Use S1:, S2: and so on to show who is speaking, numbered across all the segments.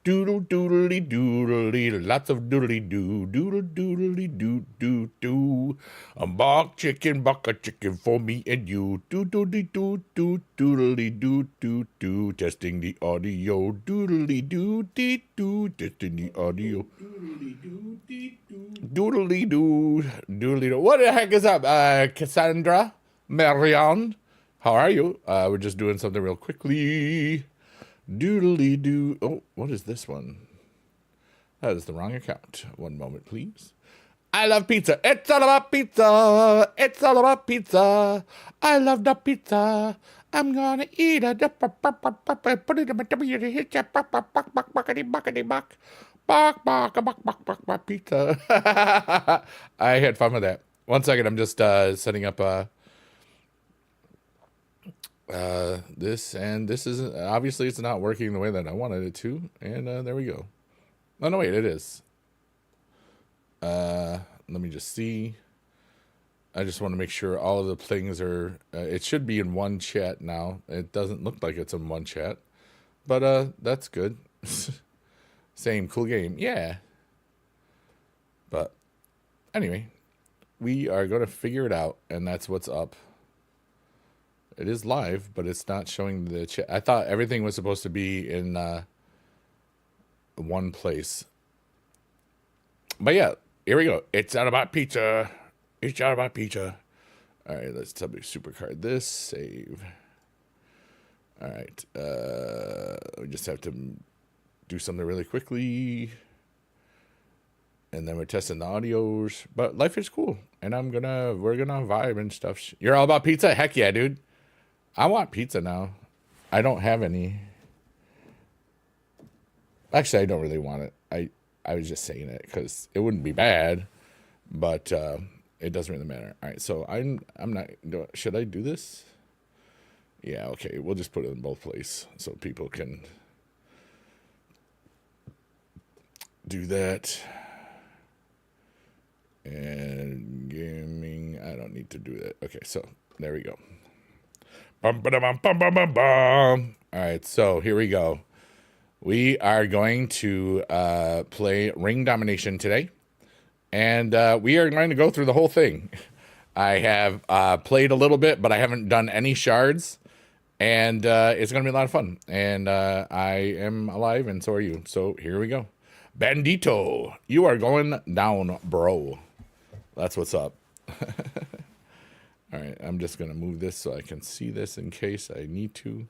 S1: Doodle doodly doodly, lots of doodly doo, doodle doodly doo doo doo. A buck chicken for me and you. Doodly doo doo doodly doo doo doo. Testing the audio. Doodly doo dee doo. Testing the audio. Doodly doo doodly doo. What the heck is up, Cassandra Marion? How are you? We're just doing something real quickly. Doodly doo. Oh, what is this one? That is the wrong account. One moment, please. I love pizza. It's all about pizza. It's all about pizza. I love the pizza. I'm gonna eat it. Put it in my tummy and hit ya. Buck, pizza. I had fun with that. 1 second, I'm just setting up this, and this isn't, obviously it's not working the way that I wanted it to, and there we go. Oh no, wait, it is. Let me just see. I just want to make sure all of the things are, it should be in one chat now. It doesn't look like it's in one chat, but that's good. Same, cool game, yeah. But anyway, we are going to figure it out, and that's what's up. It is live, but it's not showing the chat. I thought everything was supposed to be in one place. But yeah, here we go. It's all about pizza. It's all about pizza. All right, let's Supercard this. Save. All right. We just have to do something really quickly. And then we're testing the audios. But life is cool. And we're gonna vibe and stuff. You're all about pizza? Heck yeah, dude. I want pizza now. I don't have any. Actually, I don't really want it. I was just saying it because it wouldn't be bad, but it doesn't really matter. All right, so I'm not. Should I do this? Yeah, okay. We'll just put it in both places so people can do that. And gaming, I don't need to do that. Okay, so there we go. Bum, ba, bum, bum, bum, bum, bum. All right, so here we go. We are going to play Ring Domination today, and we are going to go through the whole thing. I have played a little bit, but I haven't done any shards, and it's going to be a lot of fun. And I am alive, and so are you. So here we go. Bandito, you are going down, bro. That's what's up. All right, I'm just going to move this so I can see this in case I need to.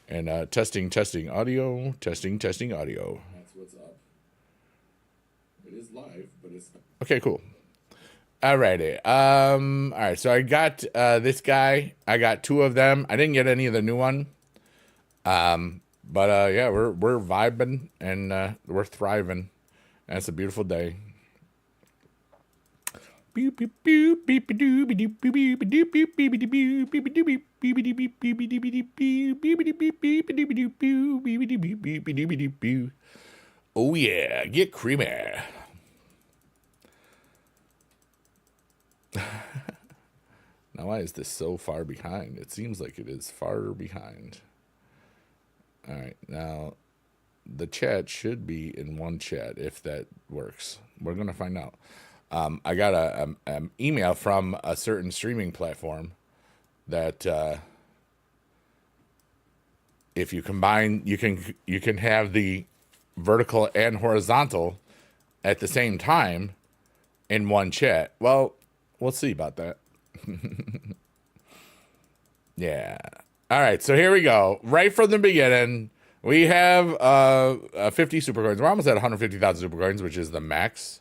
S1: And testing audio. Testing audio. That's what's up. It is live, but it's not. Okay, cool. All righty. All right, so I got this guy. I got two of them. I didn't get any of the new one. But yeah, we're vibing and we're thriving. And it's a beautiful day. Oh yeah, get creamy. Now why is this so far behind? It seems like it is far behind. All right, now the chat should be in one chat if that works. We're gonna find out. I got an email from a certain streaming platform that if you combine, you can have the vertical and horizontal at the same time in one chat. Well, we'll see about that. Yeah. All right, so here we go. Right from the beginning, we have 50 super coins. We're almost at 150,000 super coins, which is the max.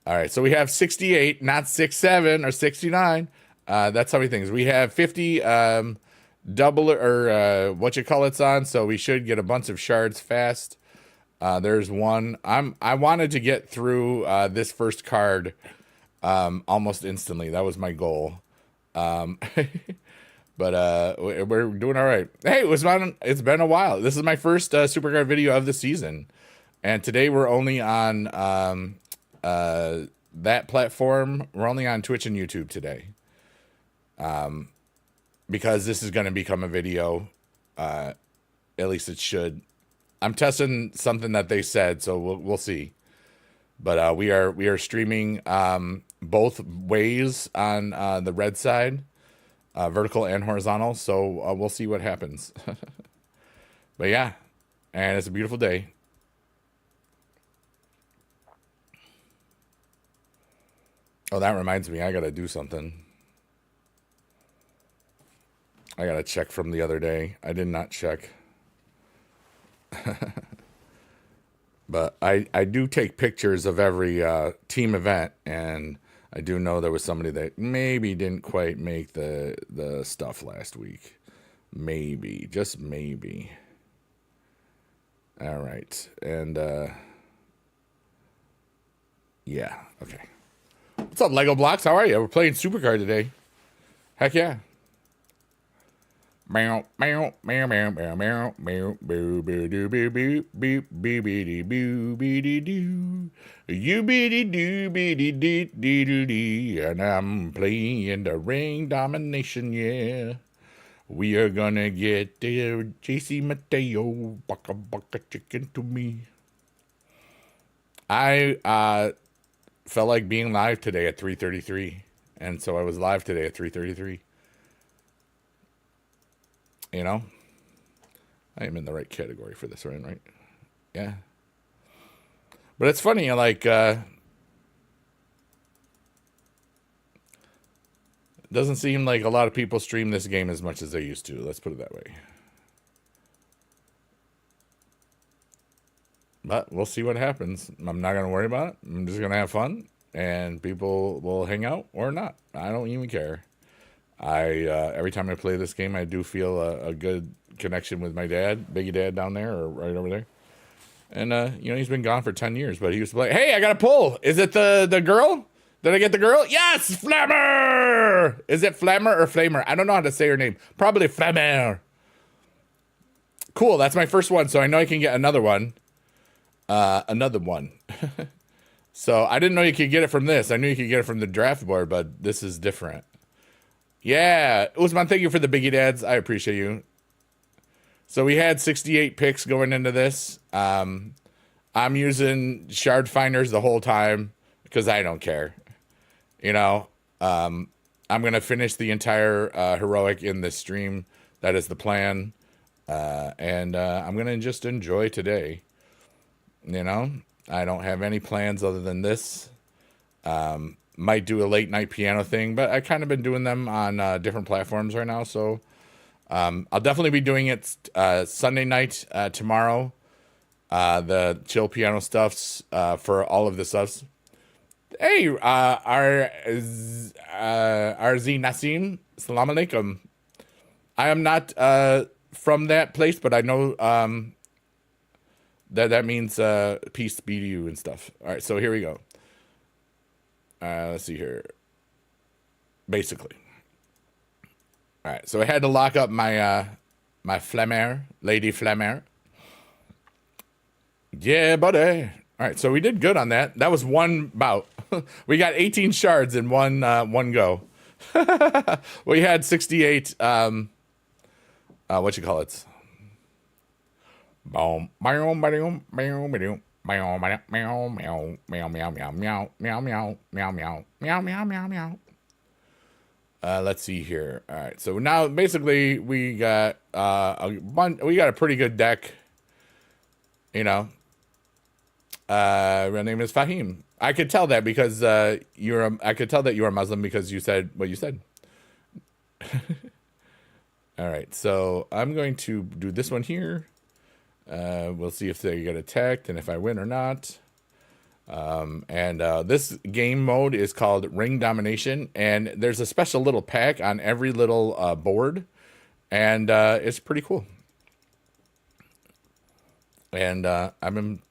S1: All right, so we have 68, not 67 or 69. That's how many things. We have 50 double or what you call it's on, so we should get a bunch of shards fast. There's one. I wanted to get through this first card almost instantly. That was my goal. But we're doing all right. Hey, it's been a while. This is my first Supercard video of the season, and today we're only on that platform. We're only on Twitch and YouTube today, because this is going to become a video. At least it should. I'm testing something that they said, so we'll see. But we are streaming both ways on the red side, vertical and horizontal. So we'll see what happens. But yeah, and it's a beautiful day. Oh, that reminds me, I gotta do something. I gotta check from the other day. I did not check. But I do take pictures of every team event, and I do know there was somebody that maybe didn't quite make the stuff last week. Maybe, just maybe. All right, and yeah, okay. What's up, Lego Blocks? How are you? We're playing Supercard today. Heck yeah. Meow meow meow meow meow meow meow boo boo doo boo boo boo boo boo boo boo doo you bitty doo bitty doo doo doo doo, and I'm playing the ring domination. Yeah, we are gonna get the JC Mateo baka baka chicken to me. I felt like being live today at 3:33, and so I was live today at 3:33. You know, I am in the right category for this one, right? Yeah. But it's funny, like, it doesn't seem like a lot of people stream this game as much as they used to. Let's put it that way. But we'll see what happens. I'm not going to worry about it. I'm just going to have fun, and people will hang out or not. I don't even care. Every time I play this game, I do feel a good connection with my dad, Big Dad down there, or right over there. And, you know, he's been gone for 10 years, but he used to be like, hey, I got a pull. Is it the girl? Did I get the girl? Yes, Flammer! Is it Flammer or Flamer? I don't know how to say her name. Probably Flammer. Cool, that's my first one, so I know I can get another one. So I didn't know you could get it from this. I knew you could get it from the draft board, but this is different. Yeah, Usman, thank you for the biggie dads. I appreciate you. So we had 68 picks going into this. I'm using shard finders the whole time because I don't care. You know, I'm going to finish the entire heroic in this stream. That is the plan. And I'm going to just enjoy today. You know, I don't have any plans other than this. Might do a late night piano thing, but I kind of been doing them on different platforms right now. So I'll definitely be doing it Sunday night tomorrow. The chill piano stuffs for all of the stuffs. Hey, RZ Nasim, salam alaikum. I am not from that place, but I know that means peace be to you and stuff. All right, so here we go. Let's see here. Basically. All right, so I had to lock up my my Flammer, Lady Flammer. Yeah, buddy. All right, so we did good on that. That was one bout. We got 18 shards in one go. We had 68. What you call it? Boom, boom, boom, boom, boom. Meow, meow, meow, meow, meow, meow, meow, meow, meow, meow, meow, meow, meow, meow, meow, meow. Let's see here. All right, so now basically we got we got a pretty good deck. You know, real name is Fahim. I could tell that because I could tell that you are Muslim because you said what you said. All right, so I'm going to do this one here. We'll see if they get attacked and if I win or not. This game mode is called Ring Domination, and there's a special little pack on every little board, and it's pretty cool. And I'm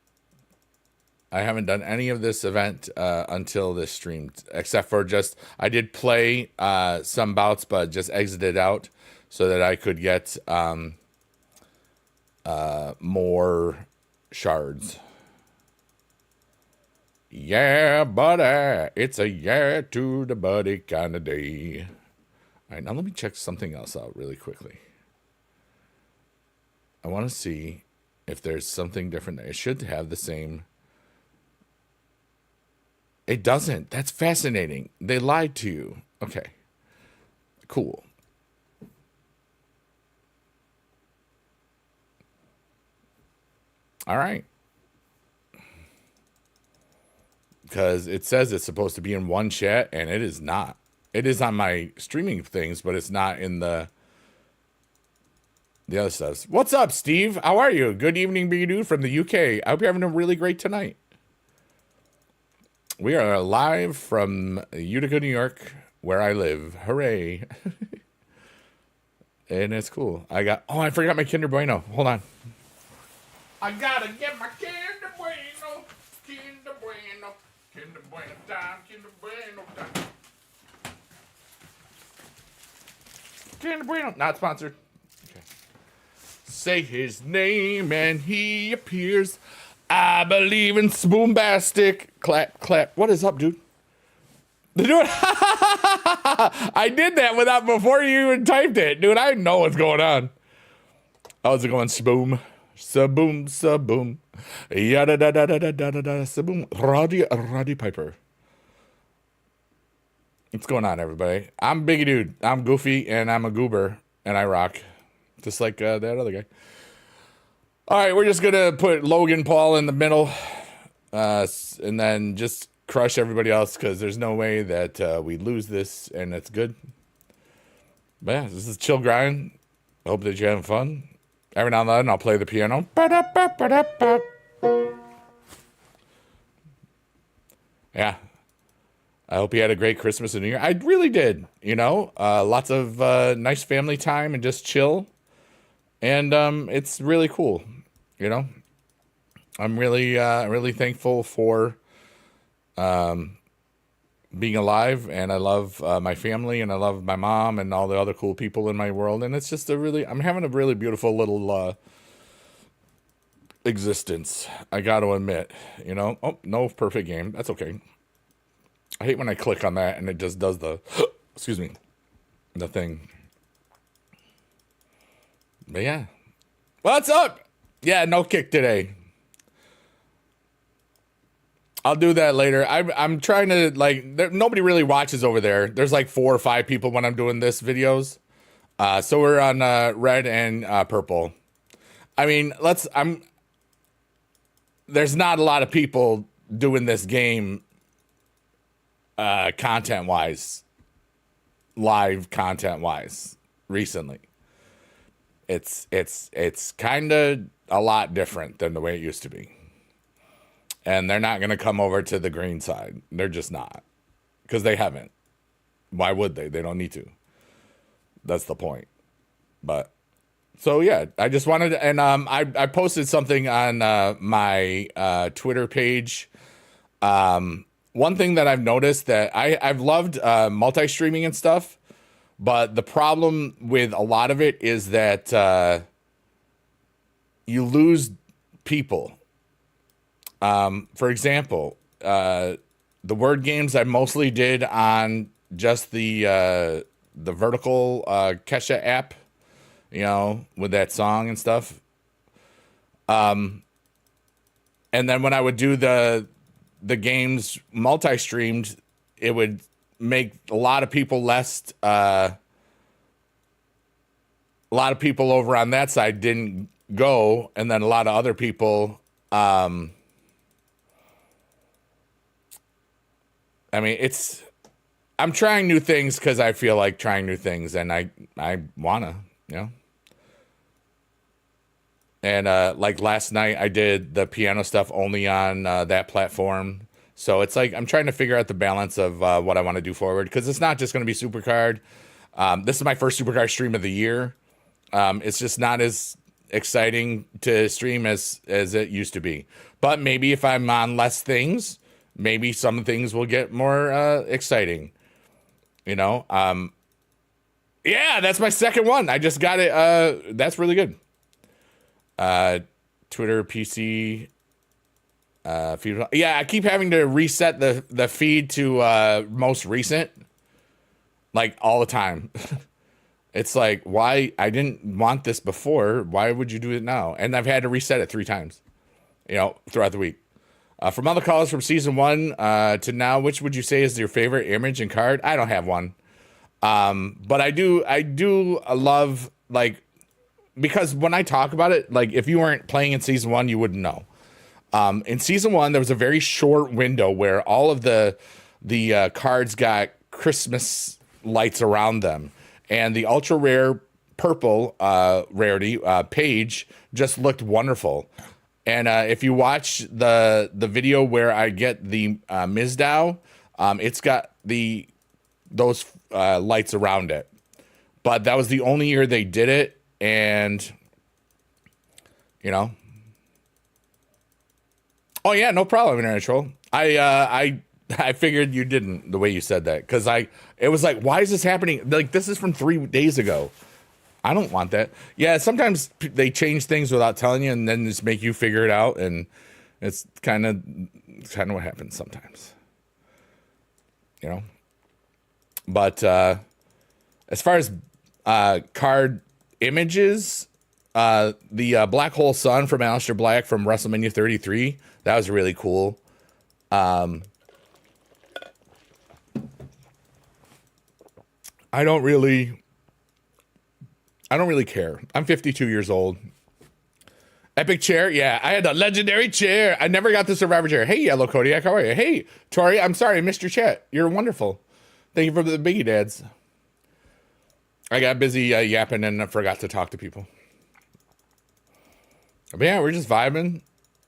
S1: I haven't done any of this event until this stream, except for just, I did play some bouts, but just exited out so that I could get more shards. Yeah, buddy. It's a yeah to the buddy kind of day. All right, now let me check something else out really quickly. I want to see if there's something different. It should have the same. It doesn't. That's fascinating. They lied to you. Okay. Cool. All right. Because it says it's supposed to be in one chat, and it is not. It is on my streaming things, but it's not in the other stuff. What's up, Steve? How are you? Good evening, bigedude from the UK. I hope you're having a really great tonight. We are live from Utica, New York, where I live. Hooray. And it's cool. I forgot my Kinder Bueno. Hold on. I gotta get my Kinder Bueno. Kinder Bueno. Kinder Bueno time. Kinder Bueno time. Kinder Bueno. Not sponsored. Okay. Say his name and he appears. I believe in Spoombastic. Clap, clap. What is up, dude? Dude, I did that before you even typed it. Dude, I know what's going on. How's it going? Spoom. Saboom, saboom. Yada da da da da da da da saboom. Roddy Piper. What's going on, everybody? I'm bigedude. I'm goofy and I'm a goober and I rock. Just like that other guy. All right, we're just going to put Logan Paul in the middle and then just crush everybody else because there's no way that we lose this and it's good. But yeah, this is chill grind. I hope that you're having fun. Every now and then I'll play the piano. Yeah. I hope you had a great Christmas and New Year. I really did, you know. Lots of nice family time and just chill. And it's really cool, you know. I'm really thankful for being alive, and I love my family, and I love my mom and all the other cool people in my world. And it's just I'm having a really beautiful little existence. I got to admit, you know. Oh, no perfect game. That's okay. I hate when I click on that and it just does the, excuse me, the thing. But yeah. What's up? Yeah, no kick today. I'll do that later. I'm trying to, like, nobody really watches over there. There's like 4 or 5 people when I'm doing this videos. So we're on red and purple. I mean, there's not a lot of people doing this game content-wise, live content-wise recently. It's kind of a lot different than the way it used to be. And they're not going to come over to the green side. They're just not. Because they haven't. Why would they? They don't need to. That's the point. But, so yeah, I just wanted to, and I posted something on my Twitter page. One thing that I've noticed that I've loved multi-streaming and stuff. But the problem with a lot of it is that you lose people. For example, the word games I mostly did on just the vertical Kesha app, you know, with that song and stuff. And then when I would do the games multi-streamed, it would make a lot of people a lot of people over on that side didn't go, and then a lot of other people I mean, I'm trying new things because I feel like trying new things, and I wanna, you know. And like last night, I did the piano stuff only on that platform. So it's like I'm trying to figure out the balance of what I want to do forward, because it's not just going to be Supercard. This is my first Supercard stream of the year. It's just not as exciting to stream as it used to be. But maybe if I'm on less things, maybe some things will get more exciting. You know, yeah, that's my second one. I just got it. That's really good. Twitter, PC, feed. Yeah, I keep having to reset the feed to most recent, like all the time. It's like, why? I didn't want this before. Why would you do it now? And I've had to reset it 3 times, you know, throughout the week. From all the calls from season 1 to now, which would you say is your favorite image and card? I don't have one. But I do love, like, because when I talk about it, like, if you weren't playing in season 1, you wouldn't know. In season 1, there was a very short window where all of the cards got Christmas lights around them. And the ultra rare purple rarity page just looked wonderful. And if you watch the video where I get the Mizdow, it's got those lights around it. But that was the only year they did it, and you know. Oh yeah, no problem, Internet Troll. I figured you didn't, the way you said that, because it was like, why is this happening? Like, this is from 3 days ago. I don't want that. Yeah, sometimes they change things without telling you, and then just make you figure it out, and it's kind of what happens sometimes. You know? But as far as card images, the Black Hole Sun from Aleister Black from WrestleMania 33, that was really cool. I don't really care. I'm 52 years old. Epic chair. Yeah, I had a legendary chair. I never got the Survivor chair. Hey, Yellow Kodiak, how are you? Hey, Tori, I'm sorry I missed your chat. You're wonderful. Thank you for the biggie dads. I got busy yapping and I forgot to talk to people. But yeah, we're just vibing,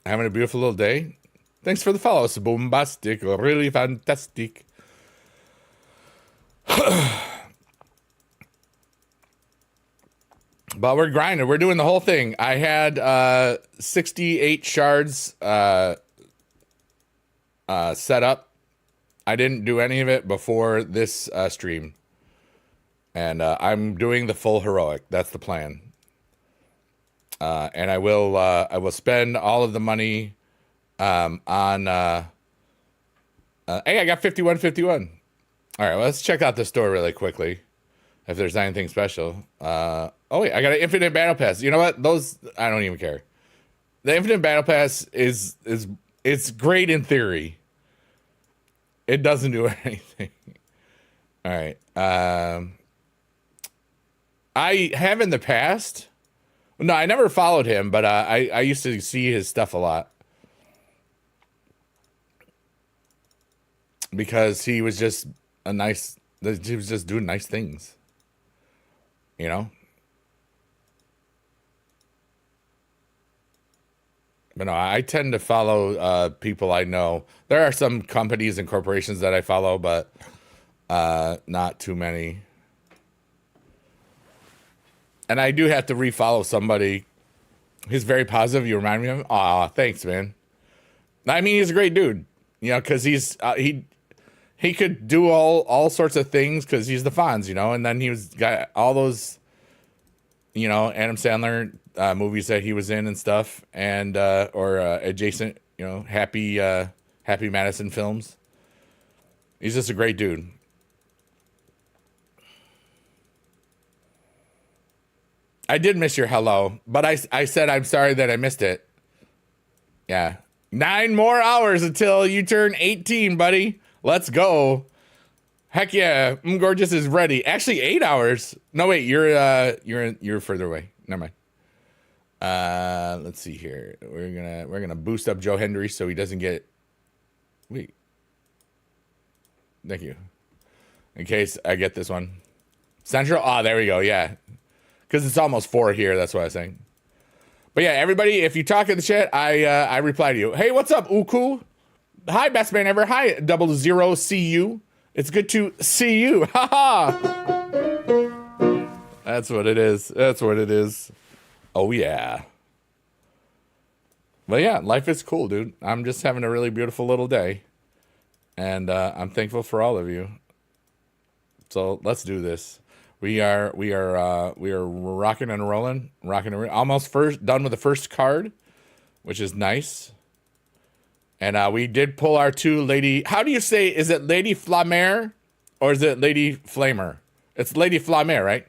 S1: having a beautiful little day. Thanks for the follow. It's bombastic, really fantastic. But we're grinding. We're doing the whole thing. I had 68 shards set up. I didn't do any of it before this stream. And I'm doing the full heroic. That's the plan. And I will spend all of the money on hey, I got 5151. All right, well, let's check out the store really quickly. If there's anything special. Oh wait, I got an infinite battle pass. You know what? Those, I don't even care. The infinite battle pass is it's great in theory. It doesn't do anything. All right. I have in the past. No, I never followed him, but I used to see his stuff a lot. Because he was just he was just doing nice things. You know? But no, I tend to follow people I know. There are some companies and corporations that I follow, but not too many. And I do have to refollow somebody. He's very positive. You remind me of him. Aw, thanks, man. I mean, he's a great dude. You know, because he's he could do all sorts of things because he's the Fonz, you know. And then he got all those, you know, Adam Sandler movies that he was in and stuff, and or adjacent, you know, Happy Madison films. He's just a great dude. I did miss your hello, but I said I'm sorry that I missed it. Yeah. 9 more hours until you turn 18, buddy. Let's go. Heck yeah. Gorgeous is ready. Actually, 8 hours. No, wait, you're further away. Never mind. Let's see here. We're gonna boost up Joe Hendry so he doesn't get. Wait. Thank you. In case I get this one. Central. Oh, there we go. Yeah. Because it's almost 4 here. That's what I was saying. But yeah, everybody, if you talk in the chat, I reply to you. Hey, what's up, Uku? Hi, best man ever. Hi, 00 CU. It's good to see you. Ha ha. That's what it is. That's what it is. Oh, yeah. But yeah, life is cool, dude. I'm just having a really beautiful little day. And I'm thankful for all of you. So let's do this. We are rocking and rolling, almost done with the first card, which is nice. And we did pull our two lady. How do you say? Is it Lady Flamer or is it Lady Flamer? It's Lady Flamer, right?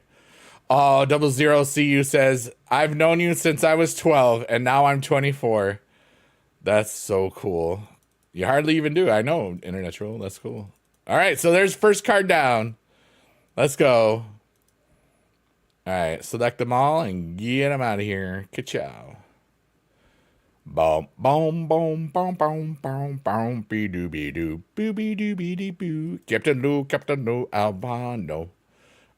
S1: Oh, 00CU says, I've known you since I was 12 and now I'm 24. That's so cool. You hardly even do. I know, Internet Troll. That's cool. All right, so there's first card down. Let's go. All right, select them all and get them out of here. Ka-chow. Boom, boom, boom, boom, boom, boom, boom, be doo be doo, boo be doo be doo boo. Captain No, Albano.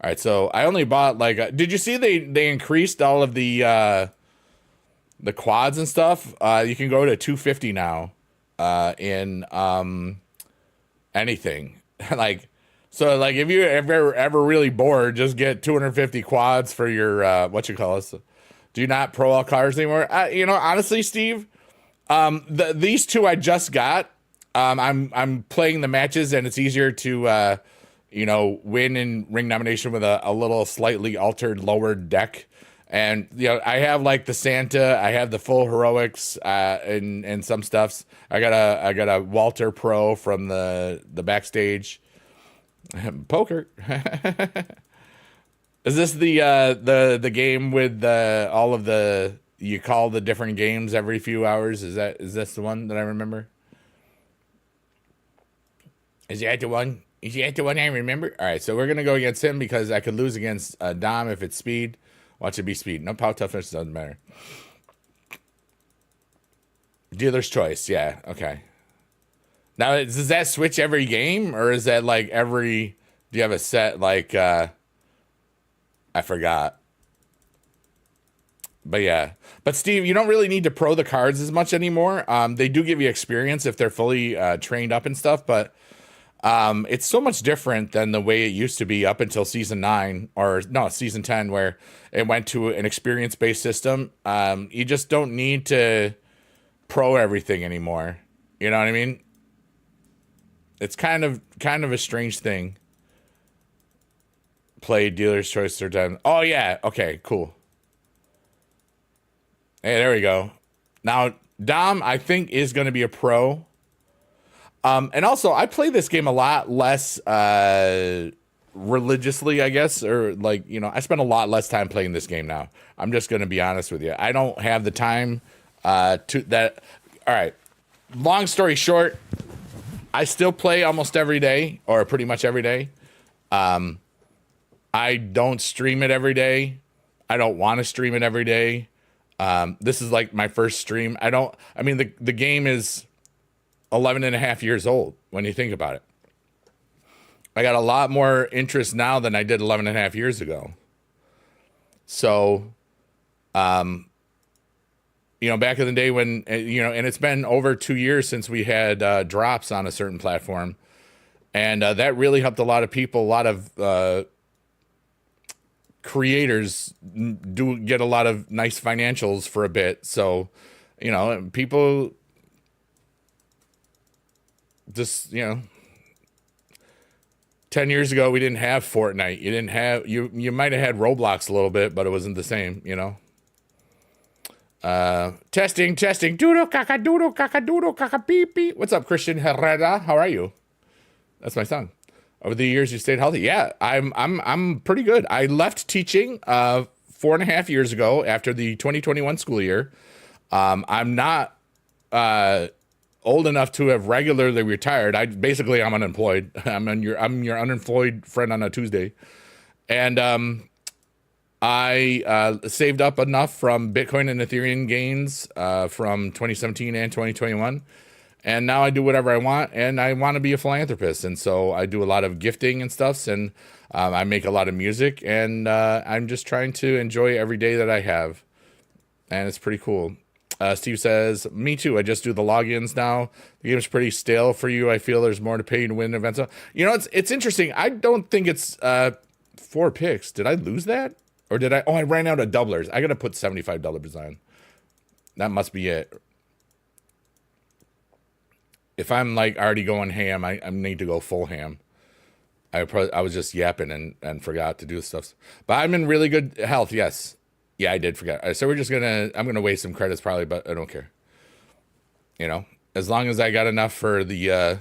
S1: All right, so I only bought like. Did you see they increased all of the quads and stuff? You can go to 250 now, in anything like. So like if you ever really bored, just get 250 quads for your what you call it. Do you not pro all cars anymore? You know, honestly, Steve, these two I just got. I'm playing the matches, and it's easier to you know, win in ring nomination with a little slightly altered lowered deck. And you know, I have like the Santa, I have the full heroics, and some stuffs. I got a Walter Pro from the backstage. Poker. Is this the game with all of the, you call the different games every few hours? Is this the one that I remember? Is that the one? Is that the one I remember? All right, so we're gonna go against him because I could lose against Dom if it's speed. Watch it be speed. No power toughness, doesn't matter. Dealer's choice. Yeah. Okay. Now, does that switch every game, or is that like every? Do you have a set like? I forgot. But yeah. But Steve, you don't really need to pro the cards as much anymore. They do give you experience if they're fully trained up and stuff, but it's so much different than the way it used to be up until season 9 or no, season 10, where it went to an experience-based system. You just don't need to pro everything anymore. You know what I mean? It's kind of a strange thing. Play dealer's choice third time. Oh yeah, okay, cool. Hey, there we go. Now Dom, I think, is going to be a pro. And also, I play this game a lot less religiously, I guess, or like, you know, I spend a lot less time playing this game now. I'm just going to be honest with you. I don't have the time to that. All right. Long story short, I still play almost every day, or pretty much every day. I don't stream it every day. I don't want to stream it every day. This is like my first stream. I mean, the game is 11 and a half years old when you think about it. I got a lot more interest now than I did 11 and a half years ago. So, you know, back in the day when, you know, and it's been over 2 years since we had drops on a certain platform. And that really helped a lot of people. A lot of creators do get a lot of nice financials for a bit. So, you know, people just, you know, 10 years ago, we didn't have Fortnite. You didn't have, you might have had Roblox a little bit, but it wasn't the same, you know? Testing. Doodle, caca, beep, beep. What's up, Christian Herrera? How are you? That's my son. Over the years, you stayed healthy. Yeah, I'm pretty good. I left teaching 4.5 years ago after the 2021 school year. I'm not old enough to have regularly retired. I'm unemployed. I'm your unemployed friend on a Tuesday, and I saved up enough from Bitcoin and Ethereum gains from 2017 and 2021. And now I do whatever I want, and I want to be a philanthropist. And so I do a lot of gifting and stuff, and I make a lot of music, and I'm just trying to enjoy every day that I have. And it's pretty cool. Steve says, me too. I just do the logins now. The game's pretty stale for you. I feel there's more to pay to win events. You know, it's interesting. I don't think it's 4 picks. Did I lose that? Or did I? Oh, I ran out of doublers. I got to put 75 doublers on. That must be it. If I'm like already going ham, I need to go full ham. I was just yapping and forgot to do stuff. But I'm in really good health, yes. Yeah, I did forget. So I'm gonna waste some credits probably, but I don't care. You know, as long as I got enough for the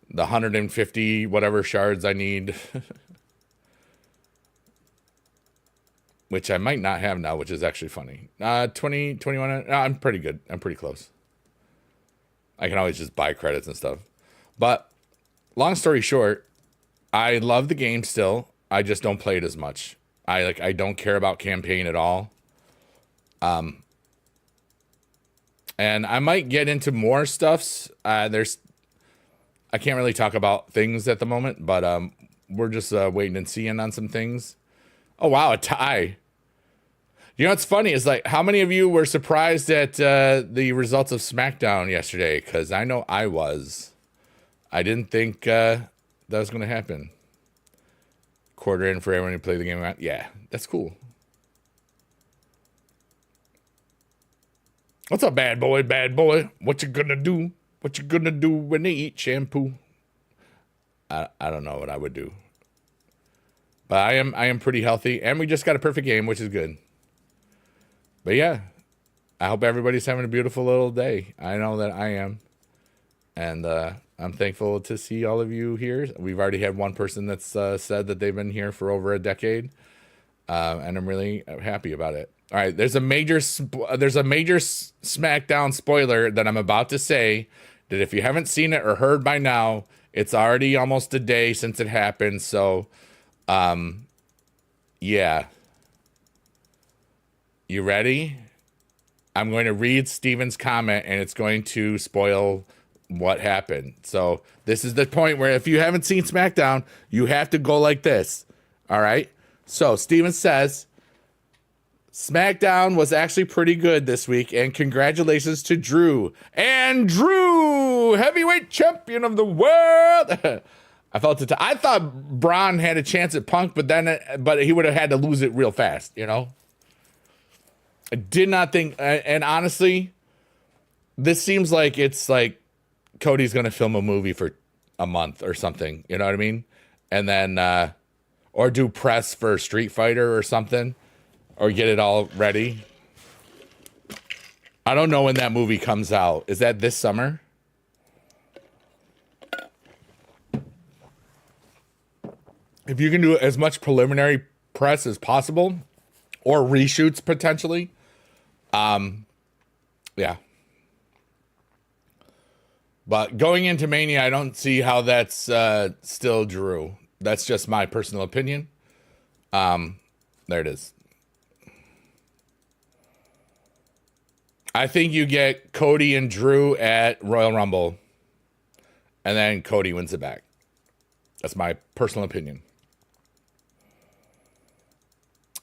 S1: 150 whatever shards I need. Which I might not have now, which is actually funny. 20, 21, I'm pretty good. I'm pretty close. I can always just buy credits and stuff. But long story short, I love the game still. I just don't play it as much. I don't care about campaign at all. And I might get into more stuffs. I can't really talk about things at the moment, but we're just waiting and seeing on some things. Oh wow, a tie. You know what's funny is like how many of you were surprised at the results of SmackDown yesterday? Because I know I was. I didn't think that was going to happen. Quarter in for everyone who played the game. Yeah, that's cool. What's up, bad boy, bad boy? What you gonna do? What you gonna do when they eat shampoo? I don't know what I would do. But I am pretty healthy, and we just got a perfect game, which is good. But yeah, I hope everybody's having a beautiful little day. I know that I am. And I'm thankful to see all of you here. We've already had one person that's said that they've been here for over a decade. And I'm really happy about it. All right, there's a major SmackDown spoiler that I'm about to say that if you haven't seen it or heard by now, it's already almost a day since it happened. So, yeah. You ready? I'm going to read Steven's comment, and it's going to spoil what happened. So this is the point where if you haven't seen SmackDown, you have to go like this. All right? So Steven says, SmackDown was actually pretty good this week, and congratulations to Drew. And Drew, heavyweight champion of the world. I felt it. I thought Braun had a chance at Punk, but he would have had to lose it real fast, you know? I did not think, and honestly, this seems like it's like Cody's going to film a movie for a month or something, you know what I mean? And then, or do press for Street Fighter or something, or get it all ready. I don't know when that movie comes out. Is that this summer? If you can do as much preliminary press as possible, or reshoots potentially, yeah. But going into Mania, I don't see how that's still Drew. That's just my personal opinion. There it is. I think you get Cody and Drew at Royal Rumble, and then Cody wins it back. That's my personal opinion.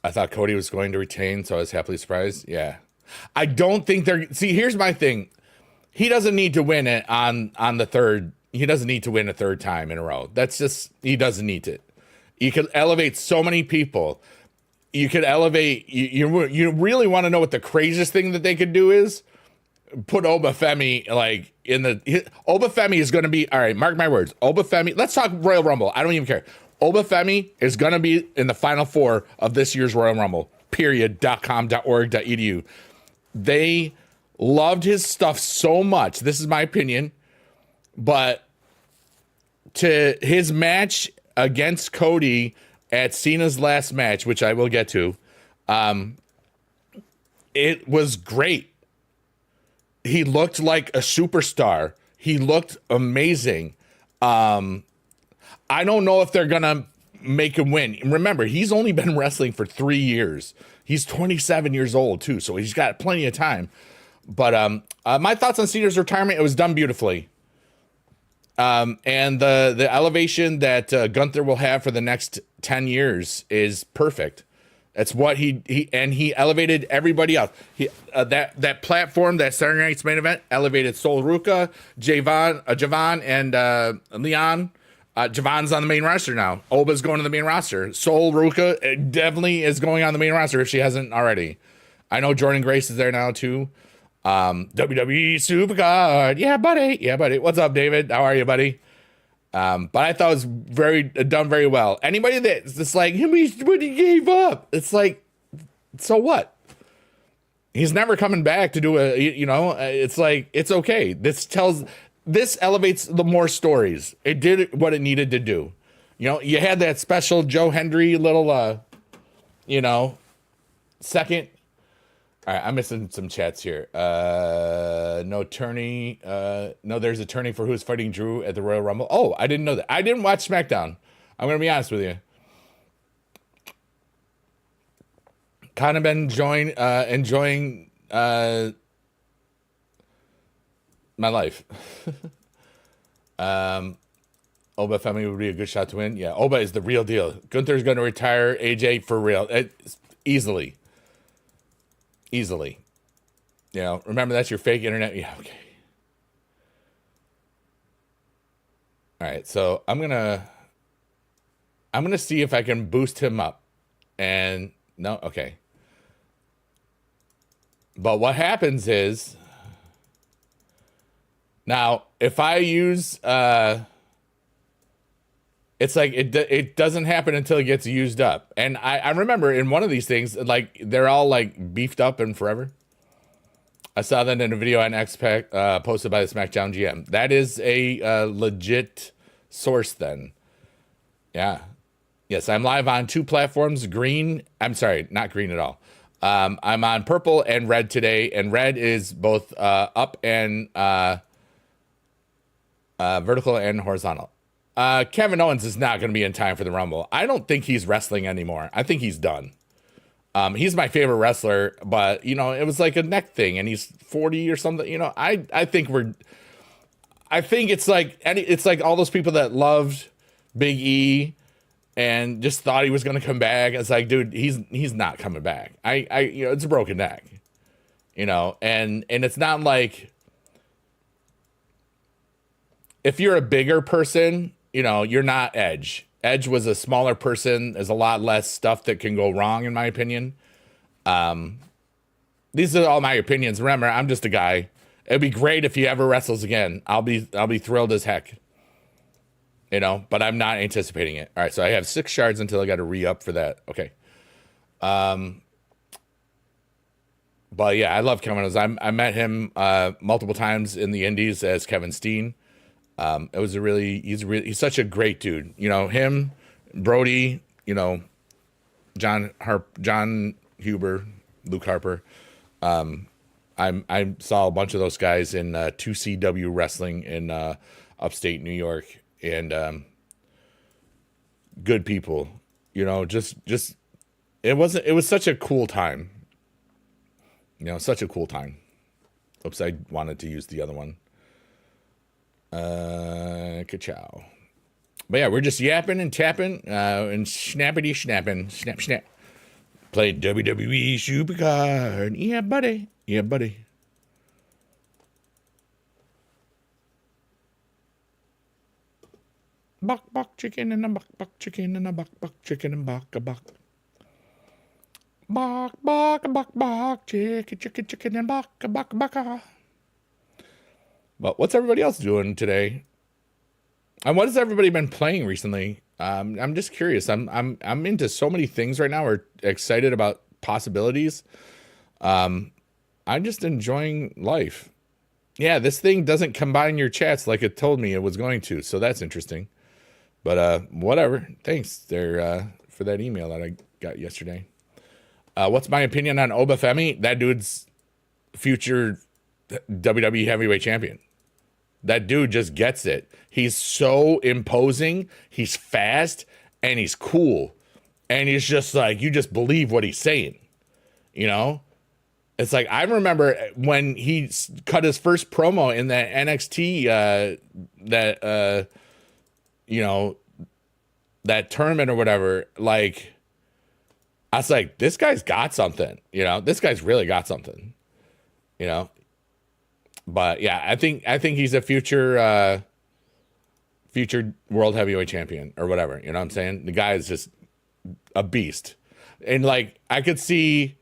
S1: I thought Cody was going to retain, so I was happily surprised. Yeah. I don't think they're... See, here's my thing. He doesn't need to win it on the third... He doesn't need to win a third time in a row. That's just... He doesn't need it. You could elevate so many people. You could elevate... You really want to know what the craziest thing that they could do is? Put Obafemi, like, in the... Obafemi is going to be... All right, mark my words. Obafemi... Let's talk Royal Rumble. I don't even care. Obafemi is going to be in the final four of this year's Royal Rumble. Period.com.org.edu. They loved his stuff so much. This is my opinion. But to his match against Cody at Cena's last match, which I will get to, it was great. He looked like a superstar. He looked amazing. I don't know if they're going to make him win. Remember, he's only been wrestling for 3 years. He's 27 years old, too, so he's got plenty of time. But my thoughts on Cena's retirement, it was done beautifully. And the elevation that Gunther will have for the next 10 years is perfect. That's what he elevated everybody else. That platform, that Saturday Night's main event, elevated Sol Ruka, Javon, and Leon. Javon's on the main roster now. Oba's going to the main roster. Sol Ruka definitely is going on the main roster if she hasn't already. I know Jordan Grace is there now too. WWE Supercard. Yeah, buddy. Yeah, buddy. What's up, David? How are you, buddy? But I thought it was done very well. Anybody that's just like, when he gave up, it's like, so what? He's never coming back to do it's like, it's okay. This elevates the more stories. It did what it needed to do. You had that special Joe Hendry little, second. All right, I'm missing some chats here. No tourney. No, there's a tourney for who's fighting Drew at the Royal Rumble. Oh, I didn't know that. I didn't watch SmackDown. I'm going to be honest with you. Kind of been enjoying my life. Oba family would be a good shot to win. Yeah, Oba is the real deal. Gunther's going to retire AJ for real. Easily. Remember that's your fake internet. Yeah, okay. All right, so I'm gonna see if I can boost him up. And no, okay. But what happens is now if I use it's like it doesn't happen until it gets used up. And I remember in one of these things, like they're all like beefed up and forever. I saw that in a video on XPac posted by the SmackDown GM. That is a legit source then. Yeah. Yes, I'm live on 2 platforms. I'm sorry, not green at all. I'm on purple and red today, and red is both up and vertical and horizontal. Kevin Owens is not going to be in time for the Rumble. I don't think he's wrestling anymore. I think he's done. He's my favorite wrestler, but it was like a neck thing, and he's 40 or something. I think it's like all those people that loved Big E and just thought he was going to come back. It's like, dude, he's not coming back. It's a broken neck, and it's not like if you're a bigger person, you're not Edge. Edge was a smaller person. There's a lot less stuff that can go wrong, in my opinion. These are all my opinions. Remember, I'm just a guy. It'd be great if he ever wrestles again. I'll be thrilled as heck. But I'm not anticipating it. All right, so I have 6 shards until I got to re-up for that. Okay. But yeah, I love Kevin Owens. I met him multiple times in the Indies as Kevin Steen. He's such a great dude. Him, Brody, John Huber, Luke Harper. I saw a bunch of those guys in 2CW wrestling in upstate New York, and good people. Just it was such a cool time. Such a cool time. Oops, I wanted to use the other one. Ka-chow. But yeah, we're just yapping and tapping and snappity snapping. Snap, snap. Play WWE Supercard. Yeah, buddy. Yeah, buddy. Buck chicken and a buck chicken and a buck chicken and buck a buck. Buck chicken and buck a buck. But what's everybody else doing today? And what has everybody been playing recently? I'm just curious. I'm into so many things right now. We're excited about possibilities. I'm just enjoying life. Yeah, this thing doesn't combine your chats like it told me it was going to, so that's interesting. But whatever. Thanks there for that email that I got yesterday. What's my opinion on Oba Femi? That dude's future WWE heavyweight champion. That dude just gets it. He's so imposing. He's fast and he's cool. And he's just like, you just believe what he's saying. It's like, I remember when he cut his first promo in that NXT, that tournament or whatever. Like, I was like, this guy's got something, this guy's really got something, But yeah, I think he's a future future world heavyweight champion or whatever. You know what I'm saying? The guy is just a beast. And like, I could see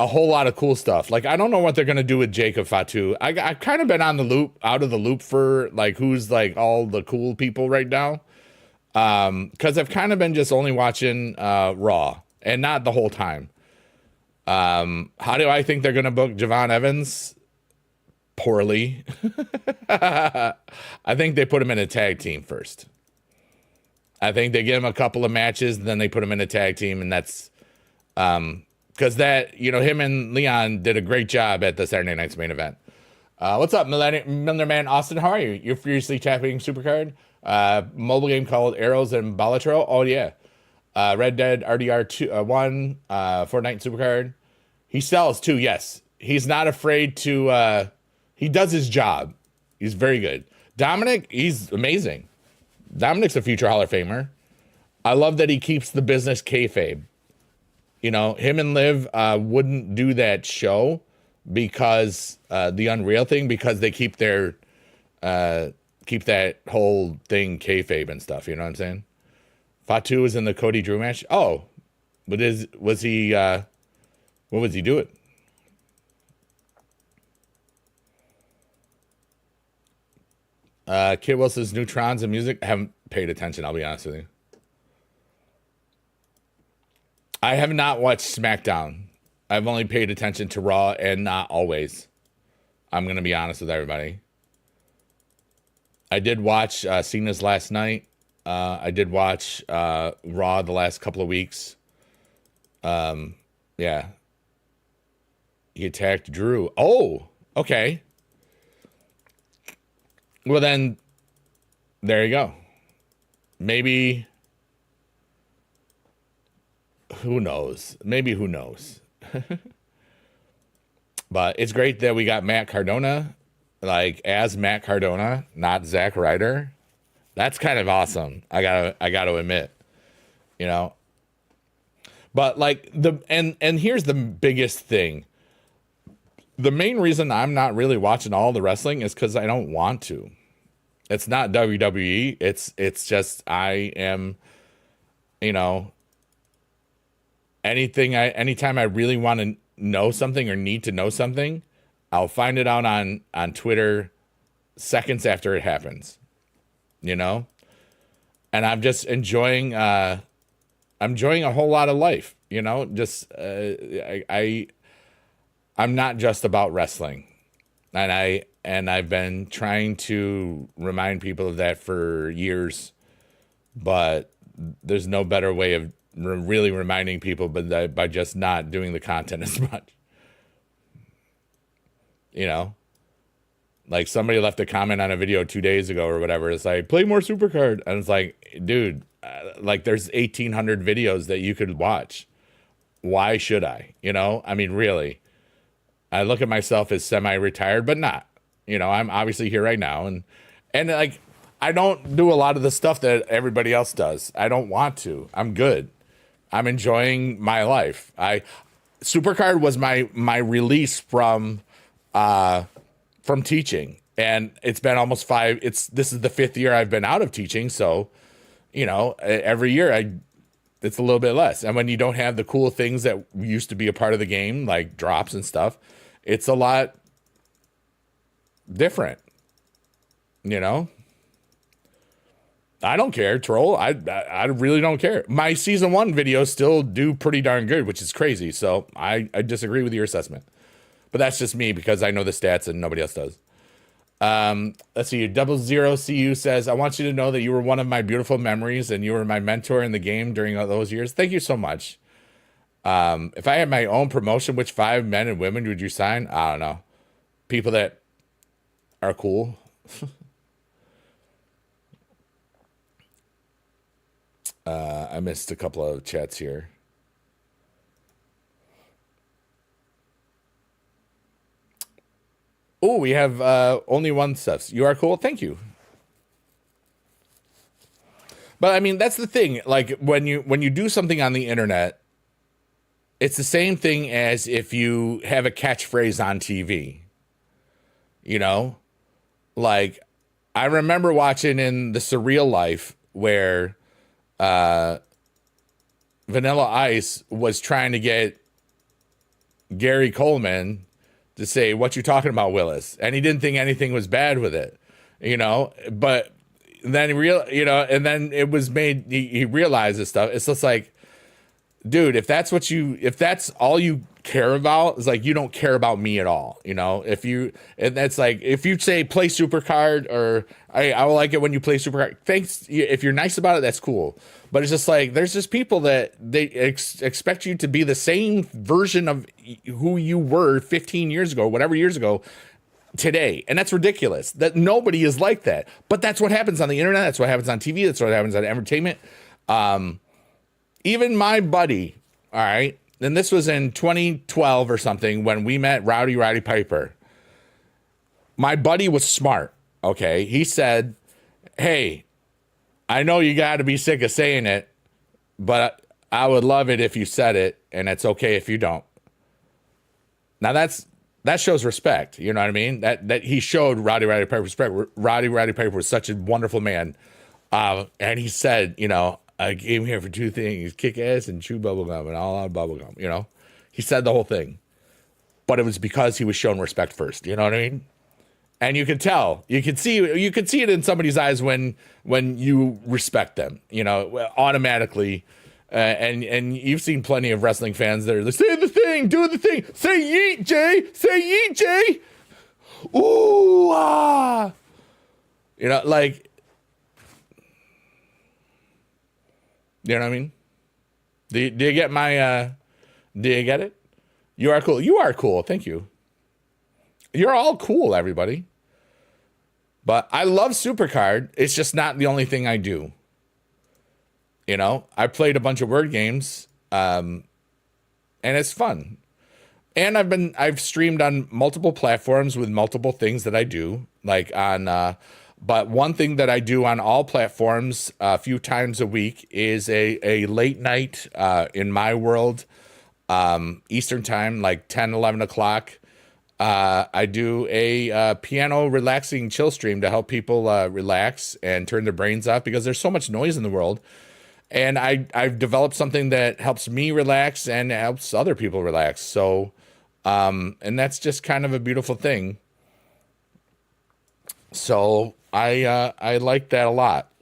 S1: a whole lot of cool stuff. Like, I don't know what they're going to do with Jacob Fatu. I've kind of been on the loop, out of the loop for like, who's like all the cool people right now. Cause I've kind of been just only watching, Raw and not the whole time. How do I think they're going to book Javon Evans? Poorly. I think they put him in a tag team first. I think they give him a couple of matches, then they put him in a tag team, and that's because that, you know, him and Leon did a great job at the Saturday Night's main event. What's up, Miller Man Austin? How are you? You're furiously tapping Supercard. Mobile game called Arrows and Balatro. Oh yeah. Red Dead RDR 1, Fortnite Supercard. He sells too. Yes, he's not afraid to. He does his job. He's very good. Dominic, he's amazing. Dominic's a future Hall of Famer. I love that he keeps the business kayfabe. You know, him and Liv wouldn't do that show because the Unreal thing, because they keep their keep that whole thing kayfabe and stuff. You know what I'm saying? Fatu was in the Cody Drew match. Oh, but was he? What was he doing? Kid Wilson's Neutrons and music. I haven't paid attention, I'll be honest with you. I have not watched SmackDown. I've only paid attention to Raw, and not always. I'm going to be honest with everybody. I did watch Cena's last night. I did watch Raw the last couple of weeks. Yeah. He attacked Drew. Oh, okay. Well, then, there you go. Maybe, who knows? Maybe who knows? But it's great that we got Matt Cardona, like, as Matt Cardona, not Zack Ryder. That's kind of awesome. I gotta admit, you know. But like and here's the biggest thing. The main reason I'm not really watching all the wrestling is because I don't want to. It's not WWE. It's just I am, you know, anytime I really want to know something or need to know something, I'll find it out on Twitter seconds after it happens. You know? And I'm just enjoying I'm enjoying a whole lot of life, you know? Just I'm not just about wrestling. And I've been trying to remind people of that for years, but there's no better way of really reminding people but by just not doing the content as much. You know? Like, somebody left a comment on a video 2 days ago or whatever. It's like, play more Supercard. And it's like, dude, like, there's 1,800 videos that you could watch. Why should I? You know? I mean, really. I look at myself as semi-retired, but not. You know, I'm obviously here right now. And like, I don't do a lot of the stuff that everybody else does. I don't want to. I'm good. I'm enjoying my life. Supercard was my release from teaching, and it's been almost this is the 5th year I've been out of teaching. So, you know, every year it's a little bit less. And when you don't have the cool things that used to be a part of the game, like drops and stuff, it's a lot different, you know? I don't care, troll. I really don't care. My season 1 videos still do pretty darn good, which is crazy. So I disagree with your assessment. But that's just me because I know the stats and nobody else does. Let's see. 00CU says, I want you to know that you were one of my beautiful memories and you were my mentor in the game during all those years. Thank you so much. If I had my own promotion, which 5 men and women would you sign? I don't know. People that are cool. I missed a couple of chats here. Oh, we have only one stuff. You are cool. Thank you. But I mean, that's the thing. Like when you do something on the internet, it's the same thing as if you have a catchphrase on TV. You know, like I remember watching in The Surreal Life where Vanilla Ice was trying to get Gary Coleman to say, "What you talking about, Willis?" And he didn't think anything was bad with it, but then and then it was made, he realized this stuff. It's just like, dude, if that's all you care about, is like, you don't care about me at all. And that's like, if you say play Supercard, or I will like it when you play Supercard. Thanks. If you're nice about it, that's cool. But it's just like, there's just people that they expect you to be the same version of who you were 15 years ago, whatever years ago, today. And that's ridiculous. That nobody is like that. But that's what happens on the internet. That's what happens on TV. That's what happens on entertainment. Even my buddy, all right, and this was in 2012 or something when we met Rowdy Roddy Piper. My buddy was smart, okay? He said, "Hey, I know you got to be sick of saying it, but I would love it if you said it, and it's okay if you don't." Now that shows respect, you know what I mean? That he showed Rowdy Roddy Piper respect. Rowdy Roddy Piper was such a wonderful man, and he said, "I came here for two things: kick ass and chew bubblegum, and all out bubblegum." He said the whole thing, but it was because he was shown respect first. You know what I mean? And you could tell, you could see it in somebody's eyes when you respect them, automatically. And you've seen plenty of wrestling fans that are like, "Say the thing, do the thing, say yeet, Jay, say yeet, Jay." Ooh, ah. Like, you know what I mean? Do you get my, do you get it? You are cool. You are cool. Thank you. You're all cool, everybody. But I love Supercard. It's just not the only thing I do. I played a bunch of word games, and it's fun. And I've streamed on multiple platforms with multiple things that I do, like but one thing that I do on all platforms a few times a week is a late night, in my world, Eastern time, like 10, 11 o'clock. I do a piano relaxing chill stream to help people relax and turn their brains off, because there's so much noise in the world. And I've developed something that helps me relax and helps other people relax. So, and that's just kind of a beautiful thing. So I like that a lot.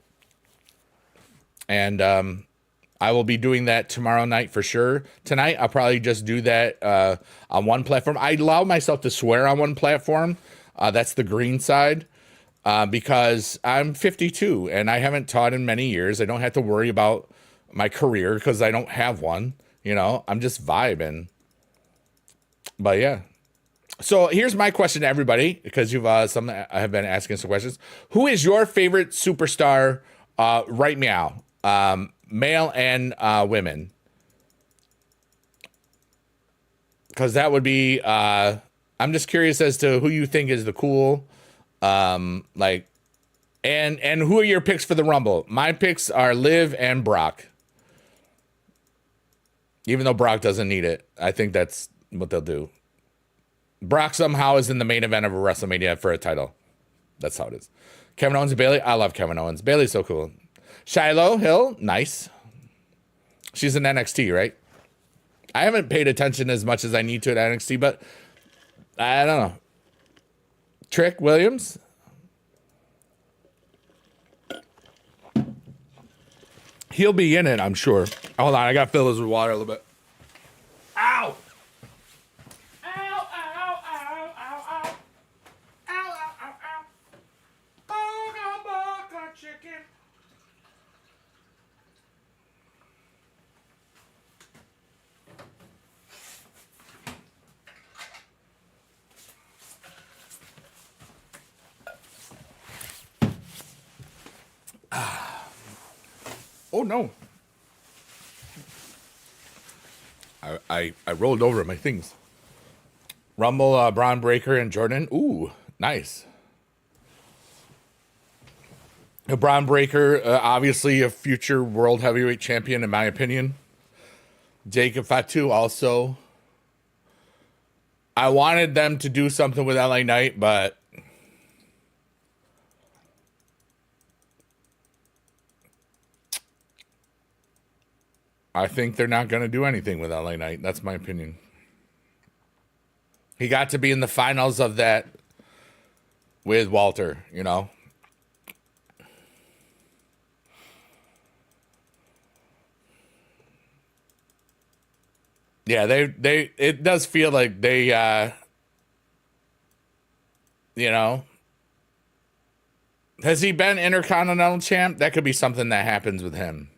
S1: And I will be doing that tomorrow night for sure. Tonight, I'll probably just do that on one platform. I allow myself to swear on one platform. That's the green side. Because I'm 52 and I haven't taught in many years. I don't have to worry about my career because I don't have one. I'm just vibing. But yeah. So here's my question to everybody, because you've I have been asking some questions. Who is your favorite superstar right now? Male and women. Because that would be, I'm just curious as to who you think is the cool. And who are your picks for the Rumble? My picks are Liv and Brock. Even though Brock doesn't need it, I think that's what they'll do. Brock somehow is in the main event of a WrestleMania for a title. That's how it is. Kevin Owens and Bayley. I love Kevin Owens. Bayley's so cool. Shiloh Hill, nice. She's in NXT, right? I haven't paid attention as much as I need to at NXT, but I don't know. Trick Williams. He'll be in it, I'm sure. Hold on, I got to fill this with water a little bit. Ow! Ow, ow, ow, ow, ow. Ow, ow, ow, ow. Boga, chicken. Oh no. I rolled over my things. Rumble, Braun Breaker, and Jordan. Ooh, nice. Braun Breaker, obviously a future world heavyweight champion, in my opinion. Jacob Fatu also. I wanted them to do something with LA Knight, but I think they're not going to do anything with LA Knight. That's my opinion. He got to be in the finals of that with Walter, you know. Yeah, it does feel like they, you know, has he been Intercontinental Champ? That could be something that happens with him.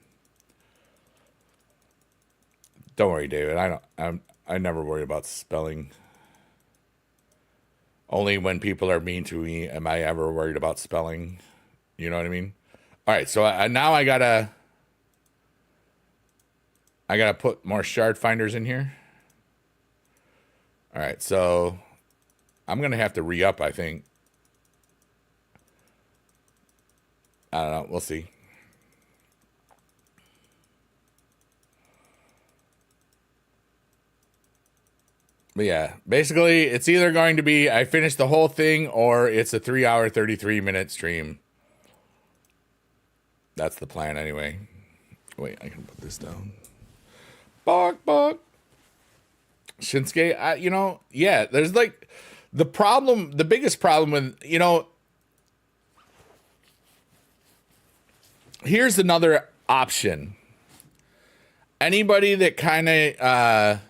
S1: Don't worry, David. I never worry about spelling. Only when people are mean to me am I ever worried about spelling. You know what I mean? All right, so now I gotta put more shard finders in here. All right, so I'm gonna have to re-up, I think. I don't know. We'll see. But yeah, basically, it's either going to be I finish the whole thing or it's a 3-hour, 33-minute stream. That's the plan anyway. Wait, I can put this down. Bark, bark. Shinsuke, you know, yeah, there's like the biggest problem with, you know, here's another option. Anybody that kind of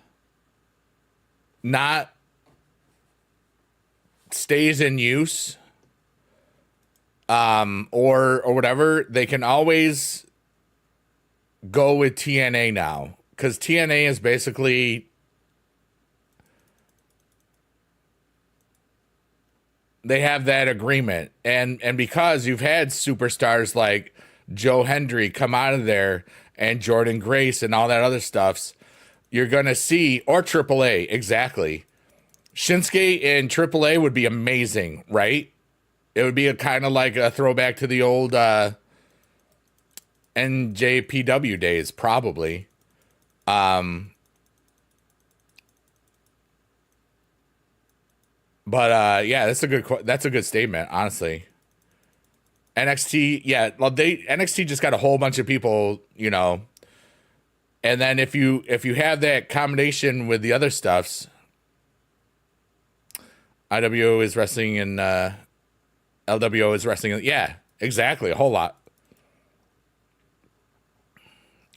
S1: not stays in use or whatever, they can always go with TNA now, because TNA is basically they have that agreement, and because you've had superstars like Joe Hendry come out of there and Jordan Grace and all that other stuffs, you're gonna see, or AAA, exactly. Shinsuke in AAA would be amazing, right? It would be a kind of like a throwback to the old NJPW days, probably. But yeah, that's a good statement, honestly. NXT, yeah, well, NXT just got a whole bunch of people, you know. And then if you have that combination with the other stuffs, IWO is wrestling and LWO is wrestling. Yeah, exactly, a whole lot.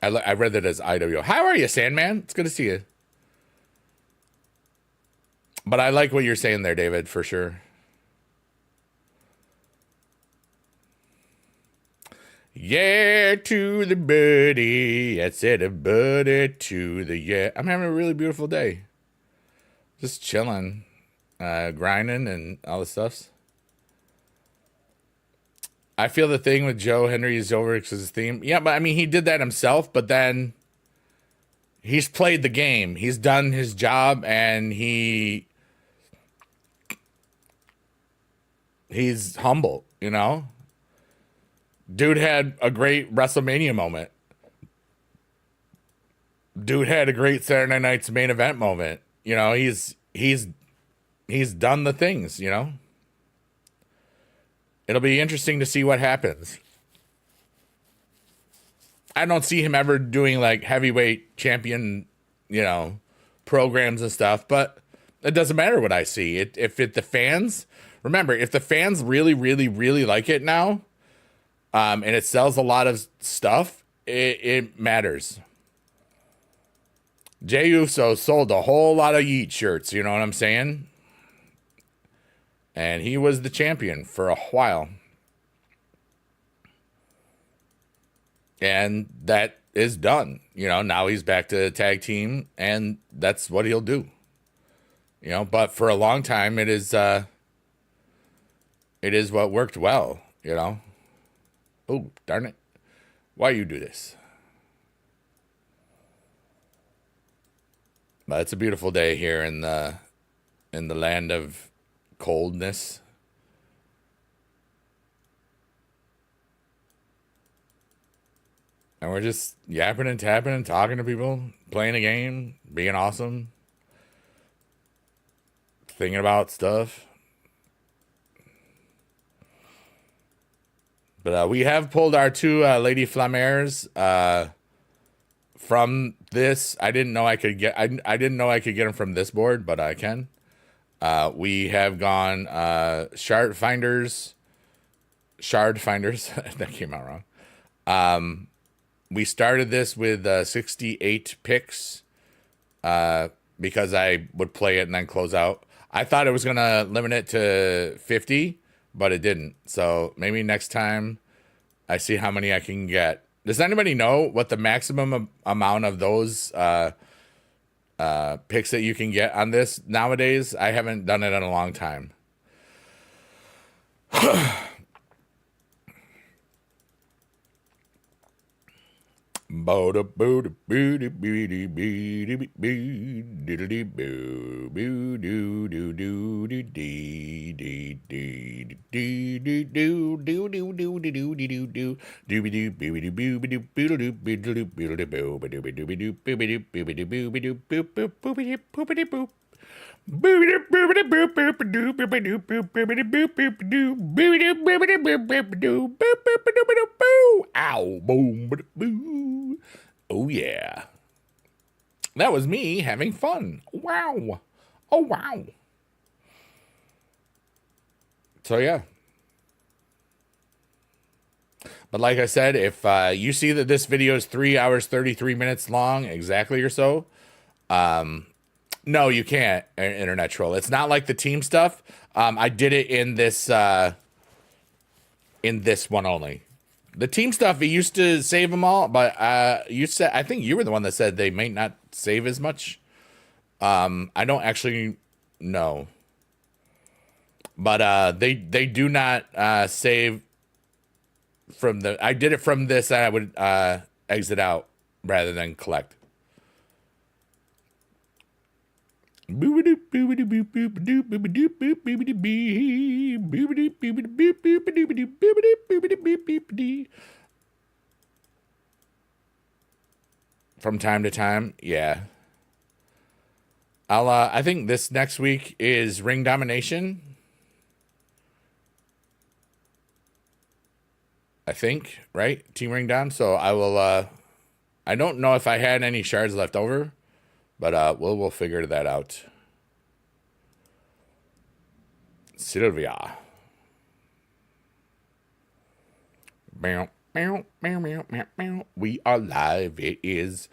S1: I read that as IWO. How are you, Sandman? It's good to see you. But I like what you're saying there, David, for sure. Yeah, to the buddy. I said a buddy to the yeah. I'm having a really beautiful day. Just chilling, grinding and all the stuffs. I feel the thing with Joe Hendry is over because his theme. Yeah, but I mean, he did that himself, but then he's played the game. He's done his job, and he's humble, you know? Dude had a great WrestleMania moment. Dude had a great Saturday Night's Main Event moment. You know, he's done the things, you know? It'll be interesting to see what happens. I don't see him ever doing like heavyweight champion, you know, programs and stuff, but it doesn't matter what I see. If the fans, remember, if the fans really, really, really like it now, and it sells a lot of stuff, it matters. Jey Uso sold a whole lot of Yeet shirts, you know what I'm saying? And he was the champion for a while. And that is done. You know, now he's back to the tag team, and that's what he'll do. You know, but for a long time, it is what worked well, you know? Oh, darn it. Why you do this? But it's a beautiful day here in the land of coldness. And we're just yapping and tapping and talking to people, playing a game, being awesome, thinking about stuff. But we have pulled our two Lady Flammaires from this. I didn't know I could get. I didn't know I could get them from this board, but I can. We have gone shard finders. That came out wrong. We started this with 68 picks because I would play it and then close out. I thought it was going to limit it to 50, but it didn't. So maybe next time I see how many I can get. Does anybody know what the maximum amount of those picks that you can get on this nowadays? I haven't done it in a long time. Ow, boom, boo. Oh yeah. That was me having fun. Wow. Oh wow. So yeah. But like I said, if you see that this video is 3 hours, 33 minutes long, exactly or so, no, you can't, internet troll. It's not like the team stuff. I did it in this one only. The team stuff, it used to save them all, but you said, I think you were the one that said they might not save as much. I don't actually know. But they do not save from the... I did it from this, and I would exit out rather than collect. From time to time, yeah. I think this next week is Ring Domination. I think, right? Team Ring Dom. So I will, I don't know if I had any shards left over, but we'll figure that out. Sylvia. We are live. It is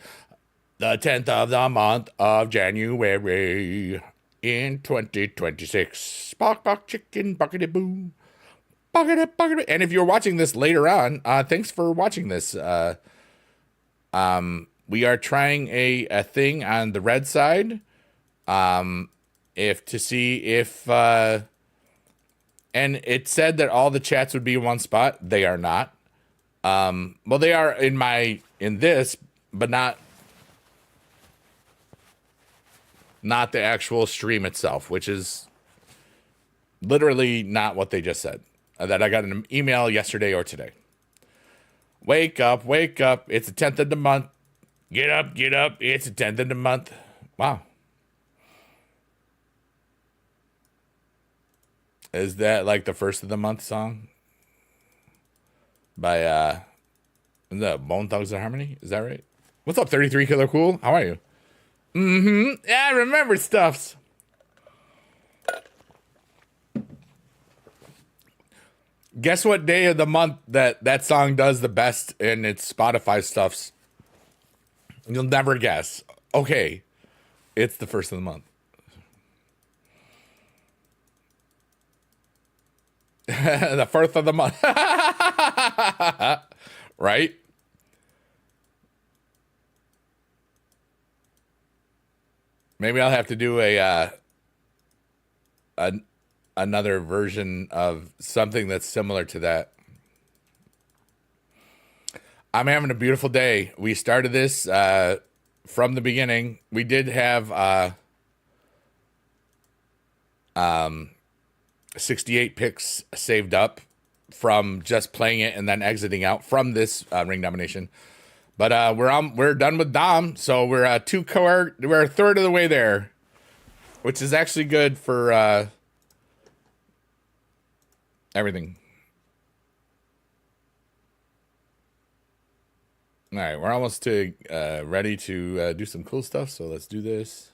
S1: the 10th of the month of January in 2026. Spark, bark, chicken, buckety boo. Buckety, buckety. And if you're watching this later on, thanks for watching this. We are trying a thing on the red side, to see if, and it said that all the chats would be in one spot. They are not. Well, they are in this, but not the actual stream itself, which is literally not what they just said. That I got an email yesterday or today. Wake up, wake up. It's the 10th of the month. Get up, get up. It's the 10th of the month. Wow. Is that like the first of the month song? By the Bone Thugs and Harmony? Is that right? What's up, 33 Killer Cool? How are you? Yeah, I remember stuffs. Guess what day of the month that song does the best in its Spotify stuffs? You'll never guess. Okay. It's the first of the month. The first of the month. Right? Maybe I'll have to do another version of something that's similar to that. I'm having a beautiful day. We started this from the beginning. We did have 68 picks saved up from just playing it and then exiting out from this Ring Domination. But we're done with Dom, so we're a third of the way there, which is actually good for everything. right, we're almost to ready to do some cool stuff. So let's do this.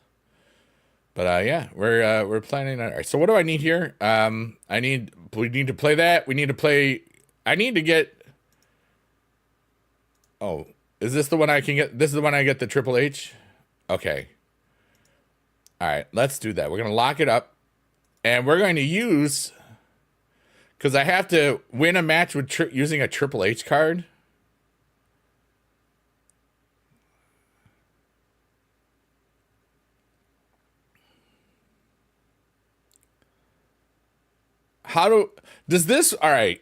S1: But yeah, we're planning on. All right, so what do I need here? We need to play that. We need to play. I need to get. Oh, is this the one I can get? This is the one I get the Triple H. Okay. All right, let's do that. We're gonna lock it up, and we're going to use. Because I have to win a match with using a Triple H card. Does this, all right.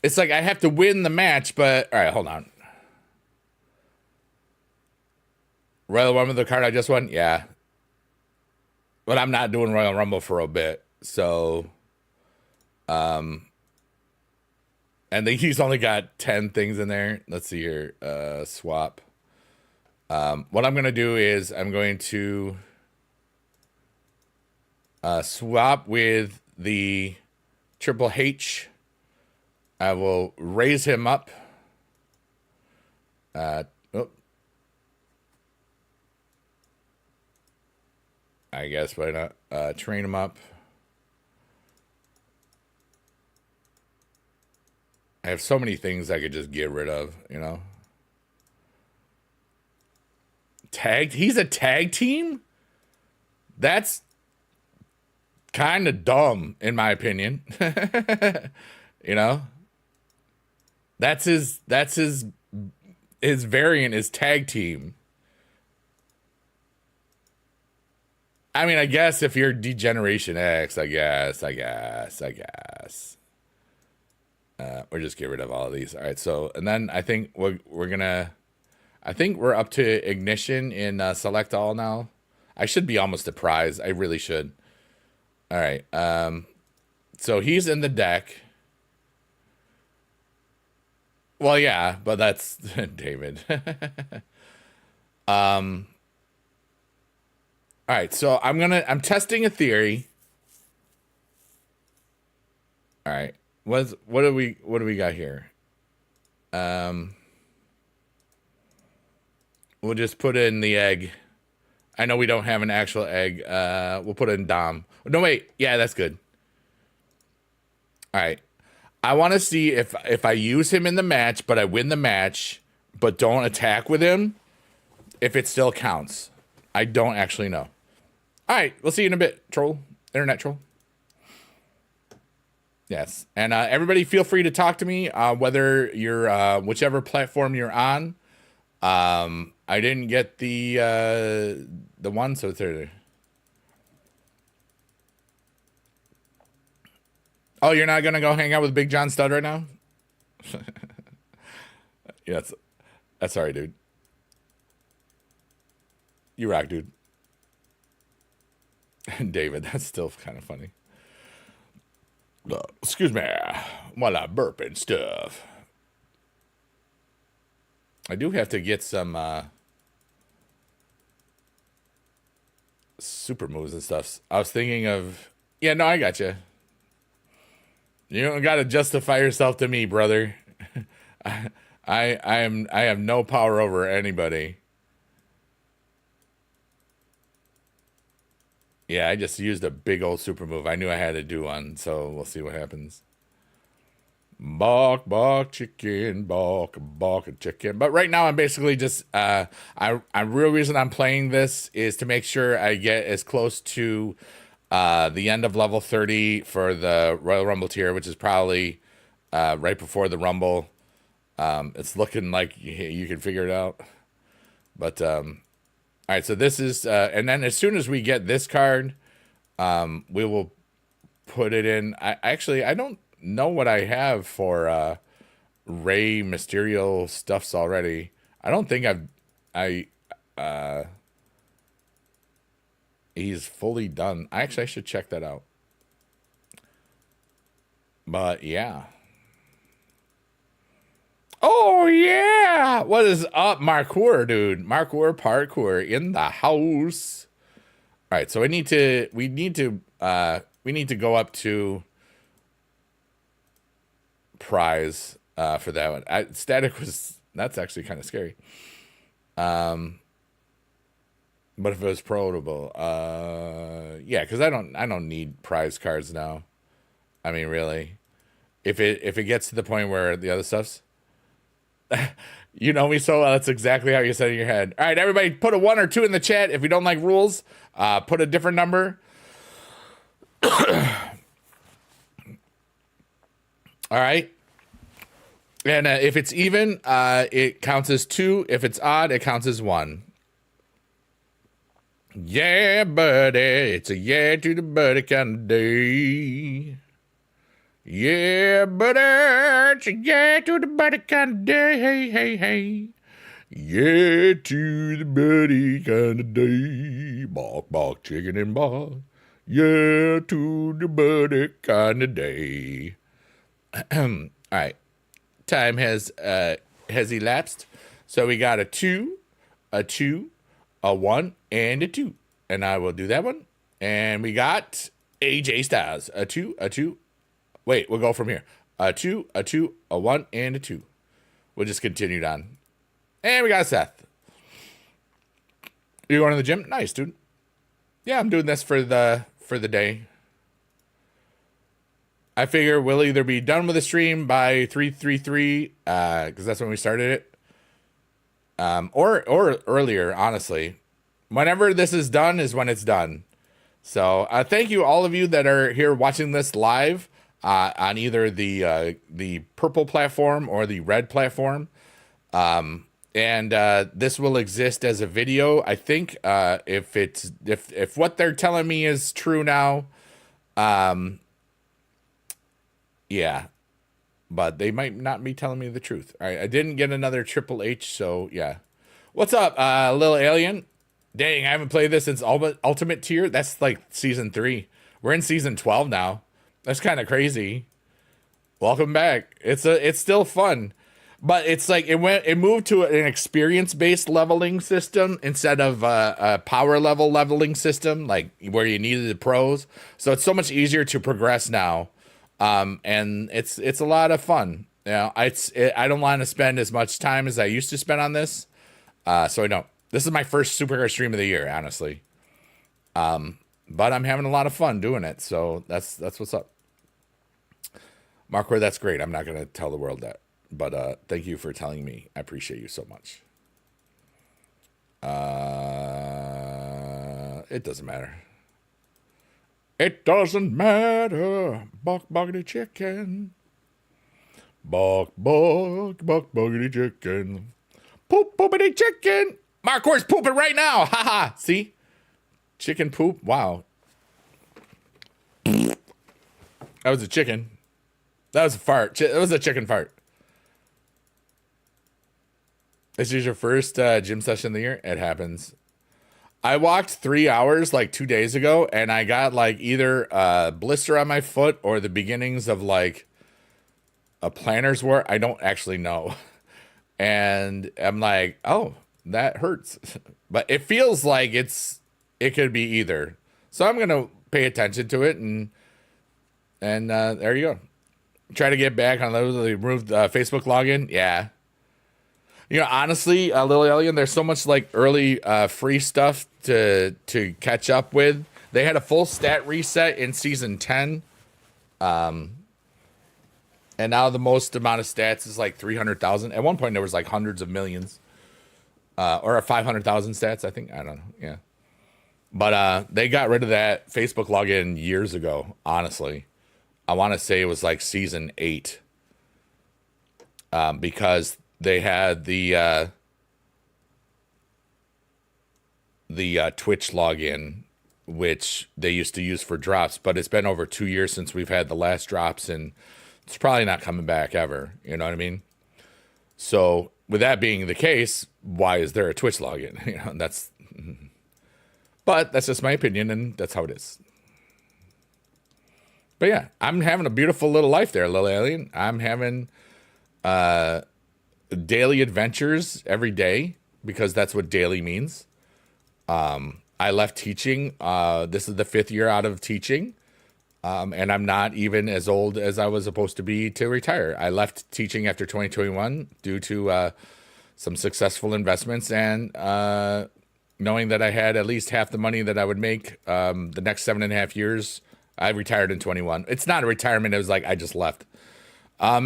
S1: It's like I have to win the match, but, all right, hold on. Royal Rumble, the card I just won? Yeah. But I'm not doing Royal Rumble for a bit, so, and then he's only got 10 things in there. Let's see here, swap. What I'm going to do is I'm going to swap with the Triple H. I will raise him up. I guess why not? Train him up. I have so many things I could just get rid of, you know? Tagged? He's a tag team? That's kind of dumb, in my opinion. You know? That's his variant is tag team. I mean, I guess if you're Degeneration X, I guess. Or just get rid of all of these. All right, so, and then I think we're up to Ignition in Select All now. I should be almost a prize. I really should. All right, so he's in the deck. Well, yeah, but that's David. All right, so I'm testing a theory. All right. What do we got here? We'll just put in the egg. I know we don't have an actual egg. We'll put in Dom. No, wait. Yeah, that's good. All right. I want to see if I use him in the match, but I win the match, but don't attack with him, if it still counts. I don't actually know. All right. We'll see you in a bit, troll. Internet troll. Yes. And everybody feel free to talk to me, whether you're whichever platform you're on. I didn't get the one, so it's there. Oh, you're not gonna go hang out with Big John Studd right now? Yeah, that's all right, dude. You rock, dude. David, that's still kind of funny. Excuse me while I burp and stuff. I do have to get some super moves and stuff. I was thinking of, yeah, no, I got you. You don't got to justify yourself to me, brother. I have no power over anybody. Yeah, I just used a big old super move. I knew I had to do one, so we'll see what happens. Bark, bark, chicken, bark, bark, chicken. But right now, I'm basically just, real reason I'm playing this is to make sure I get as close to the end of level 30 for the Royal Rumble tier, which is probably right before the Rumble. It's looking like you can figure it out. But, all right, so this is, and then as soon as we get this card, we will put it in. I don't know what I have for Rey Mysterio stuffs already. I don't think he's fully done. I should check that out. But yeah. Oh yeah! What is up, Marcour, dude? Marcour parkour in the house. All right, so we need to go up to prize. for that one. Static was, that's actually kind of scary. But if it was protable, yeah, because I don't need prize cards now. I mean, really, if it gets to the point where the other stuff's, you know me so well, that's exactly how you said it in your head. All right, everybody, put a 1 or 2 in the chat. If you don't like rules, put a different number. All right. And if it's even, it counts as 2. If it's odd, it counts as 1. Yeah, buddy. It's a yeah to the buddy kind of day. Yeah, buddy. It's a yeah to the buddy kind of day. Hey, hey, hey. Yeah to the buddy kind of day. Bark, bark, chicken and bark. Yeah to the buddy kind of day. All right. Time has elapsed. So we got a 2, a 2, a 1, and a 2. And I will do that one. And we got AJ Styles. A 2, a 2. Wait, we'll go from here. A 2, a 2, a 1, and a 2. We'll just continue on. And we got Seth. You going to the gym? Nice, dude. Yeah, I'm doing this for the day. I figure we'll either be done with the stream by 3:33, because that's when we started it. Or earlier, honestly. Whenever this is done is when it's done. So thank you all of you that are here watching this live on either the purple platform or the red platform. And this will exist as a video. I think if what they're telling me is true now, yeah. But they might not be telling me the truth. All right, I didn't get another Triple H, so yeah. What's up, little alien? Dang, I haven't played this since Ultimate Tier. That's like season 3. We're in season 12 now. That's kind of crazy. Welcome back. It's still fun, but it's like it moved to an experience-based leveling system instead of a power level leveling system, like where you needed the pros. So it's so much easier to progress now. And it's a lot of fun. You know, I don't want to spend as much time as I used to spend on this. So I don't. This is my first Supercard stream of the year, honestly. But I'm having a lot of fun doing it. So that's what's up. Marco, that's great. I'm not going to tell the world that, but, thank you for telling me. I appreciate you so much. It doesn't matter. It doesn't matter. Buck buggity chicken. Buck buggity chicken. Poop poopity chicken. Marcor's pooping right now. Haha. See? Chicken poop. Wow. That was a chicken. That was a fart. That was a chicken fart. This is your first gym session of the year? It happens. I walked 3 hours like 2 days ago, and I got like either a blister on my foot or the beginnings of like a planner's wear. I don't actually know. And I'm like, oh, that hurts. But it feels like it could be either. So I'm going to pay attention to it, and there you go. Try to get back on those. They removed Facebook login. Yeah. You know, honestly, Lily Alien, there's so much like early free stuff to catch up with. They had a full stat reset in season 10. And now the most amount of stats is like 300,000. At one point there was like hundreds of millions. Or 500,000 stats, I think. I don't know. Yeah. But they got rid of that Facebook login years ago, honestly. I want to say it was like season 8. Because they had the Twitch login, which they used to use for drops, but it's been over 2 years since we've had the last drops, and it's probably not coming back ever. You know what I mean? So with that being the case, why is there a Twitch login? You know, but that's just my opinion, and that's how it is. But yeah, I'm having a beautiful little life there, little alien. I'm having daily adventures every day, because that's what daily means. I left teaching. This is the 5th year out of teaching. And I'm not even as old as I was supposed to be to retire. I left teaching after 2021 due to some successful investments and knowing that I had at least half the money that I would make the next 7.5 years. I retired in 21. It's not a retirement. It was like I just left. I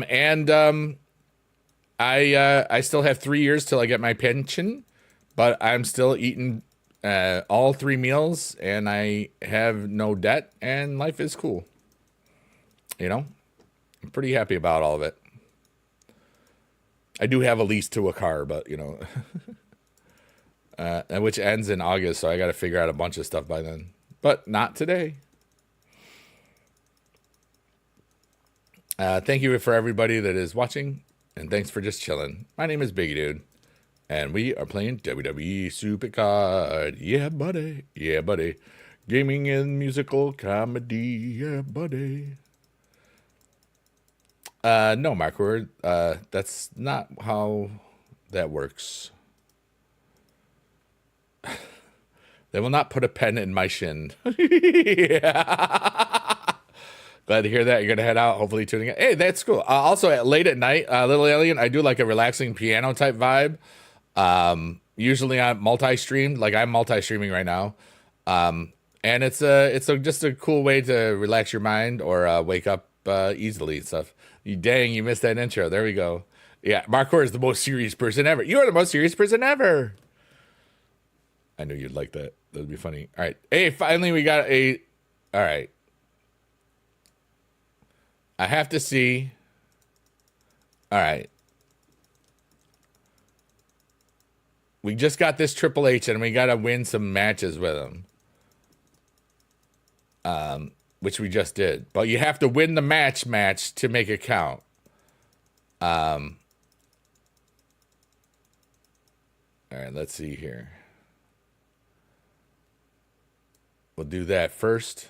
S1: still have 3 years till I get my pension, but I'm still eating all 3 meals, and I have no debt, and life is cool. You know, I'm pretty happy about all of it. I do have a lease to a car, but you know, which ends in August, so I got to figure out a bunch of stuff by then. But not today. Thank you for everybody that is watching, and thanks for just chilling. My name is bigedude, and we are playing WWE Supercard. Yeah, buddy. Yeah, buddy. Gaming and musical comedy. Yeah, buddy. No, Mark, that's not how that works. They will not put a pen in my shin. Yeah. Glad to hear that. You're going to head out, hopefully tuning in. Hey, that's cool. Also, late at night, Little Alien, I do like a relaxing piano type vibe. Usually I'm multi-streamed. Like I'm multi-streaming right now. And it's just a cool way to relax your mind or wake up easily and stuff. Dang, you missed that intro. There we go. Yeah, Markor is the most serious person ever. You are the most serious person ever. I knew you'd like that. That would be funny. All right. Hey, finally we got a... All right. I have to see. All right. We just got this Triple H, and we got to win some matches with him. Which we just did. But you have to win the match to make it count. All right, let's see here. We'll do that first.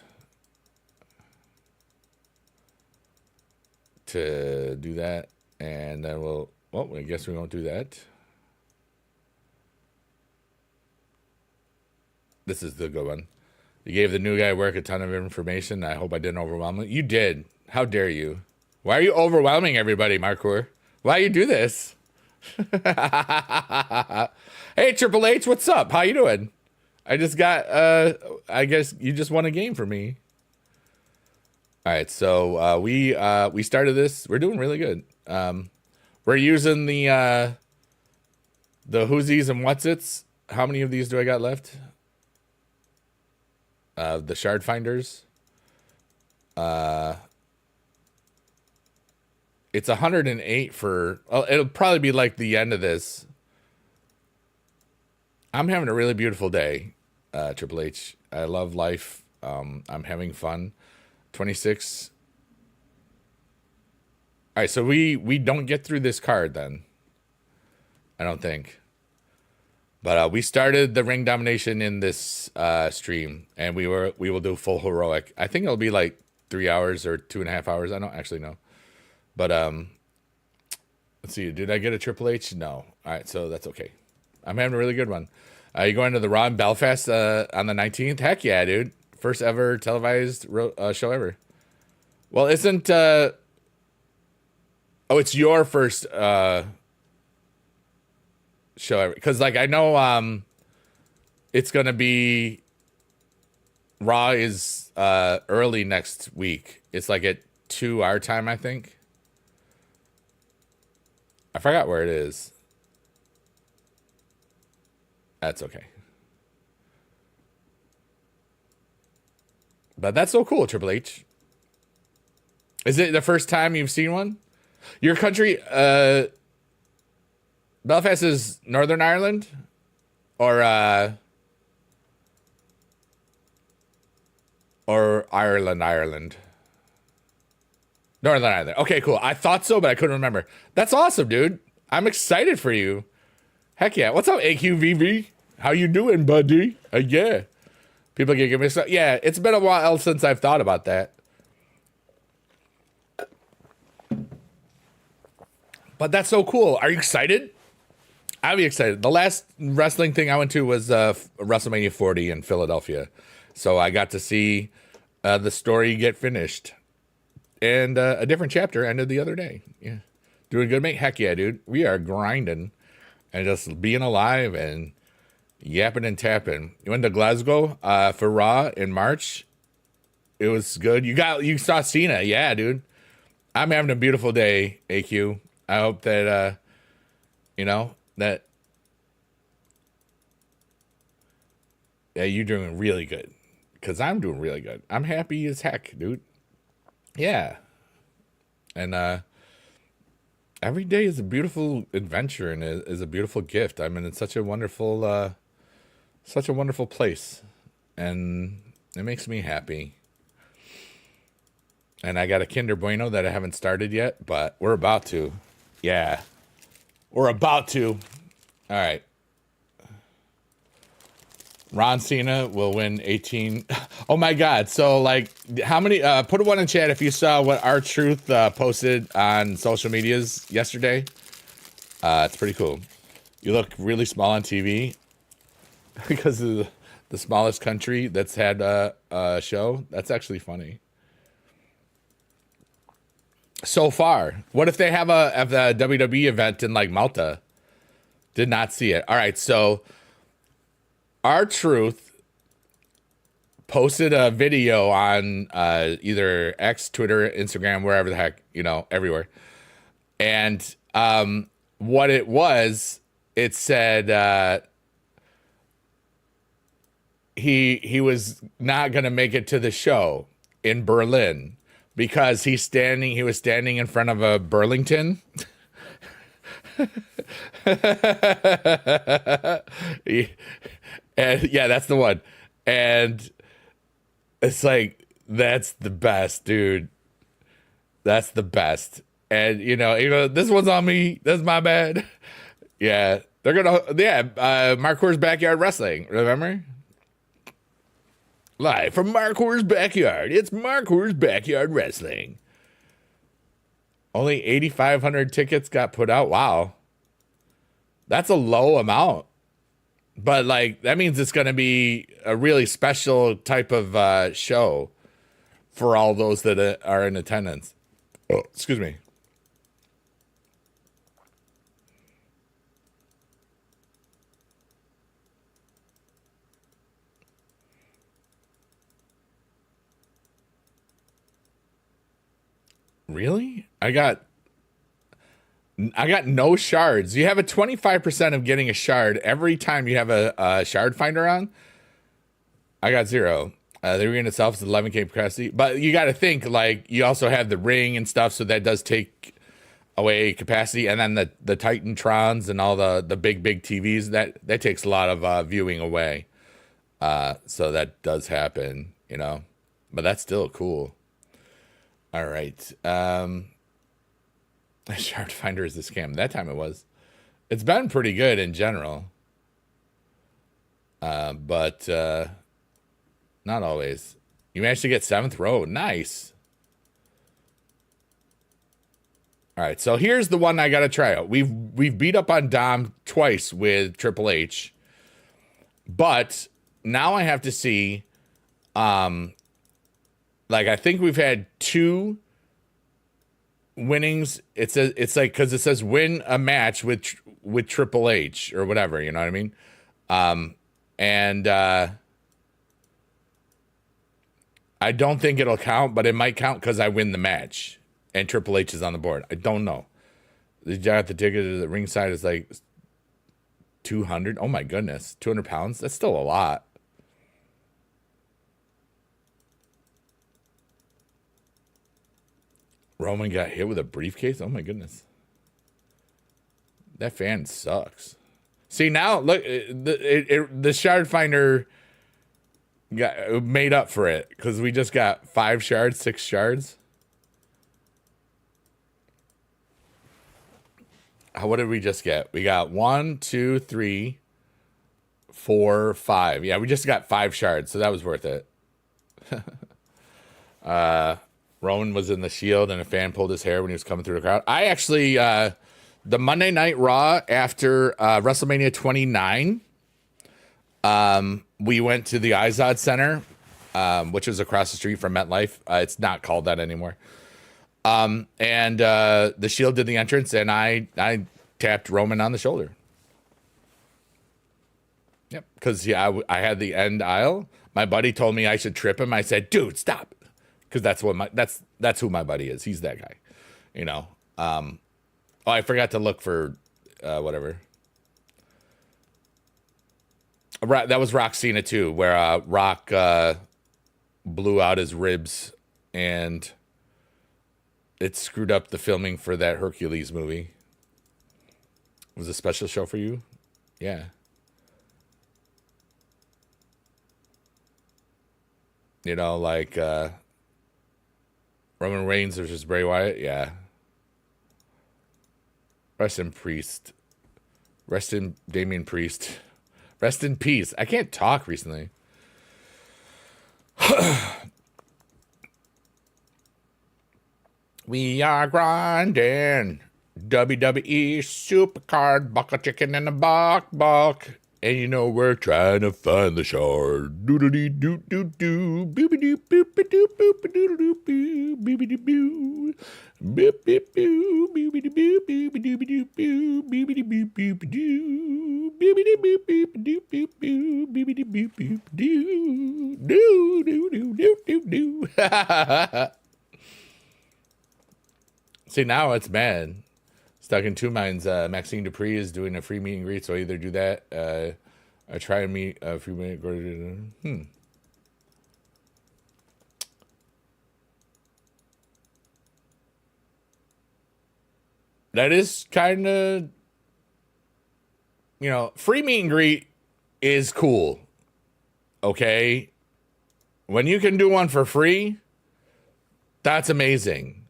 S1: To do that, and then well, I guess we won't do that. This is the good one. You gave the new guy at work a ton of information. I hope I didn't overwhelm him. You did. How dare you? Why are you overwhelming everybody, Markor? Why you do this? Hey, Triple H, what's up? How you doing? I just got, I guess you just won a game for me. All right, so we started this. We're doing really good. We're using the whoosies and whatsits. How many of these do I got left? The shard finders. It's 108 for. Well, it'll probably be like the end of this. I'm having a really beautiful day, Triple H. I love life. I'm having fun. 26. All right, so we don't get through this card then. I don't think. But we started the ring domination in this stream, and we will do full heroic. I think it'll be like 3 hours or 2.5 hours. I don't actually know. But let's see. Did I get a Triple H? No. All right, so that's okay. I'm having a really good one. You going to the Raw in Belfast on the 19th? Heck yeah, dude. First ever televised show ever. Well, isn't... oh, it's your first show ever. Because, like, I know it's going to be... Raw is early next week. It's like at 2 our time, I think. I forgot where it is. That's okay. But that's so cool, Triple H. Is it the first time you've seen one? Your country, Belfast is Northern Ireland? Or Ireland? Northern Ireland. Okay, cool. I thought so, but I couldn't remember. That's awesome, dude. I'm excited for you. Heck yeah. What's up, AQVV? How you doing, buddy? Yeah. People get mixed up. Yeah, it's been a while since I've thought about that. But that's so cool. Are you excited? I'll be excited. The last wrestling thing I went to was WrestleMania 40 in Philadelphia. So I got to see the story get finished. And a different chapter ended the other day. Yeah. Doing good, mate? Heck yeah, dude. We are grinding and just being alive and yapping and tapping. You went to Glasgow for Raw in March. It was good. You saw Cena. Yeah, dude. I'm having a beautiful day, AQ. I hope that, that yeah, you're doing really good. Because I'm doing really good. I'm happy as heck, dude. Yeah. And every day is a beautiful adventure and is a beautiful gift. I mean, it's such a wonderful place. And it makes me happy. And I got a Kinder Bueno that I haven't started yet, but we're about to. Yeah. We're about to. All right. Ron Cena will win 18. Oh my God. So like how many, put a one in chat if you saw what R-Truth posted on social medias yesterday. It's pretty cool. You look really small on TV because of the smallest country that's had a show. That's actually funny. So far, what if they have a WWE event in like Malta? Did not see it. All right. So R-Truth posted a video on either X, Twitter, Instagram, wherever the heck, everywhere. And what it was, it said he was not going to make it to the show in Berlin because he was standing in front of a Burlington. And yeah, that's the one. And it's like, that's the best, dude. That's the best. And this one's on me. That's my bad. Yeah. Mark Core's Backyard Wrestling. Remember? Live from Mark Core's backyard. It's Mark Core's Backyard Wrestling. Only 8,500 tickets got put out. Wow. That's a low amount. But like that means it's going to be a really special type of show for all those that are in attendance. Oh, excuse me. Really? I got no shards. You have a 25% of getting a shard every time you have a shard finder on. I got 0. The ring itself is 11k capacity, but you got to think like you also have the ring and stuff, so that does take away capacity. And then the Titantrons and all the big TVs that takes a lot of viewing away. So that does happen, but that's still cool. All right. Shard finder is the scam. That time it was. It's been pretty good in general. But not always. You managed to get 7th row. Nice. All right, so here's the one I got to try out. We've beat up on Dom twice with Triple H. But now I have to see I think we've had 2 winnings. It's like because it says win a match with Triple H or whatever, you know what I mean? And I don't think it'll count, but it might count because I win the match and Triple H is on the board. I don't know. The got the ticket to the ringside is like 200. Oh my goodness, 200 pounds. That's still a lot. Roman got hit with a briefcase? Oh my goodness. That fan sucks. See, now, look, the shard finder got made up for it because we just got 5 shards, 6 shards. What did we just get? We got 1, 2, 3, 4, 5. Yeah, we just got 5 shards, so that was worth it. Roman was in the Shield and a fan pulled his hair when he was coming through the crowd. I actually, the Monday Night Raw after WrestleMania 29, we went to the Izod Center which was across the street from MetLife. It's not called that anymore. And the Shield did the entrance, and I tapped Roman on the shoulder. Yep, because I had the end aisle. My buddy told me I should trip him. I said, "Dude, stop," because that's who my buddy is. He's that guy, you know. Oh, I forgot to look for whatever. That was Rock Cena too, where Rock blew out his ribs, and it screwed up the filming for that Hercules movie. It was a special show for you, yeah. You know, like Roman Reigns versus Bray Wyatt, yeah. Rest in Priest. Rest in Damian Priest. Rest in peace. I can't talk recently. We are grinding. WWE Supercard. Buckle chicken in the buck. And you know we're trying to find the shard. Doodly doo doo doo. Boopy doo boopy doo boopy doo doo boo. Boopy doo boo. Boop beep boo. Boopy doo boo boopy doo doo boo. Boopy doo boop boop doo. Boopy doo boop boop doo boop boo. Boopy doo boop boop doo. Doo doo doo doo doo doo. See, now it's bad. Stuck in two minds. Maxine Dupree is doing a free meet and greet, so I either do that. I try and meet a free meet and greet. That is kind of, you know, free meet and greet is cool. Okay, when you can do one for free, that's amazing.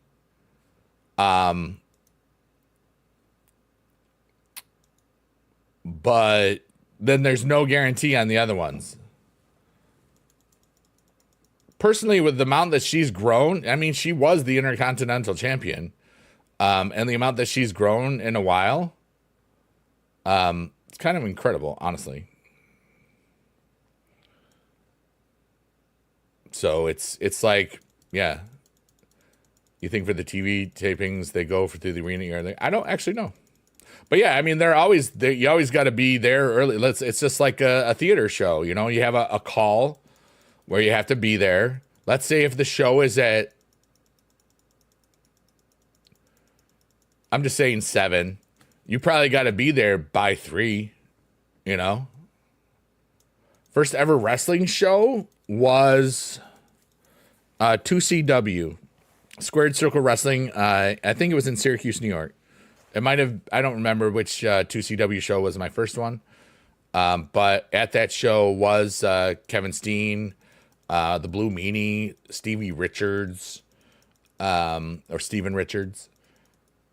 S1: But then there's no guarantee on the other ones. Personally, with the amount that she's grown, I mean, she was the Intercontinental Champion. And the amount that she's grown in a while, it's kind of incredible, honestly. So it's like, yeah. You think for the TV tapings, they go through the arena or anything? I don't actually know. But yeah, I mean, you always got to be there early. It's just like a theater show, you know. You have a call where you have to be there. Let's say if the show is at, I'm just saying 7, you probably got to be there by 3, you know. First ever wrestling show was 2CW, Squared Circle Wrestling. I think it was in Syracuse, New York. It might have, I don't remember which 2CW show was my first one. But at that show was Kevin Steen, the Blue Meanie, Stevie Richards, or Steven Richards.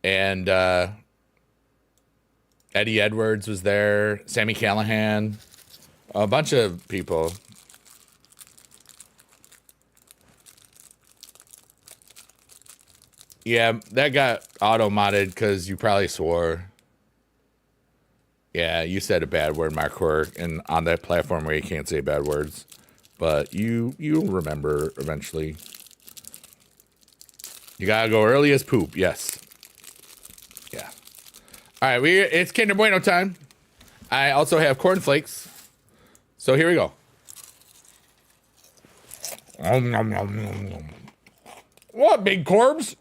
S1: And Eddie Edwards was there, Sammy Callahan, a bunch of people. Yeah, that got auto-modded because you probably swore. Yeah, you said a bad word, Mark, and on that platform where you can't say bad words. But you'll remember eventually. You gotta go early as poop, yes. Yeah. All right, it's Kinder Bueno time. I also have cornflakes. So here we go. What, big Corbs?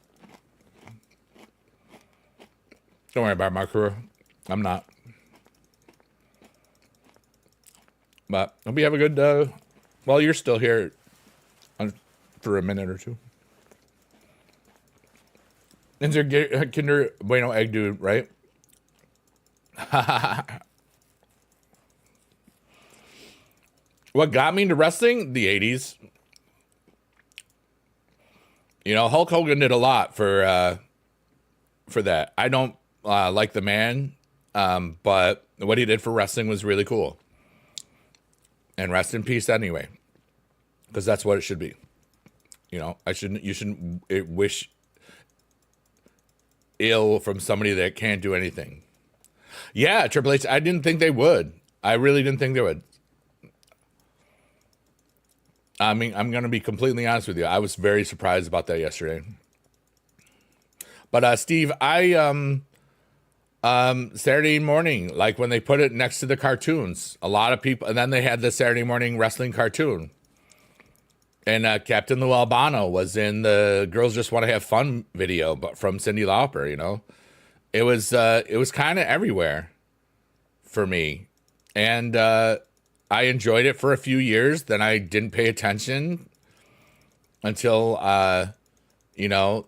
S1: Don't worry about my career. I'm not. But hope you have a good, well, you're still here for a minute or two. It's your Kinder Bueno egg dude, right? What got me into wrestling? The 80s. You know, Hulk Hogan did a lot for that. I don't like the man, but what he did for wrestling was really cool. And rest in peace anyway, because that's what it should be. You know, you shouldn't wish ill from somebody that can't do anything. Yeah, Triple H, I didn't think they would. I really didn't think they would. I mean, I'm going to be completely honest with you. I was very surprised about that yesterday. But Steve, Saturday morning, like when they put it next to the cartoons, a lot of people, and then they had the Saturday morning wrestling cartoon. And Captain Lou Albano was in the Girls Just Want to Have Fun video, but from Cyndi Lauper, you know. It was kind of everywhere for me. And I enjoyed it for a few years. Then I didn't pay attention until, you know,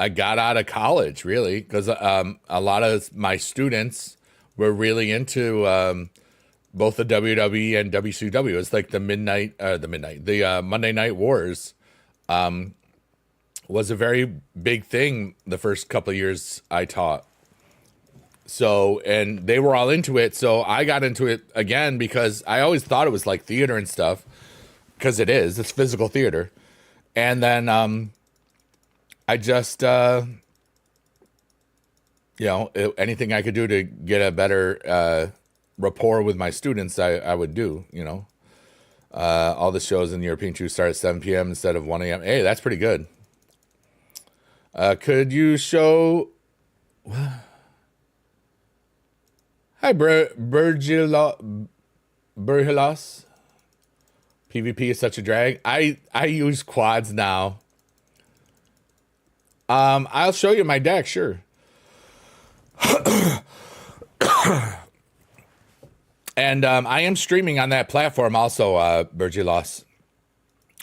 S1: I got out of college, really, because a lot of my students were really into both the WWE and WCW. It's like the Monday Night Wars was a very big thing the first couple of years I taught. So, and they were all into it. So I got into it again because I always thought it was like theater and stuff, because it's physical theater. And then I just, you know, anything I could do to get a better rapport with my students, I would do, you know. All the shows in the European Tour start at 7 p.m. instead of 1 a.m. Hey, that's pretty good. Could you show... Hi, Burgilos. PvP is such a drag. I use quads now. I'll show you my deck, sure. And I am streaming on that platform also, Burgilos.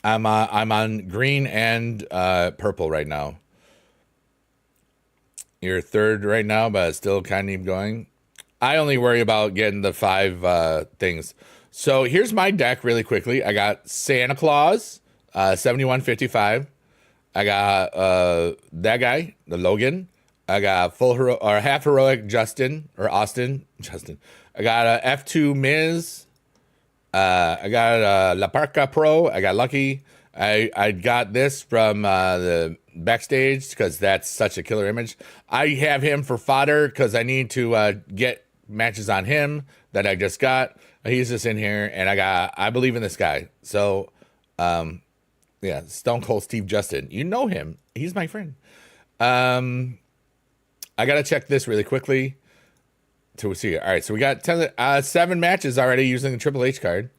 S1: I'm on green and purple right now. You're third right now, but still kind of going. I only worry about getting the 5 things. So here's my deck really quickly. I got Santa Claus, 7155. I got that guy, the Logan. I got half heroic Justin. I got a F2 Miz. I got La Parca Pro. I got Lucky. I got this from the backstage because that's such a killer image. I have him for fodder because I need to get matches on him that I just got. He's just in here, and I believe in this guy. So, yeah, Stone Cold Steve Justin. You know him. He's my friend. I got to check this really quickly to see it. All right, so we got 7 matches already using the Triple H card.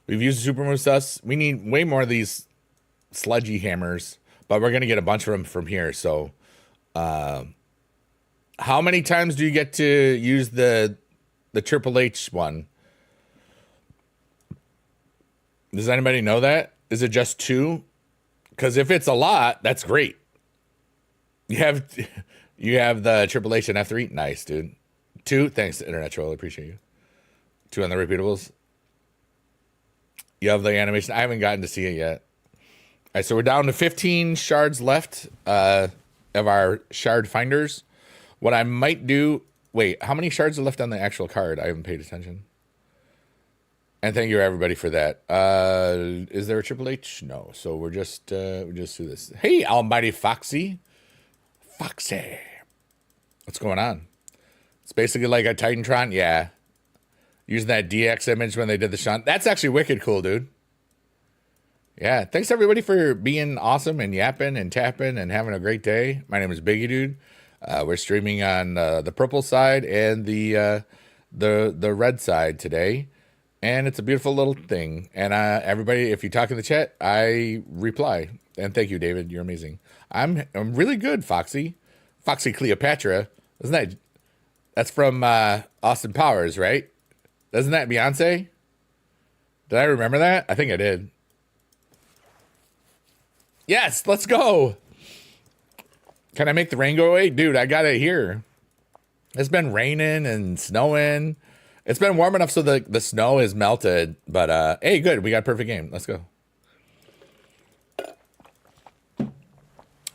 S1: We've used the Super Moose Sus. We need way more of these sludgy hammers, but we're going to get a bunch of them from here. So, how many times do you get to use the Triple H one? Does anybody know that? Is it just 2? Because if it's a lot, that's great. You have the Triple H and F3. Nice, dude. 2. Thanks, Internet Troll. I appreciate you. 2 on the repeatables. You have the animation. I haven't gotten to see it yet. All right, so we're down to 15 shards left of our shard finders. What I might do... Wait, how many shards are left on the actual card? I haven't paid attention. And thank you, everybody, for that. Is there a Triple H? No. So we'll just do this. Hey, Almighty Foxy. Foxy. What's going on? It's basically like a Titantron. Yeah. Using that DX image when they did the shot. That's actually wicked cool, dude. Yeah. Thanks, everybody, for being awesome and yapping and tapping and having a great day. My name is bigedude. We're streaming on the purple side and the red side today. And it's a beautiful little thing. And everybody, if you talk in the chat, I reply. And thank you, David. You're amazing. I'm really good, Foxy. Foxy Cleopatra. That's from Austin Powers, right? Isn't that Beyonce? Did I remember that? I think I did. Yes, let's go. Can I make the rain go away? Dude, I got it here. It's been raining and snowing. It's been warm enough so the snow is melted. But, hey, good. We got a perfect game. Let's go. I'm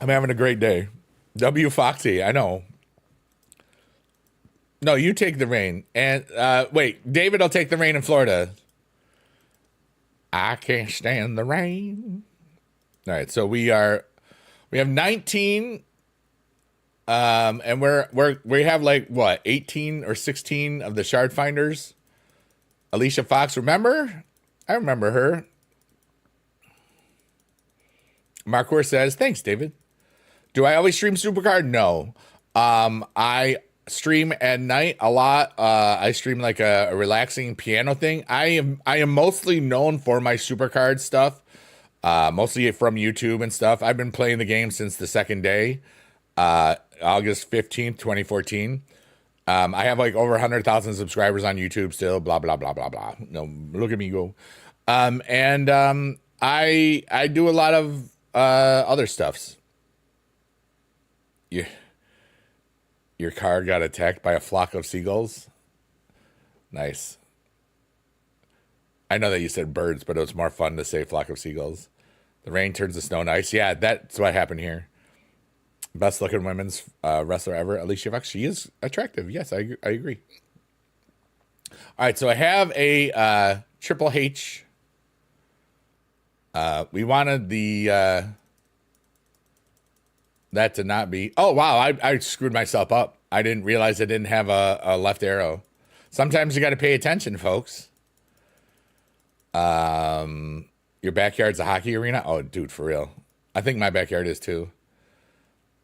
S1: having a great day. W Foxy, I know. No, you take the rain. And, wait, David will take the rain in Florida. I can't stand the rain. All right, so we have 19... and we have like what 18 or 16 of the shard finders. Alicia Fox, remember? I remember her. Markor says, thanks, David. Do I always stream Supercard? No. I stream at night a lot. I stream like a relaxing piano thing. I am mostly known for my Supercard stuff, mostly from YouTube and stuff. I've been playing the game since the second day, August 15th, 2014. I have like over 100,000 subscribers on YouTube still, blah, blah, blah, blah, blah. No, look at me go. I do a lot of other stuffs. Your car got attacked by a flock of seagulls? Nice. I know that you said birds, but it was more fun to say flock of seagulls. The rain turns to snow and ice. Yeah, that's what happened here. Best looking women's wrestler ever, Alicia Fox. She is attractive. Yes, I agree. All right, so I have a Triple H. We wanted the that to not be. Oh wow, I screwed myself up. I didn't realize I didn't have a left arrow. Sometimes you got to pay attention, folks. Your backyard's a hockey arena. Oh, dude, for real. I think my backyard is too.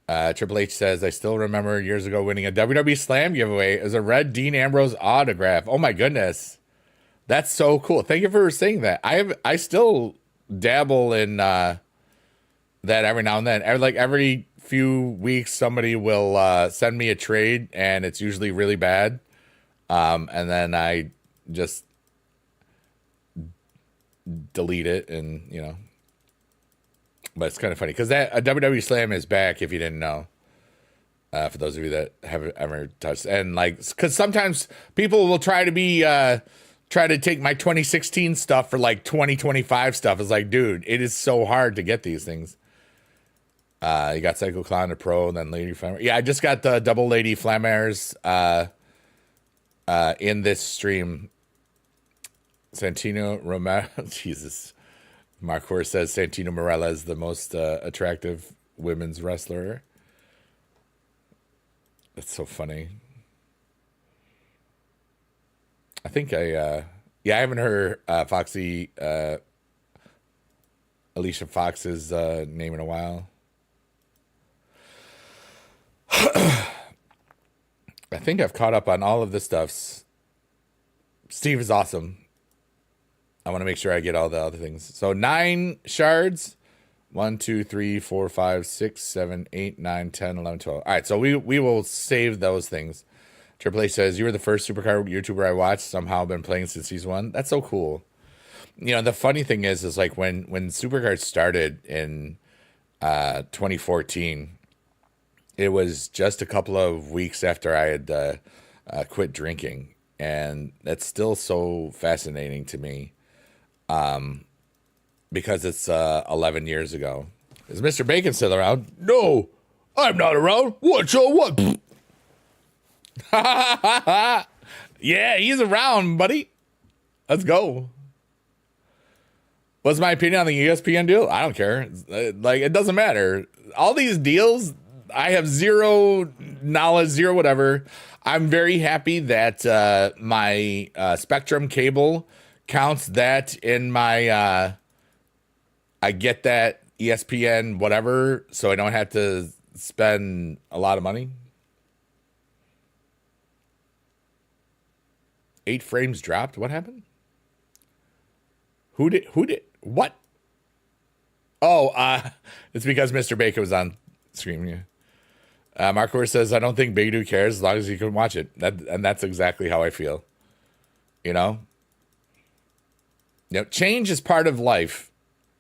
S1: Triple H says, I still remember years ago winning a WWE Slam giveaway as a red Dean Ambrose autograph. Oh my goodness. That's so cool. Thank you for saying that. I still dabble in that every now and then. Every few weeks, somebody will send me a trade, and it's usually really bad. And then I just delete it, and you know. But it's kind of funny because a WWE Slam is back. If you didn't know, for those of you that haven't ever touched, and like, because sometimes people will try to take my 2016 stuff for like 2025 stuff. It's like, dude, it is so hard to get these things. You got Psycho Clown to Pro, and then Lady Flammer. Yeah, I just got the double Lady Flammers in this stream. Santino Romero, Jesus. Markor says Santino Marella is the most attractive women's wrestler. That's so funny. I think I haven't heard Foxy, Alicia Fox's name in a while. I think I've caught up on all of the stuffs. Steve is awesome. I want to make sure I get all the other things. So 9 shards. 1, 2, 3, 4, 5, 6, 7, 8, 9, 10, 11, 12. All right, so we will save those things. Triple H says, you were the first Supercard YouTuber I watched. Somehow been playing since season 1. That's so cool. You know, the funny thing is like when Supercard started in 2014, it was just a couple of weeks after I had quit drinking. And that's still so fascinating to me. Because it's 11 years ago. Is Mr. Bacon still around? No, I'm not around. What? So what? Yeah, he's around, buddy. Let's go. What's my opinion on the ESPN deal? I don't care. Like, it doesn't matter. All these deals, I have zero knowledge, zero whatever. I'm very happy that my Spectrum cable counts that in my I get that ESPN whatever, so I don't have to spend a lot of money. 8 frames dropped. What happened? Who did what? Oh, it's because Mr. Baker was on screen. Yeah. Markor says, I don't think bigedude cares as long as you can watch it. And that's exactly how I feel. You know? Change is part of life.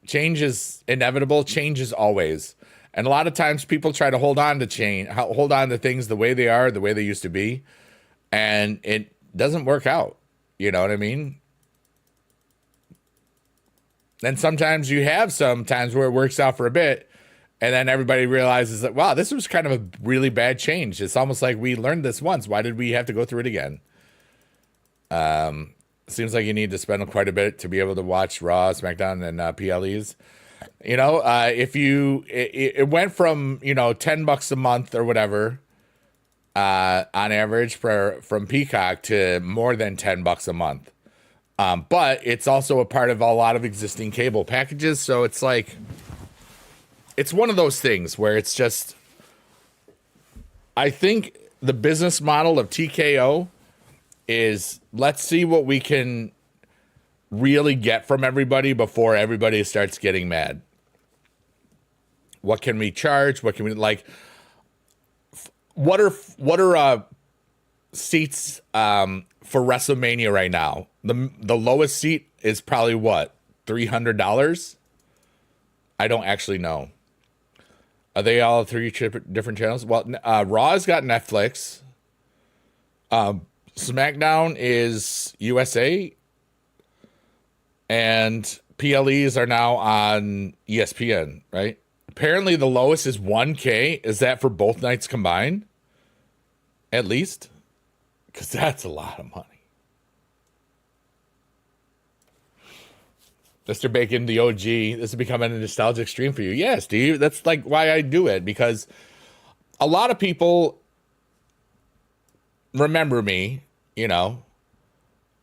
S1: Change is inevitable. Change is always. And a lot of times people try to hold on to change, hold on to things the way they are, the way they used to be. And it doesn't work out. You know what I mean? Then sometimes you have some times where it works out for a bit. And then everybody realizes that, wow, this was kind of a really bad change. It's almost like we learned this once. Why did we have to go through it again? Seems like you need to spend quite a bit to be able to watch Raw, SmackDown, and PLEs. You know, if you, it went from, $10 a month or whatever, on average from Peacock to more than $10 a month. But it's also a part of a lot of existing cable packages. So it's like, it's one of those things where it's just, I think the business model of TKO is let's see what we can really get from everybody before everybody starts getting mad. What can we charge? What can we like? What are seats for WrestleMania right now? The lowest seat is probably what, $300? I don't actually know. Are they all three different channels? Well, Raw's got Netflix. SmackDown is USA. And PLEs are now on ESPN, right? Apparently the lowest is 1K. Is that for both nights combined? At least? Because that's a lot of money. Mr. Bacon, the OG, this is becoming a nostalgic stream for you. Yeah, Steve, that's like why I do it, because a lot of people remember me, you know.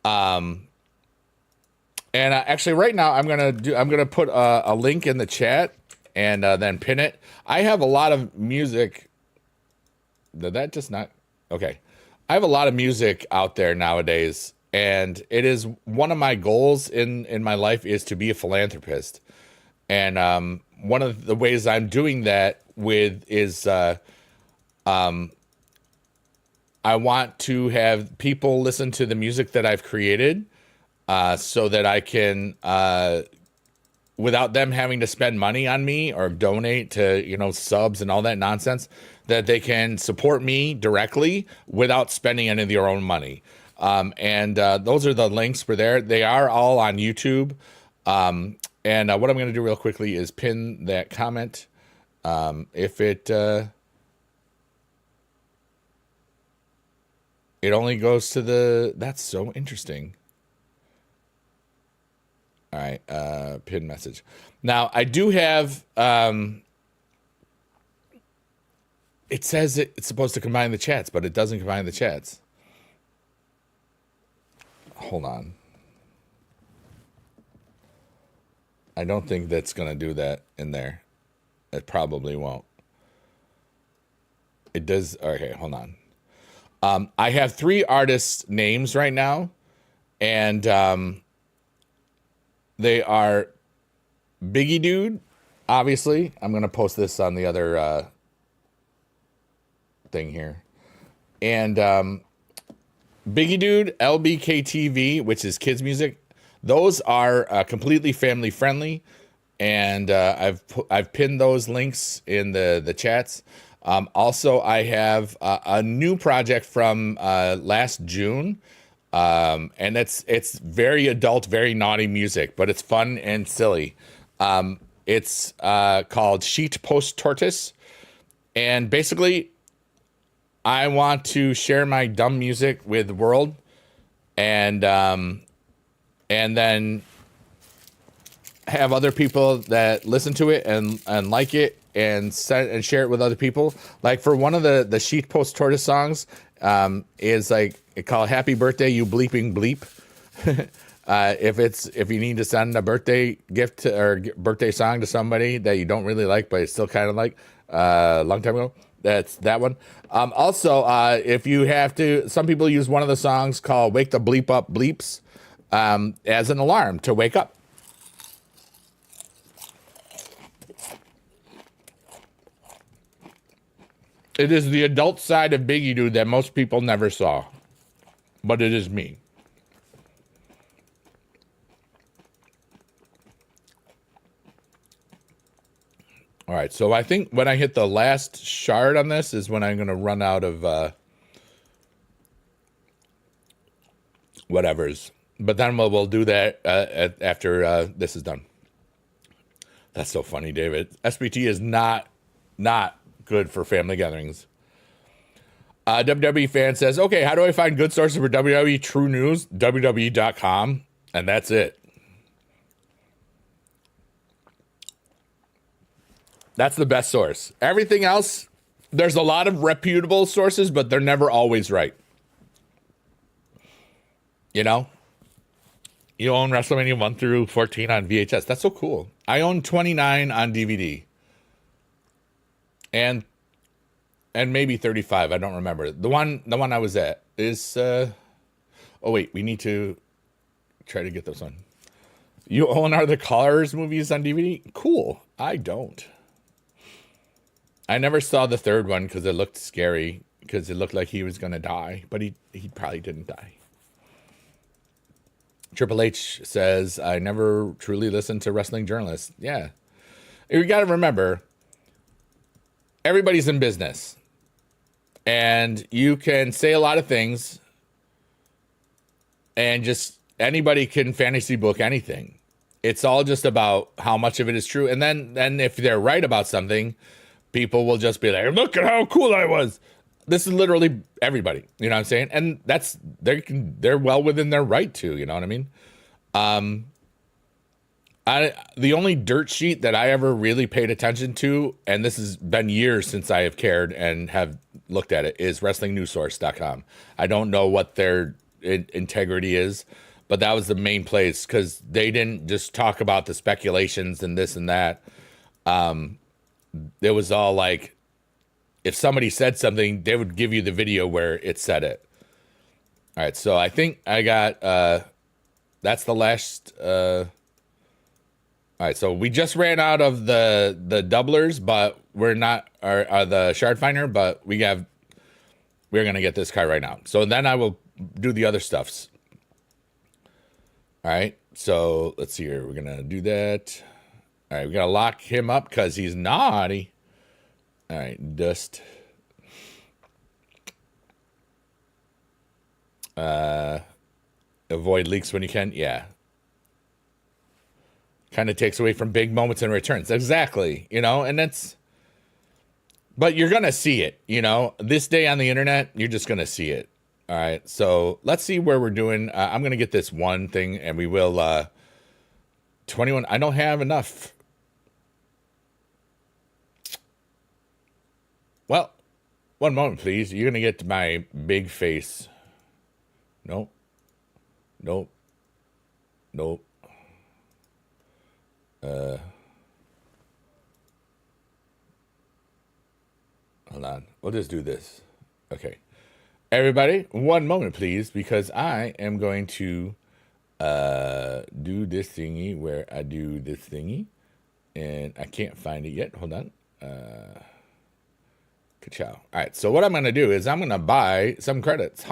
S1: And actually right now I'm gonna put a link in the chat and then pin it. I have a lot of music. Did that just not? Okay. I have a lot of music out there nowadays. And it is one of my goals in my life is to be a philanthropist. And one of the ways I'm doing that with is I want to have people listen to the music that I've created so that I can, without them having to spend money on me or donate to, you know, subs and all that nonsense, that they can support me directly without spending any of their own money. And those are the links for there. They are all on YouTube. And what I'm going to do real quickly is pin that comment. If it only goes to the, that's so interesting. All right. Pin message. Now I do have, it says it's supposed to combine the chats, but it doesn't combine the chats. Hold on. I don't think that's going to do that in there. It probably won't. It does. Okay, hold on. I have 3 artists' names right now, and they are bigedude, obviously. I'm going to post this on the other thing here. And bigedude, LBKTV, which is kids music, those are completely family friendly, and I've pinned those links in the chats. Also, I have a new project from last June, and it's very adult, very naughty music, but it's fun and silly. It's called Sheet Post Tortoise, and basically, I want to share my dumb music with the world, and then have other people that listen to it and like it and share it with other people. Like for one of the Sheet Post Tortoise songs, is like it called "Happy Birthday, You Bleeping Bleep." If you need to send a birthday gift or birthday song to somebody that you don't really like but you still kind of like, a long time ago. That's that one. Also, if you have to, some people use one of the songs called Wake the Bleep Up Bleeps as an alarm to wake up. It is the adult side of bigedude that most people never saw, but it is me. All right, so I think when I hit the last shard on this is when I'm going to run out of whatevers. But then we'll do that after this is done. That's so funny, David. SBT is not good for family gatherings. WWE fan says, okay, how do I find good sources for WWE True News? WWE.com, and that's it. That's the best source. Everything else, there's a lot of reputable sources, but they're never always right. You know? You own WrestleMania 1 through 14 on VHS. That's so cool. I own 29 on DVD. and maybe 35. I don't remember. The one I was at is oh wait, we need to try to get this one. You own Are the Cars movies on DVD? Cool. I don't. I never saw the third one because it looked scary, because it looked like he was gonna die, but he probably didn't die. Triple H says, I never truly listened to wrestling journalists. Yeah. You got to remember, everybody's in business. And you can say a lot of things, and just anybody can fantasy book anything. It's all just about how much of it is true. And then if they're right about something, people will just be like, look at how cool I was. This is literally everybody, you know what I'm saying? And they're well within their right to, you know what I mean? The only dirt sheet that I ever really paid attention to, and this has been years since I have cared and have looked at it, is WrestlingNewsSource.com. I don't know what their integrity is, but that was the main place, because they didn't just talk about the speculations and this and that. It was all like, if somebody said something, they would give you the video where it said it. All right, so I think I got, that's the last, all right, so we just ran out of the doublers, but we're not, or the shard finder, but we're going to get this card right now. So then I will do the other stuffs. All right, so let's see here. We're going to do that. All right, we got to lock him up because he's naughty. All right, dust. Avoid leaks when you can. Yeah. Kind of takes away from big moments and returns. Exactly. You know, and but you're going to see it, you know, this day on the internet, you're just going to see it. All right. So let's see where we're doing. I'm going to get this one thing, and we will, 21. I don't have enough. Well, one moment, please. You're going to get my big face. Nope. Nope. Nope. Hold on. We'll just do this. Okay. Everybody, one moment, please, because I am going to do this thingy where I do this thingy, and I can't find it yet. Hold on. Ka-chow. All right, so what I'm going to do is I'm going to buy some credits.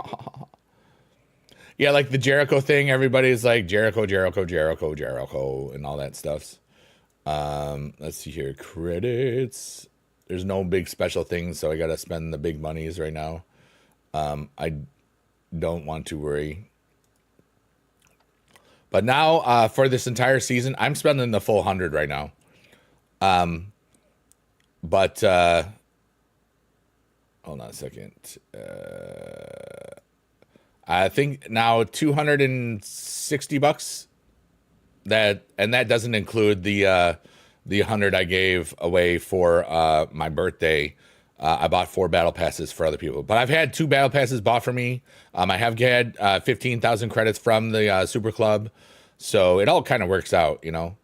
S1: Yeah, like the Jericho thing, everybody's like Jericho, Jericho, Jericho, Jericho, and all that stuff. Let's see here. Credits. There's no big special things, so I got to spend the big monies right now. I don't want to worry. But now, for this entire season, I'm spending the full 100 right now. But hold on a second. I think now $260. That doesn't include the 100 I gave away for my birthday. I bought 4 battle passes for other people, but I've had 2 battle passes bought for me. I have had 15,000 credits from the Super Club, so it all kind of works out, you know.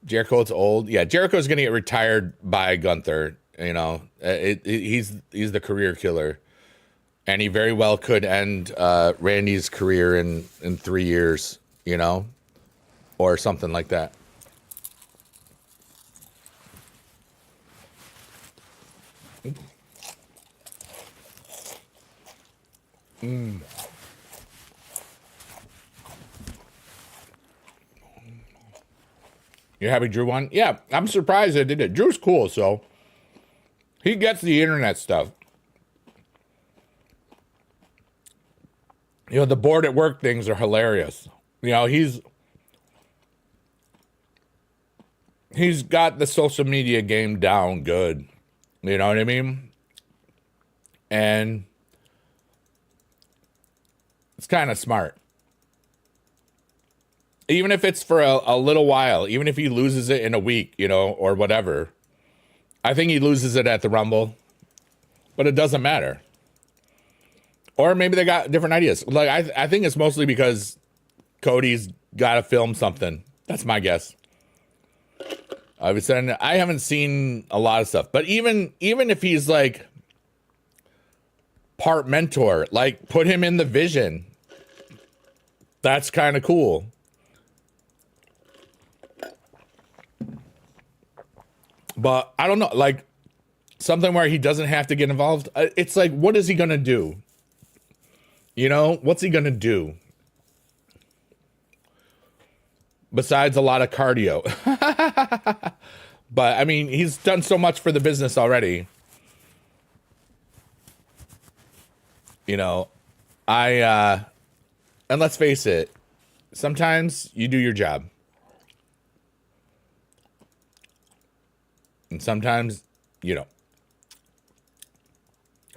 S1: Jericho's old, yeah. Jericho's gonna get retired by Gunther, you know. He's the career killer, and he very well could end Randy's career in 3 years, you know, or something like that. You happy Drew won? Yeah, I'm surprised I did it. Drew's cool, so he gets the internet stuff. You know, the bored at work things are hilarious. You know, he's got the social media game down good. You know what I mean? And it's kind of smart. Even if it's for a little while, even if he loses it in a week, you know, or whatever. I think he loses it at the Rumble, but it doesn't matter. Or maybe they got different ideas. Like, I think it's mostly because Cody's got to film something. That's my guess. I was saying I haven't seen a lot of stuff, but even if he's like part mentor, like put him in the vision. That's kind of cool. But I don't know, like something where he doesn't have to get involved. It's like, what is he going to do? You know, what's he going to do? Besides a lot of cardio. But I mean, he's done so much for the business already. You know, and let's face it, sometimes you do your job. And sometimes, you know,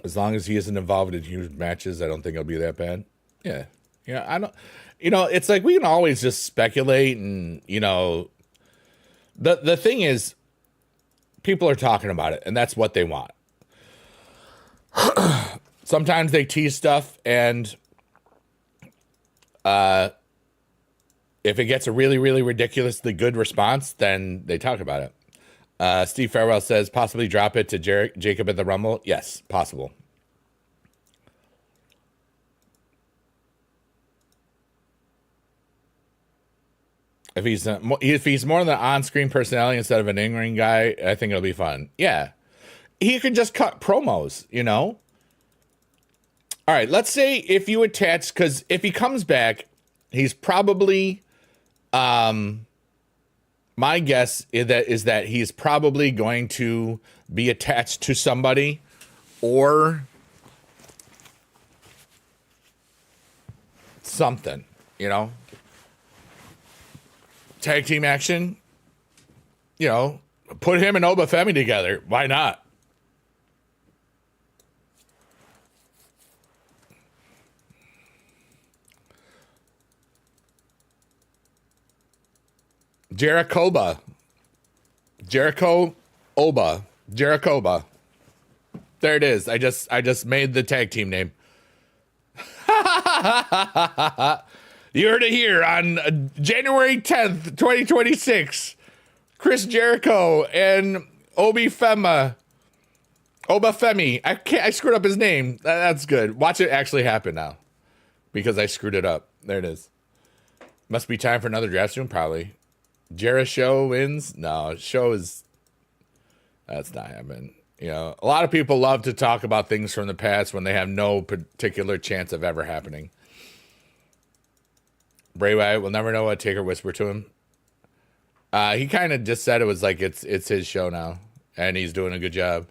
S1: as long as he isn't involved in huge matches, I don't think it'll be that bad. Yeah. Yeah, I don't, you know, it's like we can always just speculate and, you know, the thing is, people are talking about it and that's what they want. Sometimes they tease stuff and if it gets a really, really ridiculously good response, then they talk about it. Steve Farewell says, possibly drop it to Jacob at the Rumble. Yes, possible. If he's more than an on-screen personality instead of an in-ring guy, I think it'll be fun. Yeah. He could just cut promos, you know? All right, let's say if you attach, because if he comes back, he's probably, my guess is that he's probably going to be attached to somebody or something, you know? Tag team action, you know, put him and Obafemi together. Why not? Jerichoba. There it is. I just made the tag team name. You heard it here on January 10th, 2026. Chris Jericho and Obafemi. I screwed up his name. That's good. Watch it actually happen now. Because I screwed it up. There it is. Must be time for another draft soon, probably. Jericho wins? No, that's not happening. You know, a lot of people love to talk about things from the past when they have no particular chance of ever happening. Bray Wyatt will never know what Taker whispered to him. He kind of just said it was like it's his show now, and he's doing a good job.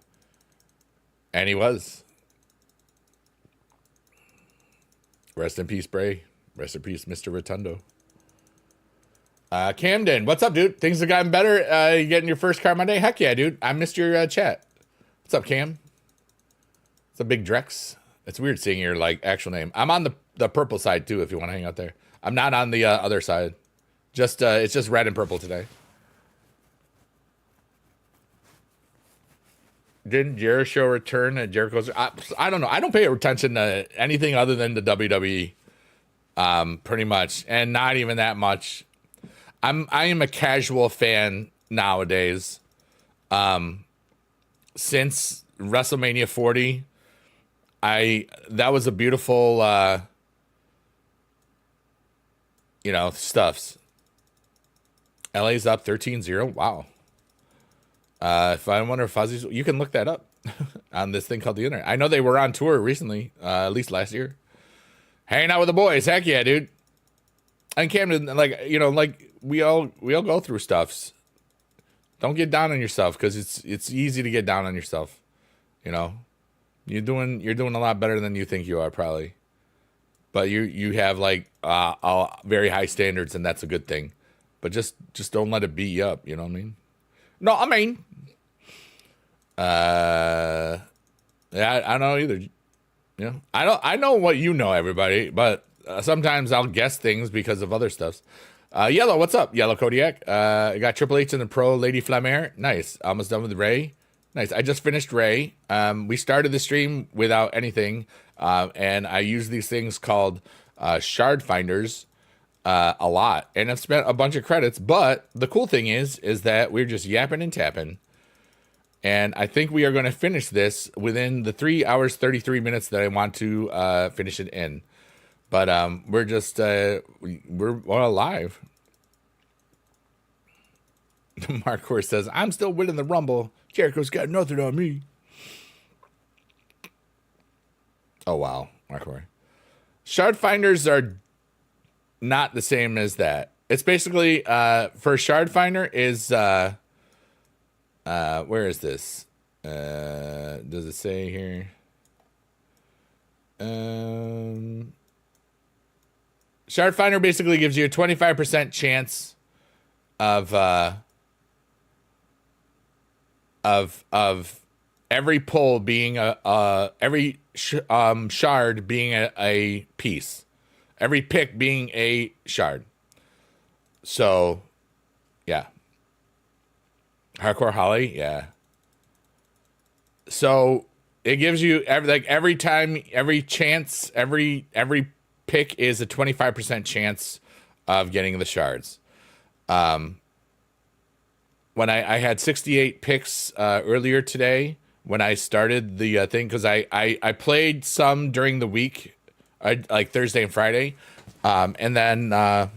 S1: And he was. Rest in peace, Bray. Rest in peace, Mr. Rotundo. Camden, what's up, dude? Things have gotten better. You getting your first car Monday? Heck yeah, dude. I missed your chat. What's up, Cam? It's a big Drex. It's weird seeing your like actual name. I'm on the purple side too. If you want to hang out there, I'm not on the other side. Just it's just red and purple today. Didn't Jericho return at Jericho's? I don't know. I don't pay attention to anything other than the WWE. Pretty much, and not even that much. I am a casual fan nowadays. Since WrestleMania 40, that was a beautiful you know, stuffs. LA's up 13-0. Wow. If I wonder if Fuzzy's, you can look that up on this thing called the internet. I know they were on tour recently, at least last year. Hanging out with the boys. Heck yeah, dude. And Camden, like, you know, like we all go through stuffs. Don't get down on yourself because it's easy to get down on yourself. You know, you're doing a lot better than you think you are probably, but you have like very high standards and that's a good thing. But just don't let it beat you up. You know what I mean? No, I mean, yeah, I don't know either. You know, I know what you know, everybody, but sometimes I'll guess things because of other stuffs. Yellow, what's up? Yellow Kodiak. I got Triple H and the Pro Lady Flamer. Nice. Almost done with Ray. Nice. I just finished Ray. We started the stream without anything, and I use these things called shard finders. a lot, and I've spent a bunch of credits. But the cool thing is that we're just yapping and tapping, and I think we are going to finish this within the 3 hours 33 minutes that I want to finish it in. But we're just we're alive. Markor says, "I'm still winning the Rumble. Jericho's got nothing on me." Oh wow, Markor. Shard finders are not the same as that. It's basically for shard finder is where is this? Does it say here? Shard finder basically gives you a 25% chance of every pull being every shard being a piece. Every pick being a shard. So, yeah. Hardcore Holly, yeah. So, it gives you, every time, every chance, every pick is a 25% chance of getting the shards. When I had 68 picks earlier today, when I started the thing, because I played some during the week, like Thursday and Friday, and then I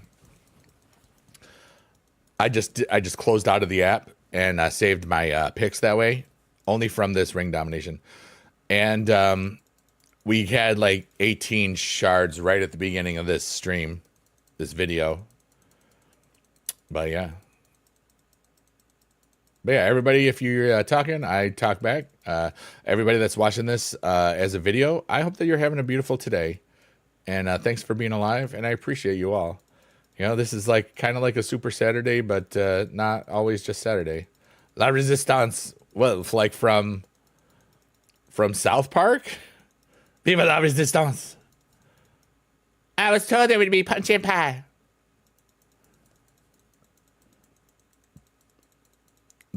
S1: just closed out of the app and saved my picks that way, only from this ring domination, and we had like 18 shards right at the beginning of this stream, this video. But yeah. But yeah, everybody, if you're talking, I talk back. Everybody that's watching this as a video, I hope that you're having a beautiful today. And thanks for being alive, and I appreciate you all. You know, this is like kind of like a super Saturday, but not always just Saturday. La Resistance, well, like from South Park? Viva la Resistance. I was told there would be punch and pie.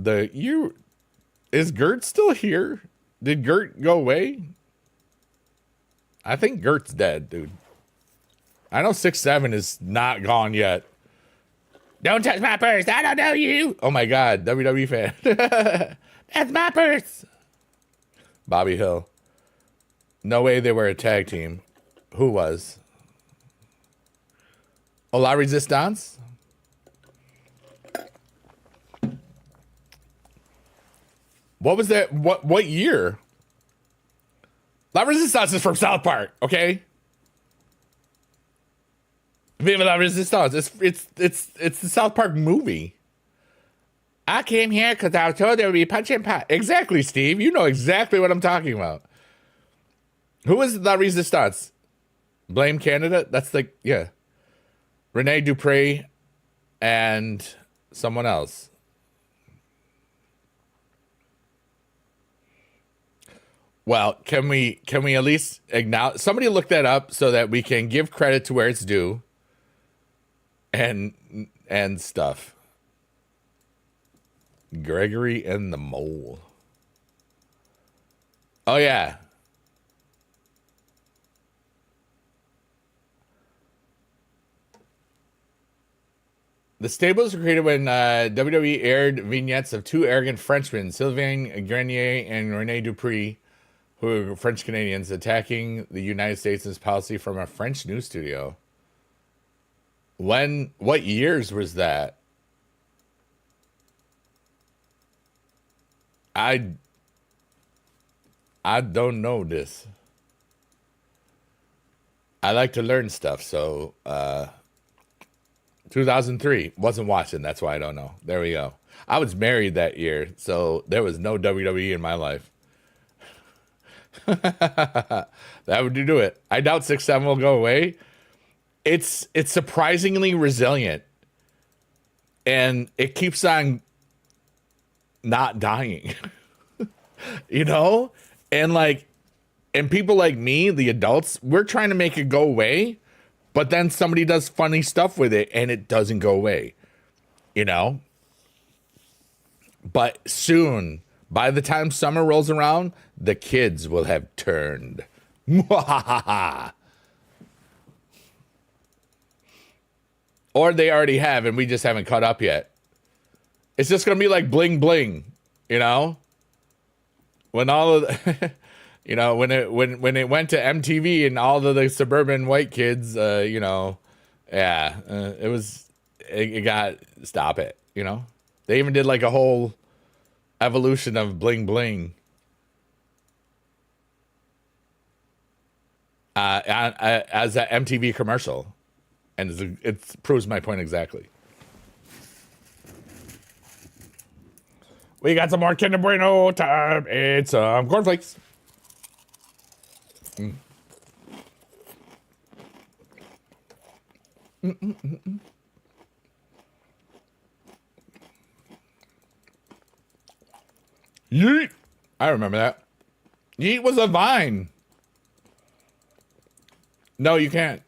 S1: Is Gert still here? Did Gert go away? I think Gert's dead, dude. I know 6'7" is not gone yet. Don't touch my purse. I don't know you. Oh my God, WWE fan. That's my purse. Bobby Hill. No way they were a tag team. Who was? Oh, La Resistance? What was that? What year? La Resistance is from South Park, okay? Viva la Resistance. It's the South Park movie. I came here because I was told there would be punch and pie. Exactly, Steve. You know exactly what I'm talking about. Who is La Resistance? Blame Canada? That's like, yeah. Rene Dupree and someone else. Well, can we at least acknowledge? Somebody look that up so that we can give credit to where it's due. And stuff. Gregory and the Mole. Oh yeah. The stables were created when WWE aired vignettes of two arrogant Frenchmen, Sylvain Grenier and Rene Dupree, who were French Canadians, attacking the United States' policy from a French news studio. What years was that? I don't know this. I like to learn stuff, so 2003. Wasn't watching, that's why I don't know. There we go. I was married that year, so there was no WWE in my life. That would do it. I doubt 6'7" will go away. It's surprisingly resilient, and it keeps on not dying. You know? And people like me, the adults, we're trying to make it go away, but then somebody does funny stuff with it and it doesn't go away. You know? But soon, by the time summer rolls around, the kids will have turned. Or they already have, and we just haven't caught up yet. It's just gonna be like bling bling, you know. When all of the, you know, when it went to MTV and all of the suburban white kids, you know, yeah, it got stop it, you know. They even did like a whole evolution of bling bling. As an MTV commercial, and it proves my point exactly. We got some more Kinder Bueno time. It's cornflakes. Mm. Yeet. I remember that. Yeet was a Vine. No, you can't.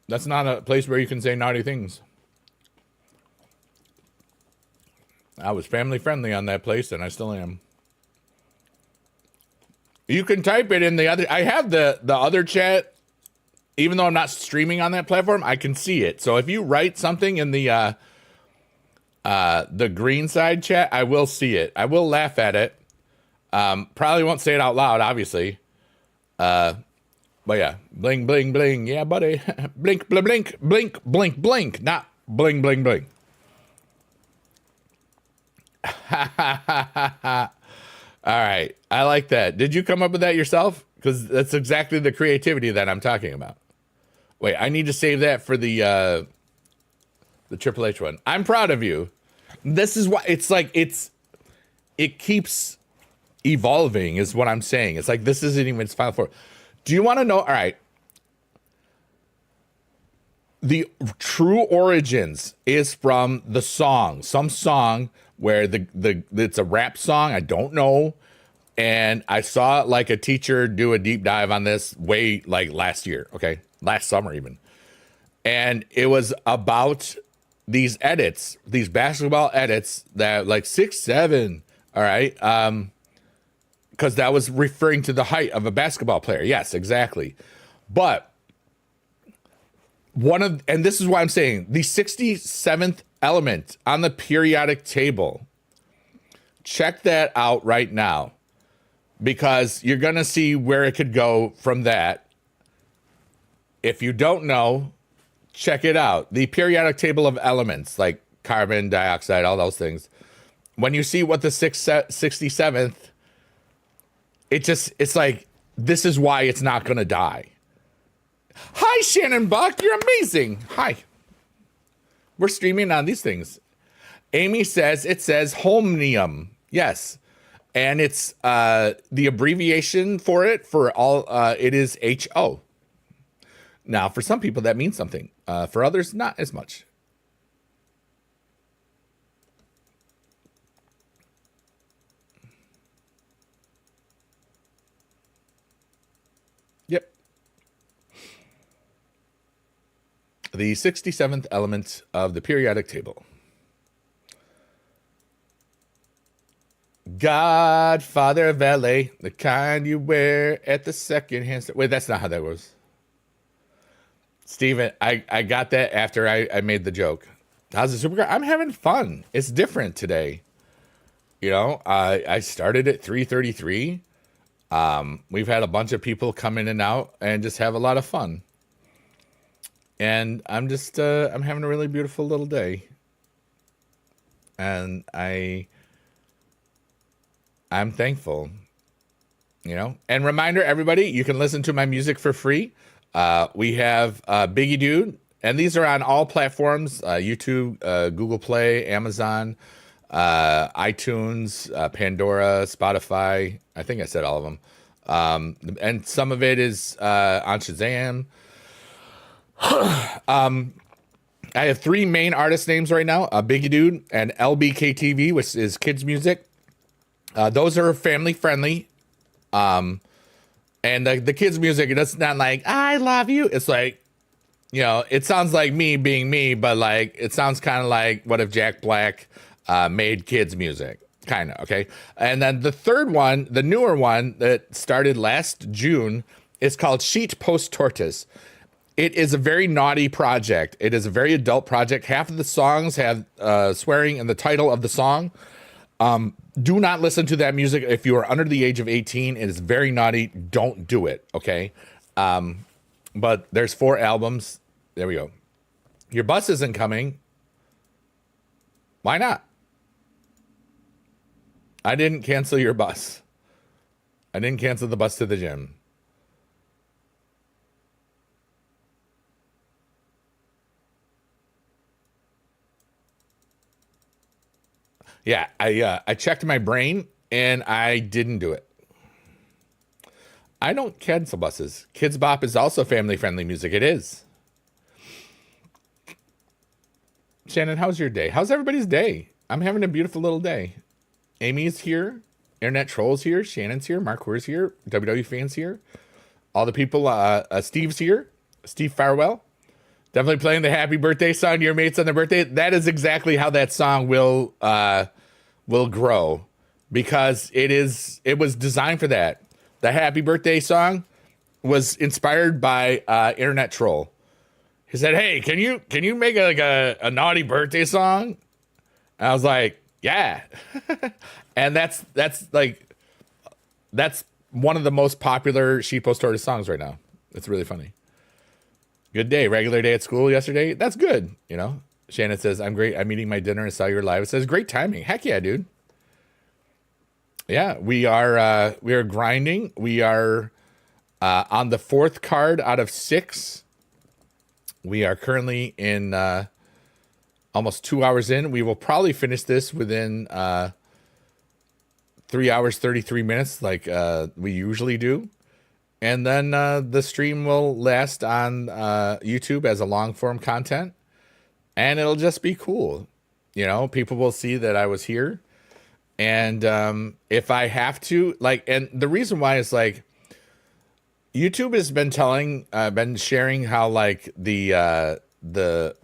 S1: That's not a place where you can say naughty things. I was family friendly on that place, and I still am. You can type it in the other. I have the other chat, even though I'm not streaming on that platform. I can see it. So if you write something in the green side chat, I will see it. I will laugh at it. Probably won't say it out loud, obviously. But yeah, bling bling bling. Yeah, buddy. Blink blink blink blink blink blink. Not bling bling bling. All right, I like that. Did you come up with that yourself? Because that's exactly the creativity that I'm talking about. Wait, I need to save that for the Triple H one. I'm proud of you. This is why it's like it keeps evolving, is what I'm saying. It's like this isn't even its final form. Do you want to know? All right. The true origins is from the song, some song where it's a rap song. I don't know. And I saw like a teacher do a deep dive on this way like last year. Okay. Last summer even. And it was about these edits, these basketball edits that like 6'7". All right. Because that was referring to the height of a basketball player. Yes, exactly. But and this is why I'm saying the 67th element on the periodic table. Check that out right now, because you're going to see where it could go from that. If you don't know, check it out. The periodic table of elements like carbon dioxide, all those things. When you see what the 67th, it's like, this is why it's not going to die. Hi, Shannon Buck. You're amazing. Hi. We're streaming on these things. Amy says it says Holmnium. Yes. And it's the abbreviation for it for all. It is HO. Now, for some people, that means something. For others, not as much. Yep. The 67th element of the periodic table. Godfather valet, the kind you wear at the second-hand store. Wait, that's not how that was. Steven, I got that after I made the joke. How's the Supercard? I'm having fun. It's different today. You know, I started at 3:33. We've had a bunch of people come in and out and just have a lot of fun. And I'm just, I'm having a really beautiful little day. And I'm thankful, you know. And reminder, everybody, you can listen to my music for free. We have bigedude, and these are on all platforms, YouTube, Google Play, Amazon, iTunes, Pandora, Spotify. I think I said all of them. And some of it is on Shazam. I have three main artist names right now, bigedude and LBKTV, which is kids music. Those are family friendly. And the kids music, it's not like, I love you. It's like, you know, it sounds like me being me, but like, it sounds kind of like what if Jack Black made kids music, kind of. Okay. And then the third one, the newer one that started last June, is called Sheet Post Tortoise. It is a very naughty project. It is a very adult project. Half of the songs have swearing in the title of the song. Do not listen to that music if you are under the age of 18. It is very naughty. Don't do it, okay? But there's 4 albums. There we go. Your bus isn't coming. Why not? I didn't cancel your bus. I didn't cancel the bus to the gym. Yeah, I checked my brain and I didn't do it. I don't cancel buses. Kids Bop is also family-friendly music. It is. Shannon, how's your day? How's everybody's day? I'm having a beautiful little day. Amy's here. Internet Troll's here. Shannon's here. Mark Weir's here. WW Fans here. All the people. Steve's here. Steve Farwell. Definitely playing the happy birthday song to your mates on their birthday. That is exactly how that song will grow, because it was designed for that. The happy birthday song was inspired by Internet Troll. He said, "Hey, can you make a naughty birthday song?" And I was like, "Yeah." And that's one of the most popular Sheepo Tortoise songs right now. It's really funny. Good day. Regular day at school yesterday. That's good. You know, Shannon says, "I'm great. I'm eating my dinner and saw your live." It says, "Great timing." Heck yeah, dude. Yeah, we are grinding. We are on the 4th card out of 6. We are currently in almost 2 hours in. We will probably finish this within 3 hours, 33 minutes, like we usually do. And then the stream will last on YouTube as a long form content. And it'll just be cool. You know, people will see that I was here. And if I have to, and the reason why is YouTube has been sharing how the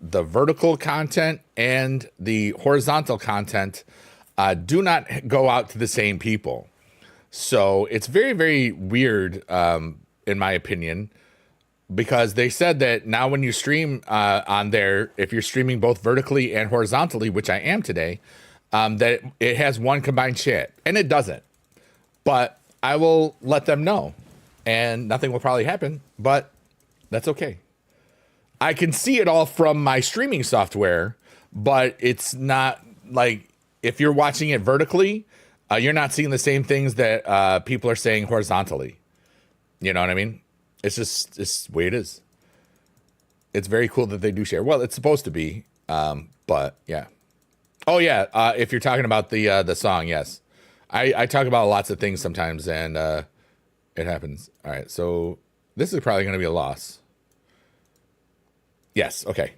S1: vertical content and the horizontal content do not go out to the same people. So it's very, very weird, in my opinion, because they said that now when you stream on there, if you're streaming both vertically and horizontally, which I am today, that it has one combined chat, and it doesn't. But I will let them know, and nothing will probably happen, but that's okay. I can see it all from my streaming software, but it's not like if you're watching it vertically, you're not seeing the same things that people are saying horizontally. You know what I mean? It's the way it is. It's very cool that they do share. Well, it's supposed to be, but yeah. Oh yeah, if you're talking about the song, yes. I talk about lots of things sometimes, and it happens. All right, so this is probably going to be a loss. Yes, okay.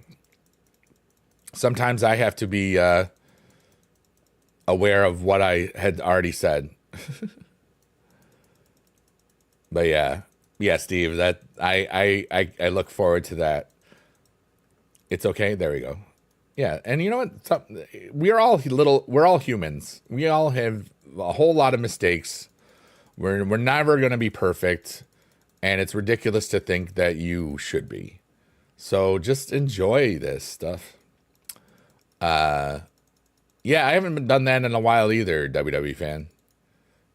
S1: Sometimes I have to be aware of what I had already said. But yeah, Steve, that I look forward to that. It's okay. There we go. Yeah, and you know what? We're all humans. We all have a whole lot of mistakes. We're never going to be perfect, and it's ridiculous to think that you should be. So just enjoy this stuff. Yeah, I haven't done that in a while either, WWE fan.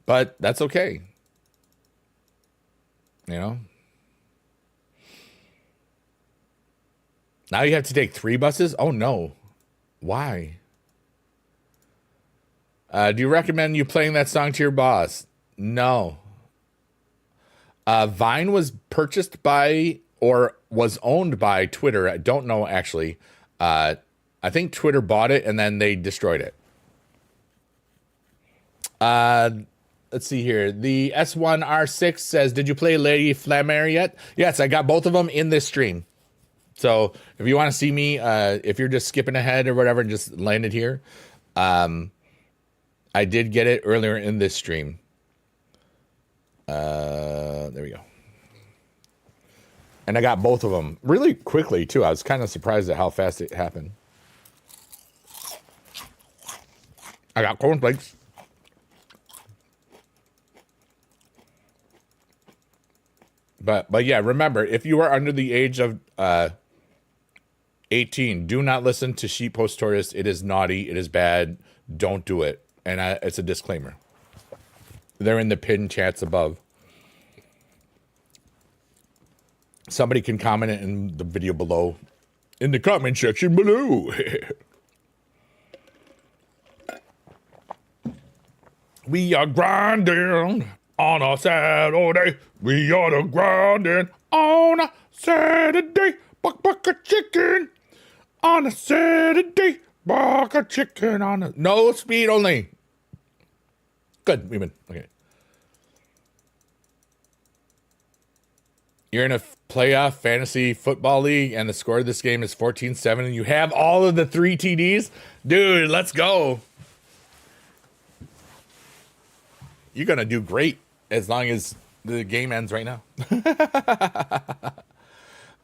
S1: But that's okay. You know? Now you have to take 3 buses? Oh, no. Why? Do you recommend you playing that song to your boss? No. Vine was purchased by or was owned by Twitter. I don't know, actually. I think Twitter bought it and then they destroyed it. Let's see here. The S1R6 says, did you play Lady Flamare yet? Yes, I got both of them in this stream. So if you want to see me, if you're just skipping ahead or whatever and just landed here, I did get it earlier in this stream. There we go. And I got both of them really quickly, too. I was kind of surprised at how fast it happened. I got cornflakes. But yeah, remember, if you are under the age of 18, do not listen to Shitpost Tourist. It is naughty. It is bad. Don't do it. And it's a disclaimer. They're in the pinned chats above. Somebody can comment it in the video below. In the comment section below. We are grinding on a Saturday. We are the grinding on a Saturday. Buck a chicken on a Saturday. Buck a chicken on a... No speed only. Good, we win. Okay. You're in a playoff fantasy football league and the score of this game is 14-7 and you have all of the 3 TDs? Dude, let's go. You're going to do great as long as the game ends right now.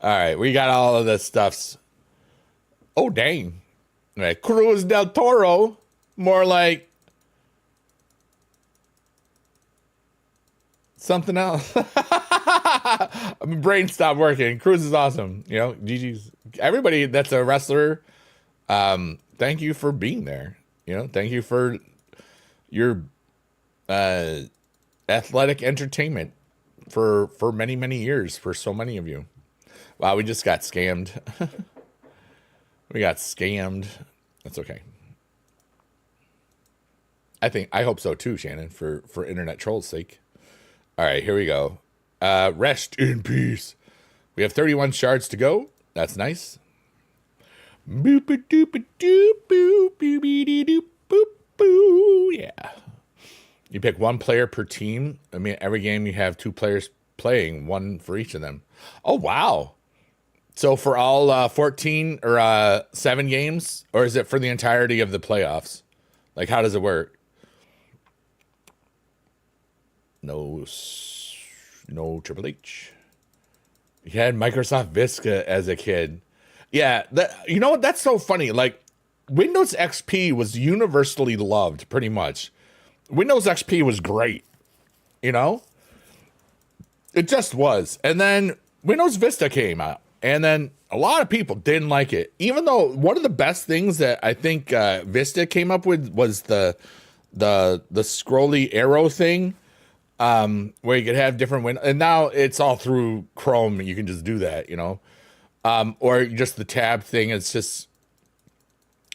S1: All right, we got all of the stuffs. Oh, dang. All right, Cruz del Toro. More like something else. My brain stopped working. Cruz is awesome. You know, GG's. Everybody that's a wrestler, thank you for being there. You know, thank you for your athletic entertainment for many, many years, for so many of you. Wow, we just got scammed. We got scammed. That's okay. I hope so too, Shannon, for internet trolls' sake. All right, here we go. Rest in peace. We have 31 shards to go. That's nice. Boop a doop a doop boop boop doop boop boo. Yeah. You pick 1 player per team. I mean, every game you have 2 players playing, 1 for each of them. Oh wow. So for all 14 or 7 games, or is it for the entirety of the playoffs? Like, how does it work? No Triple H. You had Microsoft Vista as a kid. Yeah, you know what? That's so funny. Like, Windows XP was universally loved, pretty much. Windows XP was great, you know? It just was. And then Windows Vista came out. And then a lot of people didn't like it. Even though one of the best things that I think Vista came up with was the scrolly arrow thing, where you could have different windows. And now it's all through Chrome. You can just do that, you know? Or just the tab thing. It's just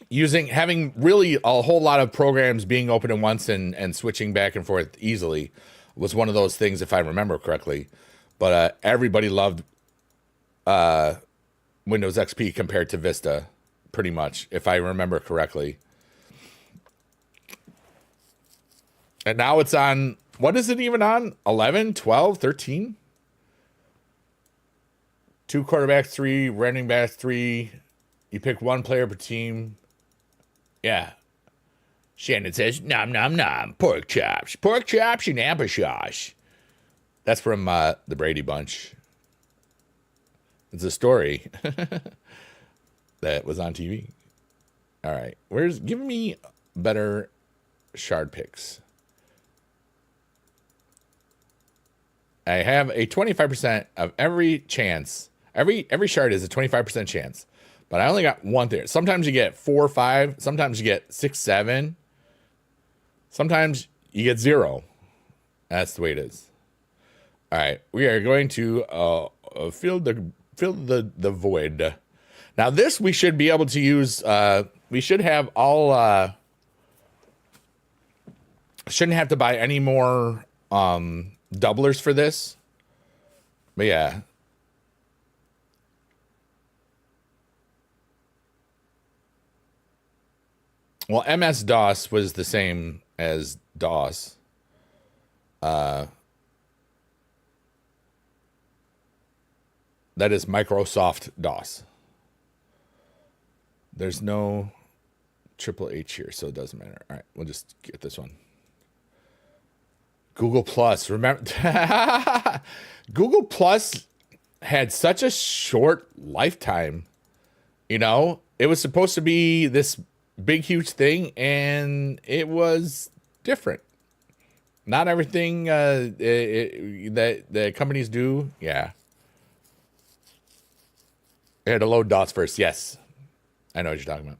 S1: having really a whole lot of programs being open at once and switching back and forth easily was one of those things, if I remember correctly. But everybody loved Windows XP compared to Vista, pretty much, if I remember correctly. And now it's on, what is it even on? 11, 12, 13? 2 quarterbacks, 3 running backs, 3. You pick 1 player per team. Yeah. Shannon says, nom, nom, nom, pork chops and applesauce. That's from the Brady Bunch. It's a story that was on TV. All right. Give me better shard picks. I have a 25% of every chance. Every shard is a 25% chance. But I only got 1 there. Sometimes you get 4 or 5. Sometimes you get 6, 7. Sometimes you get 0. That's the way it is. All right. We are going to fill the void. Now this we should be able to use. We should have all. Shouldn't have to buy any more doublers for this. But yeah. Well, MS-DOS was the same as DOS. That is Microsoft DOS. There's no Triple H here, so it doesn't matter. All right, we'll just get this one. Google Plus. Remember, Google Plus had such a short lifetime. You know, it was supposed to be this big, huge thing, and it was different. Not everything that companies do. Yeah. I had to load dots first. Yes. I know what you're talking about.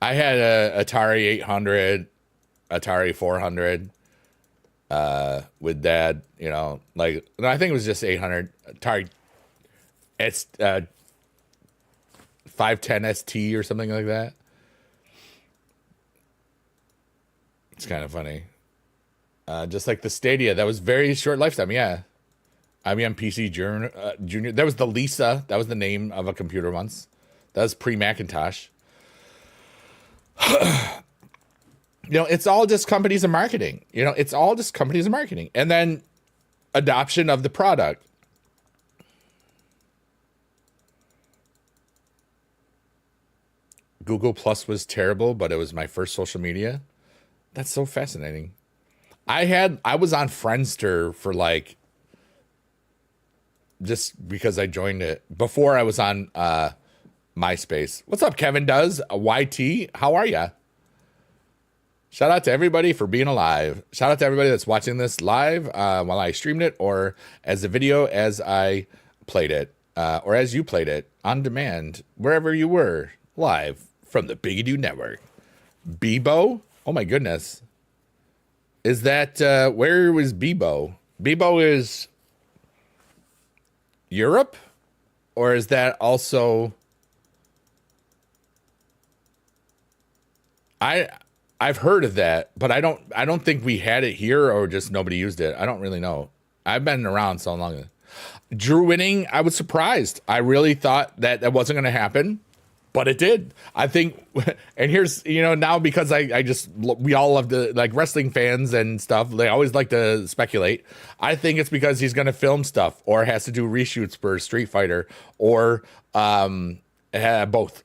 S1: I had a Atari 800, Atari 400 with Dad, you know, like, no, I think it was just 800. Atari, it's 510 ST or something like that. It's kind of funny. Just like the Stadia, that was very short lifetime. Yeah. IBM PC Junior. That was the Lisa. That was the name of a computer once. That was pre-Macintosh. You know, it's all just companies and marketing. You know, it's all just companies and marketing. And then adoption of the product. Google Plus was terrible, but it was my first social media. That's so fascinating. I was on Friendster for like, just because I joined it before I was on MySpace. What's up, Kevin Does? YT, how are ya? Shout out to everybody for being alive. Shout out to everybody that's watching this live while I streamed it, or as a video as I played it, or as you played it on demand, wherever you were, live from the Bigedude Network. Bebo? Oh my goodness. Is that, where was Bebo? Bebo is Europe? Or is that also... I've heard of that, but I don't think we had it here, or just nobody used it. I don't really know. I've been around so long. Drew winning, I was surprised. I really thought that wasn't going to happen, but it did. I think, and here's, you know, now because we all love to, like, wrestling fans and stuff, they always like to speculate. I think it's because he's going to film stuff, or has to do reshoots for Street Fighter, or both,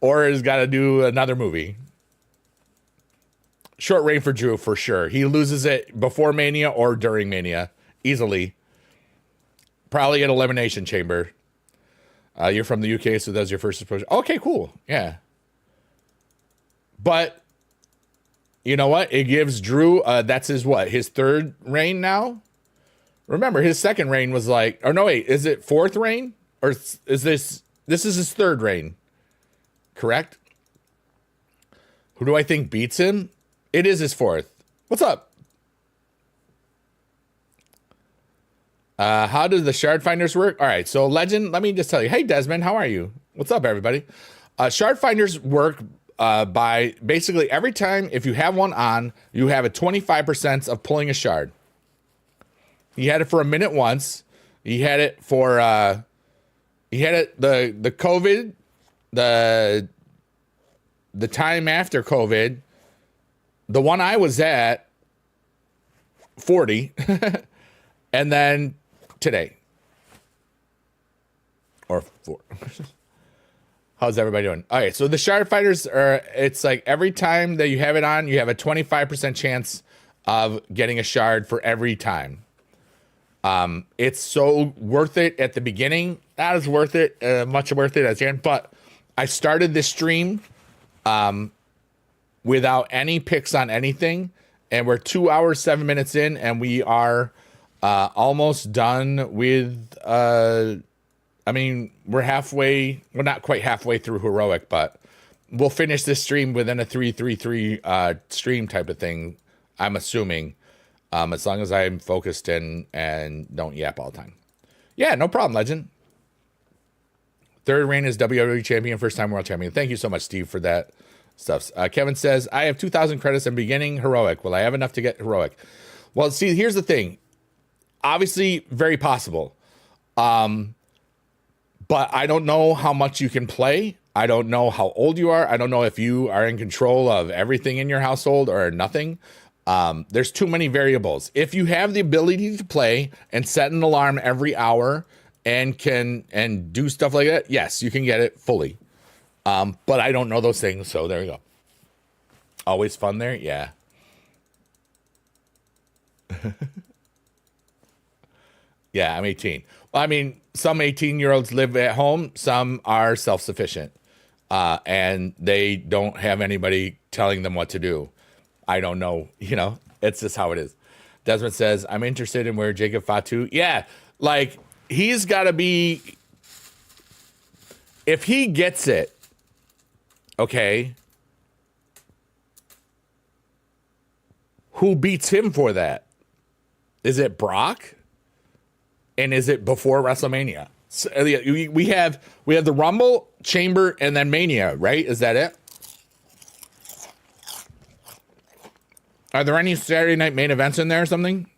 S1: or has got to do another movie. Short reign for Drew, for sure. He loses it before Mania or during Mania, easily. Probably at Elimination Chamber. You're from the UK, so that's your first exposure. Okay, cool. Yeah. But, you know what? It gives Drew, that's his what? His third reign now? Remember, his second reign was like, or no, wait, is it fourth reign? Or is this is his third reign? Correct? Who do I think beats him? It is his fourth. What's up? How do the shard finders work? All right, so Legend, let me just tell you. Hey, Desmond, how are you? What's up, everybody? Shard finders work by basically every time, if you have one on, you have a 25% of pulling a shard. He had it for a minute once. He had it for, he had it, the COVID, the time after COVID. The one I was at, 40, and then today, or 4. How's everybody doing? All right, so the shard fighters are, it's like every time that you have it on, you have a 25% chance of getting a shard for every time. It's so worth it at the beginning. Not as worth it, much worth it as the end, but I started this stream, without any picks on anything, and we're 2 hours 7 minutes in, and we are almost done with I mean, we're not quite halfway through heroic, but we'll finish this stream within a 3-3-3 stream type of thing, I'm assuming, as long as I'm focused and don't yap all the time. Yeah, no problem, Legend. Third reign is WWE champion, first time world champion. Thank you so much, Steve, for that stuff. Kevin says, I have 2,000 credits and beginning heroic. Will I have enough to get heroic? Well, see, here's the thing. Obviously, very possible. But I don't know how much you can play. I don't know how old you are. I don't know if you are in control of everything in your household or nothing. There's too many variables. If you have the ability to play and set an alarm every hour and do stuff like that, yes, you can get it fully. But I don't know those things, so there you go. Always fun there? Yeah. Yeah, I'm 18. Well, I mean, some 18-year-olds live at home. Some are self-sufficient. And they don't have anybody telling them what to do. I don't know, you know. It's just how it is. Desmond says, I'm interested in where Jacob Fatu. Yeah, like, he's got to be... If he gets it, okay, who beats him for that? Is it Brock? And is it before WrestleMania? So, we have the Rumble, Chamber, and then Mania, right? Is that it? Are there any Saturday night main events in there or something?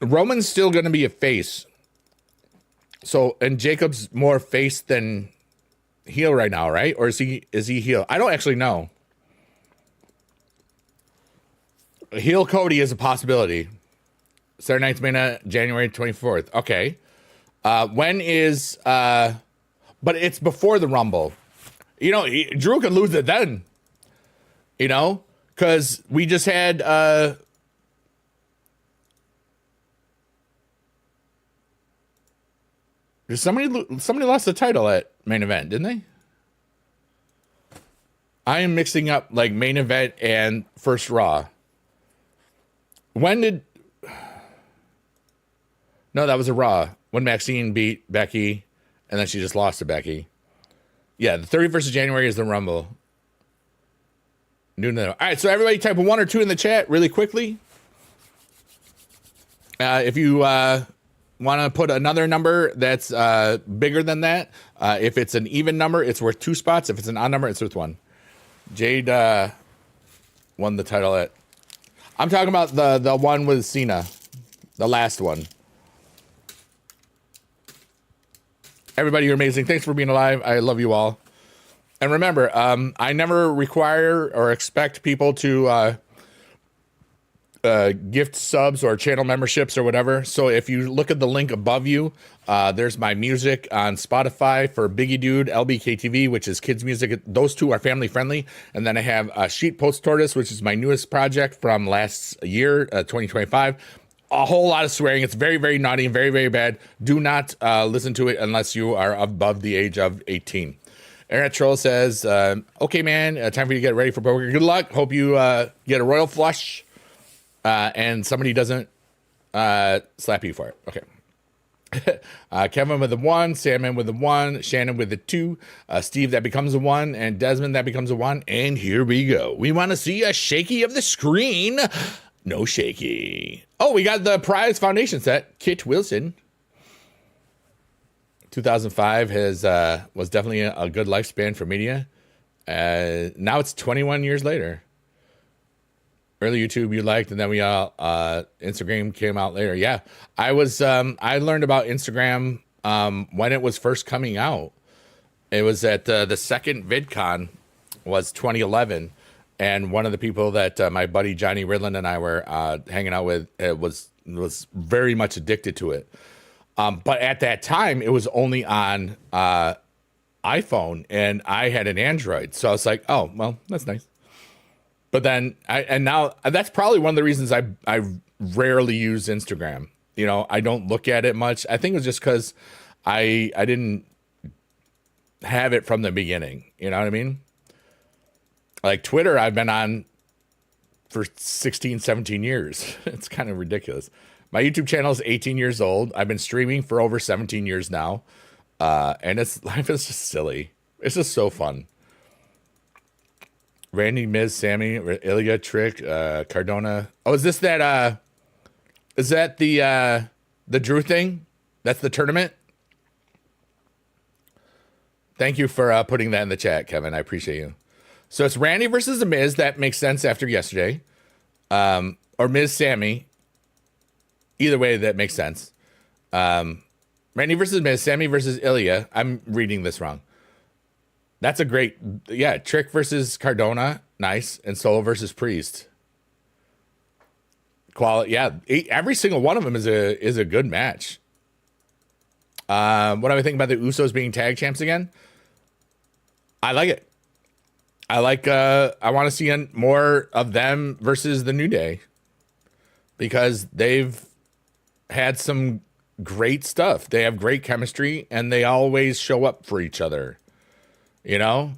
S1: Roman's still going to be a face. So, and Jacob's more face than heel right now, right? Or is he heel? I don't actually know. Heel Cody is a possibility. Saturday night's main event, January 24th. Okay. When is, but it's before the Rumble. You know, Drew could lose it then. You know? Because we just had, somebody lost the title at main event, didn't they? I am mixing up like main event and first Raw. When did... No, that was a Raw. When Maxine beat Becky, and then she just lost to Becky. Yeah, the 31st of January is the Rumble. All right, so everybody type a 1 or 2 in the chat really quickly. If you want to put another number that's bigger than that, if it's an even number, it's worth 2 spots. If it's an odd number, it's worth 1. Jade won the title at... I'm talking about the one with Cena. The last one. Everybody, you're amazing. Thanks for being alive. I love you all. And remember, I never require or expect people to gift subs or channel memberships or whatever. So if you look at the link above you, there's my music on Spotify for bigedude, LBKTV, which is kids music. Those two are family friendly. And then I have Sheet Post Tortoise, which is my newest project from last year, 2025. A whole lot of swearing. It's very, very naughty and very, very bad. Do not listen to it unless you are above the age of 18. Aaron Troll says, okay, man, time for you to get ready for poker. Good luck. Hope you get a royal flush and somebody doesn't slap you for it. Okay. Kevin with the 1, Salmon with the 1, Shannon with the 2, Steve, that becomes a 1, and Desmond, that becomes a 1. And here we go. We want to see a shaky of the screen. No shaky. Oh, we got the prize foundation set. Kit Wilson. 2005 was definitely a good lifespan for media. Now it's 21 years later. Early YouTube you liked, and then we all Instagram came out later. Yeah, I learned about Instagram when it was first coming out. It was at the second VidCon was 2011, and one of the people that my buddy Johnny Ridland and I were hanging out with was very much addicted to it. But at that time, it was only on iPhone, and I had an Android. So I was like, oh, well, that's nice. But then, now that's probably one of the reasons I rarely use Instagram. You know, I don't look at it much. I think it was just because I didn't have it from the beginning. You know what I mean? Like Twitter, I've been on for 16, 17 years. It's kind of ridiculous. My YouTube channel is 18 years old. I've been streaming for over 17 years now. And life is just silly. It's just so fun. Randy, Miz, Sammy, Ilya, Trick, Cardona. Oh, is this that, is that the Drew thing? That's the tournament? Thank you for putting that in the chat, Kevin. I appreciate you. So it's Randy versus the Miz. That makes sense after yesterday. Or Miz, Sammy. Either way, that makes sense. Randy versus Miz, Sammy versus Ilya. I'm reading this wrong. That's a great, yeah. Trick versus Cardona, nice, and Solo versus Priest. Quality, yeah. Every single one of them is a good match. What do I think about the Usos being tag champs again? I like it. I want to see more of them versus the New Day because they've had some great stuff. They have great chemistry and they always show up for each other. You know?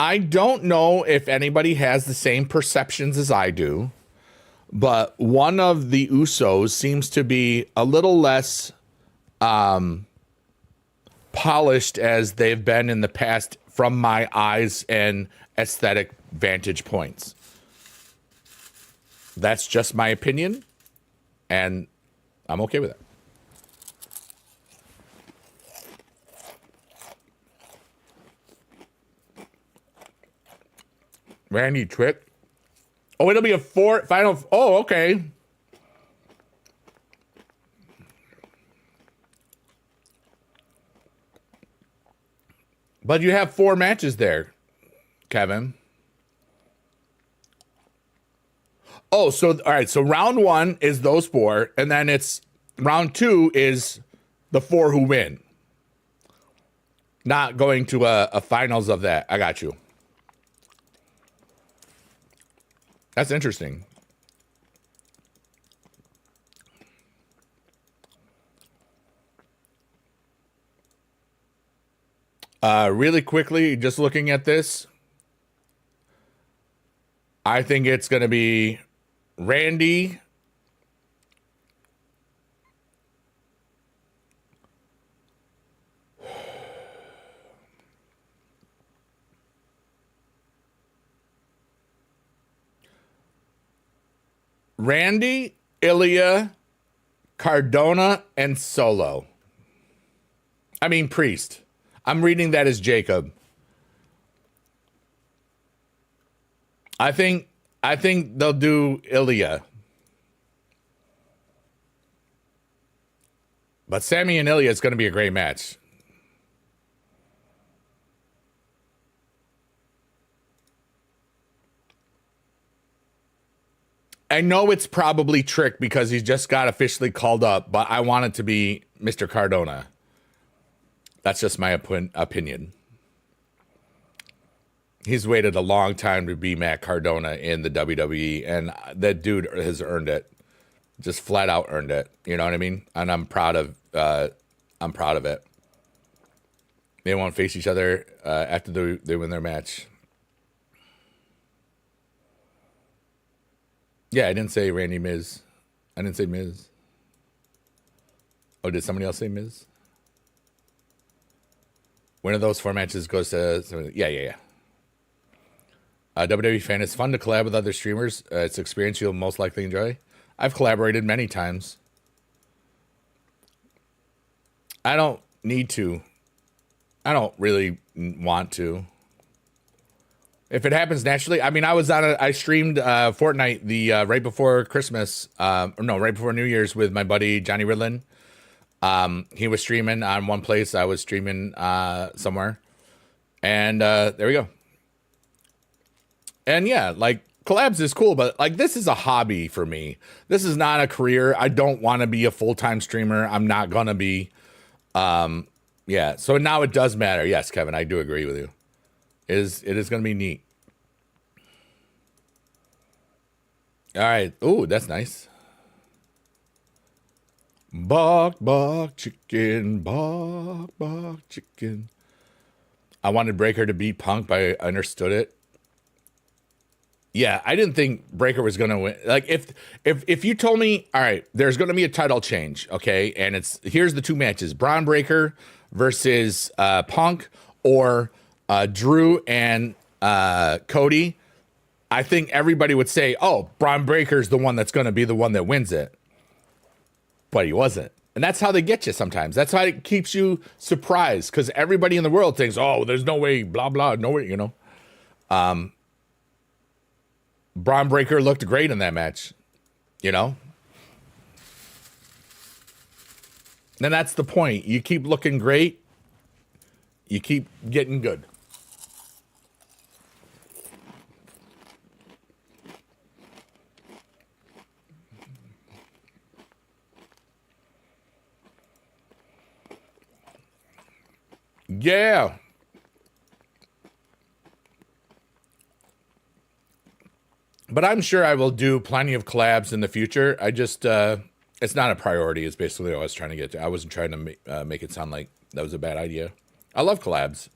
S1: I don't know if anybody has the same perceptions as I do, but one of the Usos seems to be a little less polished as they've been in the past from my eyes and aesthetic vantage points. That's just my opinion, and I'm okay with it. Randy Trick. Oh, it'll be a final. Oh, okay. But you have 4 matches there, Kevin. Oh, so all right. So round 1 is those 4, and then it's round 2 is the 4 who win. Not going to a finals of that. I got you. That's interesting. Really quickly, just looking at this, I think it's going to be Randy, Ilya, Cardona, and Solo. I mean, Priest. I'm reading that as Jacob. I think they'll do Ilya. But Sammy and Ilya is going to be a great match. I know it's probably Trick because he's just got officially called up, but I want it to be Mr. Cardona. That's just my opinion. He's waited a long time to be Matt Cardona in the WWE, and that dude has earned it. Just flat out earned it. You know what I mean? And I'm proud of it. They won't face each other after they win their match. Yeah, I didn't say Randy Miz. I didn't say Miz. Oh, did somebody else say Miz? One of those 4 matches goes to... Yeah. WWE fan, it's fun to collab with other streamers. It's an experience you'll most likely enjoy. I've collaborated many times. I don't need to. I don't really want to. If it happens naturally, I mean, I streamed Fortnite right before Christmas, right before New Year's with my buddy Johnny Ridlin. He was streaming on one place. I was streaming somewhere. And there we go. And yeah, like collabs is cool, but like this is a hobby for me. This is not a career. I don't want to be a full-time streamer. I'm not going to be. Yeah, so now it does matter. Yes, Kevin, I do agree with you. It is going to be neat. All right. Oh, that's nice. Bark, bark, chicken, bark, bark, chicken. I wanted Breaker to beat Punk, but I understood it. Yeah, I didn't think Breaker was going to win. Like, if you told me, all right, there's going to be a title change, okay, and here's the 2 matches, Braun Breaker versus Punk, or Drew and Cody, I think everybody would say, oh, Braun Breaker's the one that's going to be the one that wins it. But he wasn't. And that's how they get you sometimes. That's how it keeps you surprised, because everybody in the world thinks, oh, there's no way, blah, blah, no way, you know. Braun Breaker looked great in that match, you know. And that's the point. You keep looking great. You keep getting good. Yeah. But I'm sure I will do plenty of collabs in the future. I just, it's not a priority is basically what I was trying to get to. I wasn't trying to make it sound like that was a bad idea. I love collabs.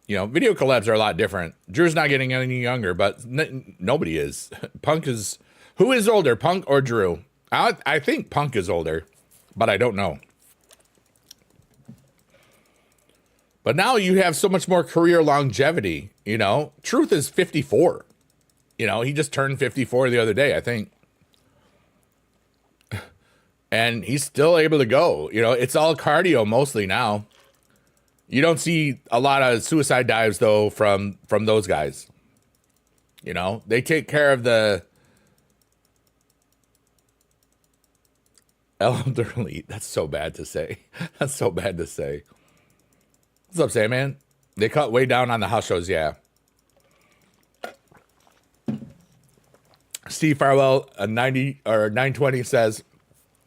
S1: You know, video collabs are a lot different. Drew's not getting any younger, but nobody is. Punk is... Who is older, Punk or Drew? I think Punk is older, but I don't know. But now you have so much more career longevity, you know? Truth is 54. You know, he just turned 54 the other day, I think. And he's still able to go. You know, it's all cardio mostly now. You don't see a lot of suicide dives, though, from those guys. You know, they take care of the elderly. That's so bad to say. That's so bad to say. What's up, Sandman? They cut way down on the house shows, yeah. Steve Farwell, a 90 or 920 says,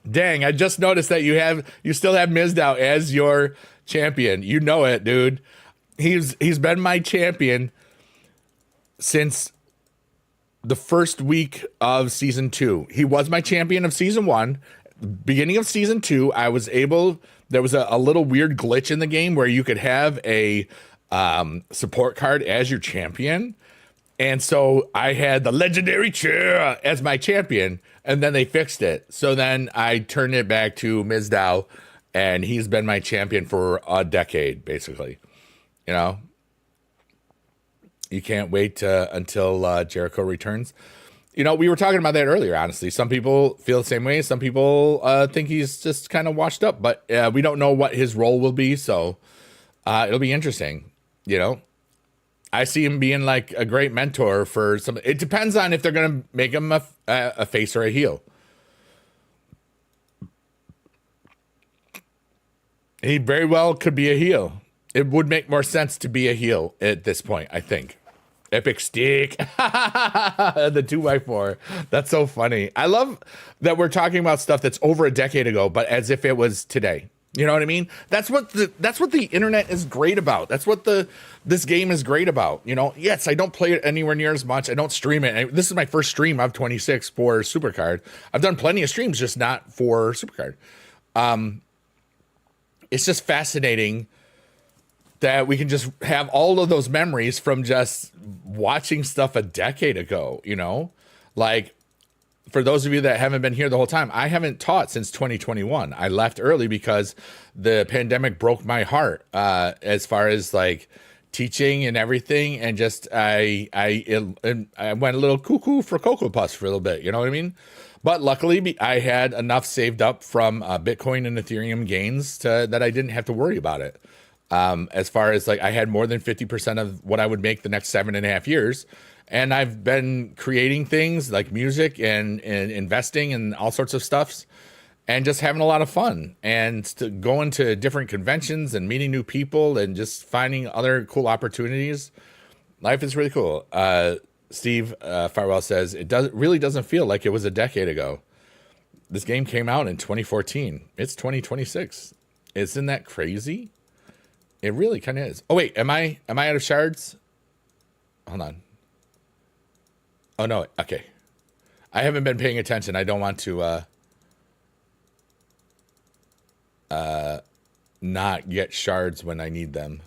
S1: "Dang, I just noticed that you still have Mizdow as your champion. You know it, dude. He's been my champion since the first week of season 2. He was my champion of season 1. Beginning of season 2, there was a little weird glitch in the game where you could have a support card as your champion. And so I had the legendary chair as my champion, and then they fixed it. So then I turned it back to Mizdow, and he's been my champion for a decade, basically. You know, you can't wait until Jericho returns. You know, we were talking about that earlier, honestly. Some people feel the same way. Some people think he's just kind of washed up, but we don't know what his role will be. So it'll be interesting, you know. I see him being like a great mentor for some. It depends on if they're going to make him a face or a heel. He very well could be a heel. It would make more sense to be a heel at this point, I think. Epic stick. The 2x4. That's so funny. I love that we're talking about stuff that's over a decade ago, but as if it was today. You know what I mean? That's what the internet is great about. That's what this game is great about. You know, yes, I don't play it anywhere near as much. I don't stream it. This is my first stream of 26 for Supercard. I've done plenty of streams, just not for Supercard. It's just fascinating that we can just have all of those memories from just watching stuff a decade ago, you know? Like, for those of you that haven't been here the whole time, I haven't taught since 2021. I left early because the pandemic broke my heart as far as like teaching and everything. And just I went a little cuckoo for Cocoa Puffs for a little bit, you know what I mean? But luckily I had enough saved up from Bitcoin and Ethereum gains that I didn't have to worry about it. As far as like, I had more than 50% of what I would make the next 7.5 years. And I've been creating things like music and investing and all sorts of stuffs and just having a lot of fun and going to different conventions and meeting new people and just finding other cool opportunities. Life is really cool. Steve Farwell says, really doesn't feel like it was a decade ago. This game came out in 2014. It's 2026. Isn't that crazy? It really kind of is. Oh, wait, am I out of shards? Hold on. Oh, no. Okay. I haven't been paying attention. I don't want to not get shards when I need them.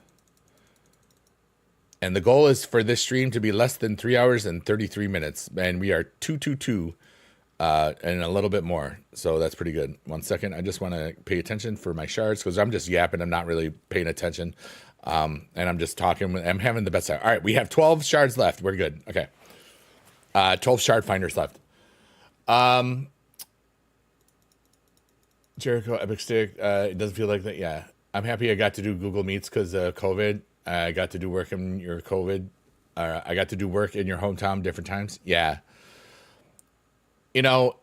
S1: And the goal is for this stream to be less than 3 hours and 33 minutes. And we are 222 and a little bit more. So that's pretty good. 1 second. I just want to pay attention for my shards because I'm just yapping. I'm not really paying attention. And I'm just talking. I'm having the best time. All right. We have 12 shards left. We're good. Okay. 12 shard finders left. Jericho, Epic Stick. It doesn't feel like that. Yeah. I'm happy I got to do Google Meets because of COVID. I got to do work in your COVID. I got to do work in your hometown different times. Yeah. You know,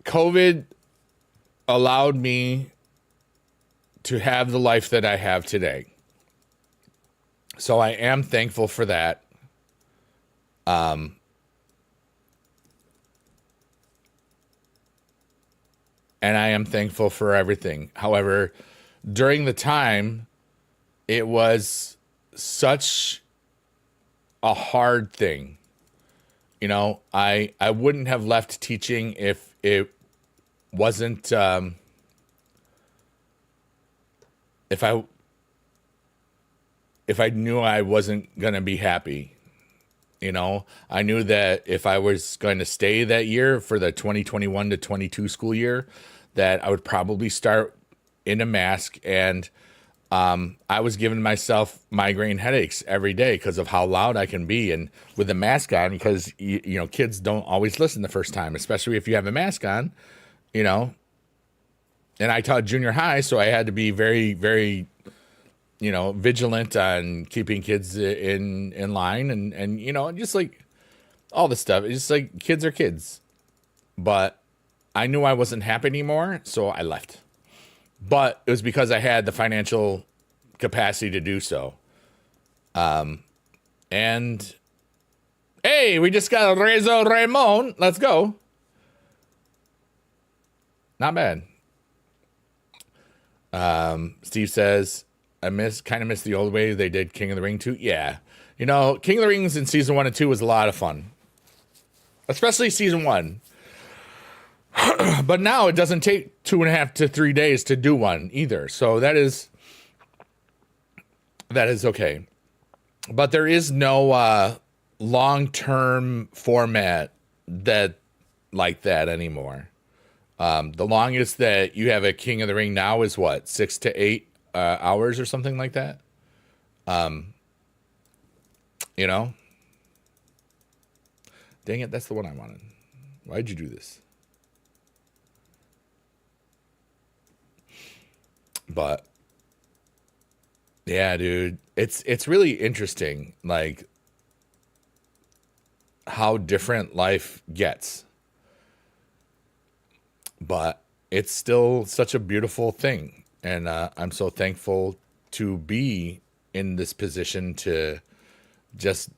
S1: COVID allowed me to have the life that I have today. So I am thankful for that. And I am thankful for everything. However, during the time, it was such a hard thing. You know, I wouldn't have left teaching if it wasn't if I knew I wasn't going to be happy, you know, I knew that if I was going to stay that year for the 2021 to 22 school year, that I would probably start in a mask. And I was giving myself migraine headaches every day because of how loud I can be. And with the mask on, because, you know, kids don't always listen the first time, especially if you have a mask on, you know. And I taught junior high, so I had to be very, very, you know, vigilant on keeping kids in line and you know, just like all this stuff. It's just like kids are kids. But I knew I wasn't happy anymore, so I left. But it was because I had the financial capacity to do so. And hey, we just got a Rezo Ramon. Let's go. Not bad. Steve says, I kind of miss the old way they did King of the Ring 2. Yeah. You know, King of the Rings in season 1 and 2 was a lot of fun. Especially season 1. But now it doesn't take 2.5 to 3 days to do one either. So that is okay. But there is no long-term format like that anymore. The longest that you have a King of the Ring now is what, 6 to 8 hours or something like that. You know, dang it, that's the one I wanted. Why'd you do this? But yeah, dude, it's really interesting, like how different life gets. But it's still such a beautiful thing. And I'm so thankful to be in this position to just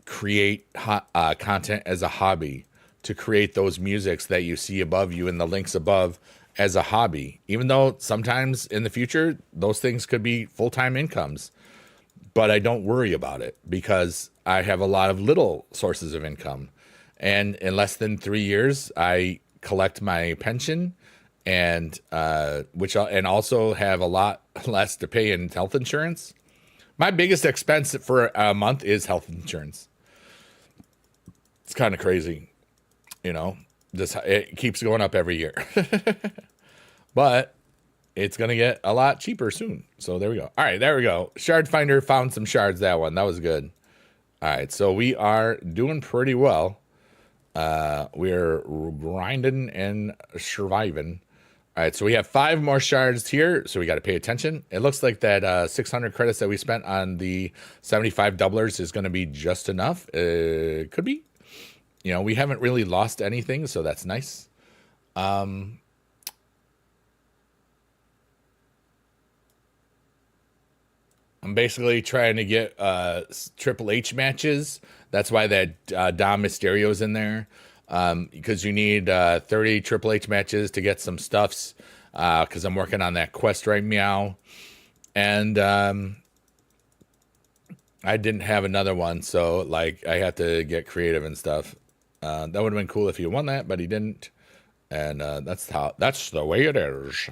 S1: create content as a hobby, to create those musics that you see above you in the links above as a hobby, even though sometimes in the future, those things could be full-time incomes. But I don't worry about it because I have a lot of little sources of income. And in less than 3 years, I collect my pension and also have a lot less to pay in health insurance. My biggest expense for a month is health insurance. It's kind of crazy, you know, it keeps going up every year, but it's going to get a lot cheaper soon. So there we go. All right, there we go. Shard Finder found some shards. That was good. All right. So we are doing pretty well. We're grinding and surviving. All right, so we have 5 more shards here, so we got to pay attention. It looks like that 600 credits that we spent on the 75 doublers is going to be just enough. Could be. You know, we haven't really lost anything, so that's nice. I'm basically trying to get Triple H matches. That's why that Dom Mysterio's in there. Because you need 30 Triple H matches to get some stuffs. Because I'm working on that quest right meow. And I didn't have another one, so like I had to get creative and stuff. That would have been cool if he won that, but he didn't. And that's the way it is.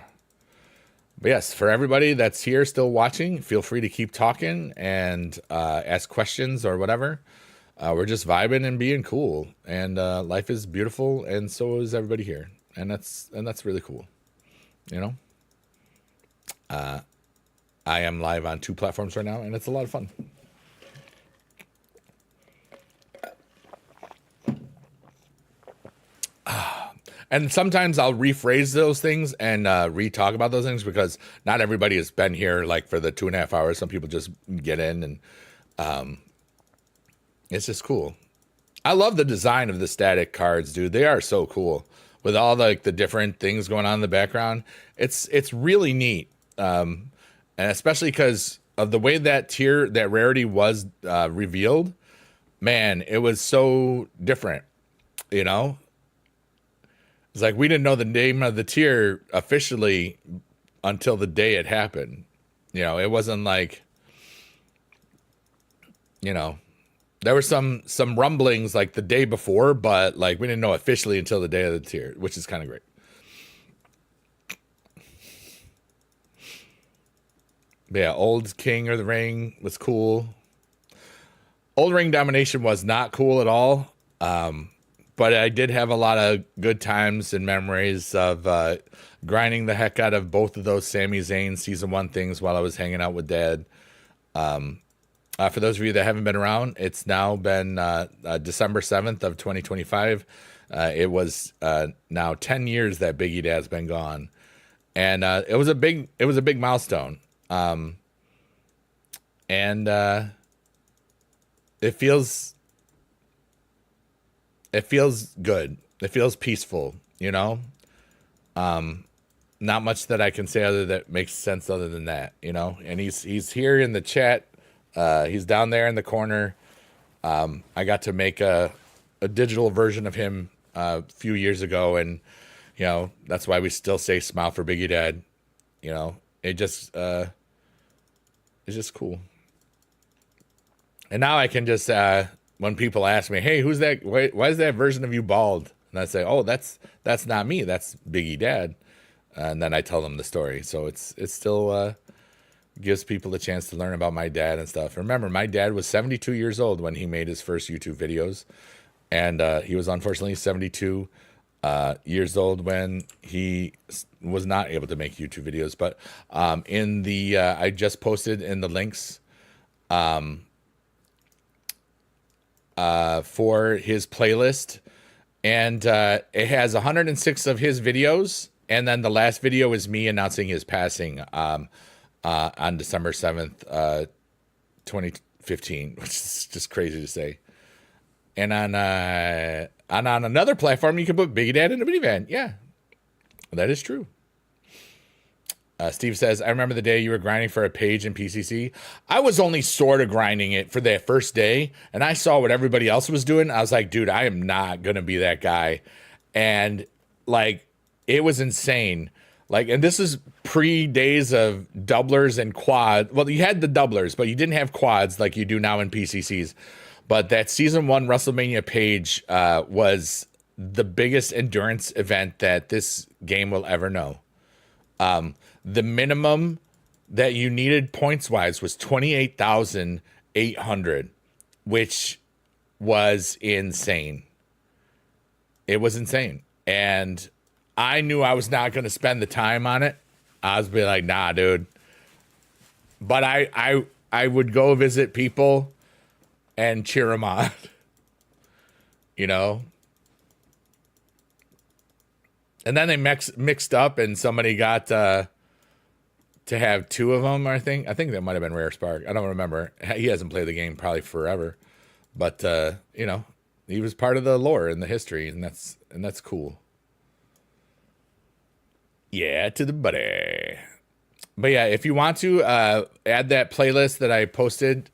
S1: But yes, for everybody that's here still watching, feel free to keep talking and ask questions or whatever. We're just vibing and being cool, and life is beautiful, and so is everybody here, and that's really cool, you know. I am live on 2 platforms right now, and it's a lot of fun. And sometimes I'll rephrase those things and re-talk about those things because not everybody has been here like for the 2.5 hours. Some people just get in and it's just cool. I love the design of the static cards, dude. They are so cool with all like the different things going on in the background. It's really neat. And especially because of the way that rarity was revealed, man, it was so different, you know? It's like we didn't know the name of the tier officially until the day it happened. You know, it wasn't like, you know, there were some rumblings like the day before, but like we didn't know officially until the day of the tier, which is kind of great. But yeah, old King of the Ring was cool. Old Ring Domination was not cool at all. But I did have a lot of good times and memories of grinding the heck out of both of those Sami Zayn Season 1 things while I was hanging out with Dad. For those of you that haven't been around, it's now been December 7th of 2025. It was now 10 years that Biggie Dad's been gone. And it was a big milestone. And it feels good. It feels peaceful, you know? Not much that I can say other that makes sense other than that, you know? And he's here in the chat. He's down there in the corner. I got to make a digital version of him a few years ago, and you know, that's why we still say smile for Biggie Dad. You know, it's just cool. And now I can just when people ask me, hey, who's that? Why is that version of you bald? And I say, oh, that's not me. That's Biggie Dad. And then I tell them the story. So it's still gives people a chance to learn about my dad and stuff. Remember, my dad was 72 years old when he made his first YouTube videos. And he was unfortunately 72 years old when he was not able to make YouTube videos. But in the I just posted in the links for his playlist, and it has 106 of his videos, and then the last video is me announcing his passing on December 7th, 2015, which is just crazy to say. And on another platform, you can put Biggie Dad in a minivan. Yeah, that is true. Steve says, I remember the day you were grinding for a page in PCC. I was only sort of grinding it for that first day, and I saw what everybody else was doing. I was like, dude, I am not going to be that guy. And, like, it was insane. Like, and this is pre-days of doublers and quad. Well, you had the doublers, but you didn't have quads like you do now in PCCs. But that Season 1 WrestleMania page was the biggest endurance event that this game will ever know. The minimum that you needed points-wise was 28,800, which was insane. It was insane. And I knew I was not going to spend the time on it. I was be like, nah, dude. But I would go visit people and cheer them on, you know? And then they mixed up, and somebody got to have two of them, I think. I think that might have been Rare Spark. I don't remember. He hasn't played the game probably forever. But, you know, he was part of the lore and the history, and that's cool. Yeah, to the buddy. But yeah, if you want to add that playlist that I posted,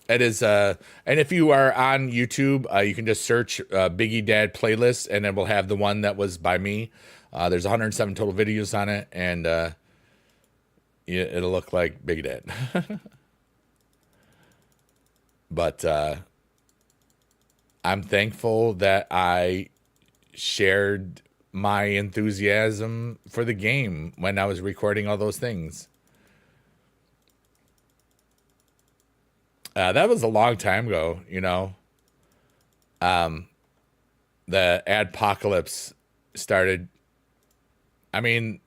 S1: it is, and if you are on YouTube, you can just search Biggie Dad playlist, and it will have the one that was by me. There's 107 total videos on it, and it'll look like Biggie Dad. But I'm thankful that I shared my enthusiasm for the game when I was recording all those things. That was a long time ago, you know. The adpocalypse started. I mean,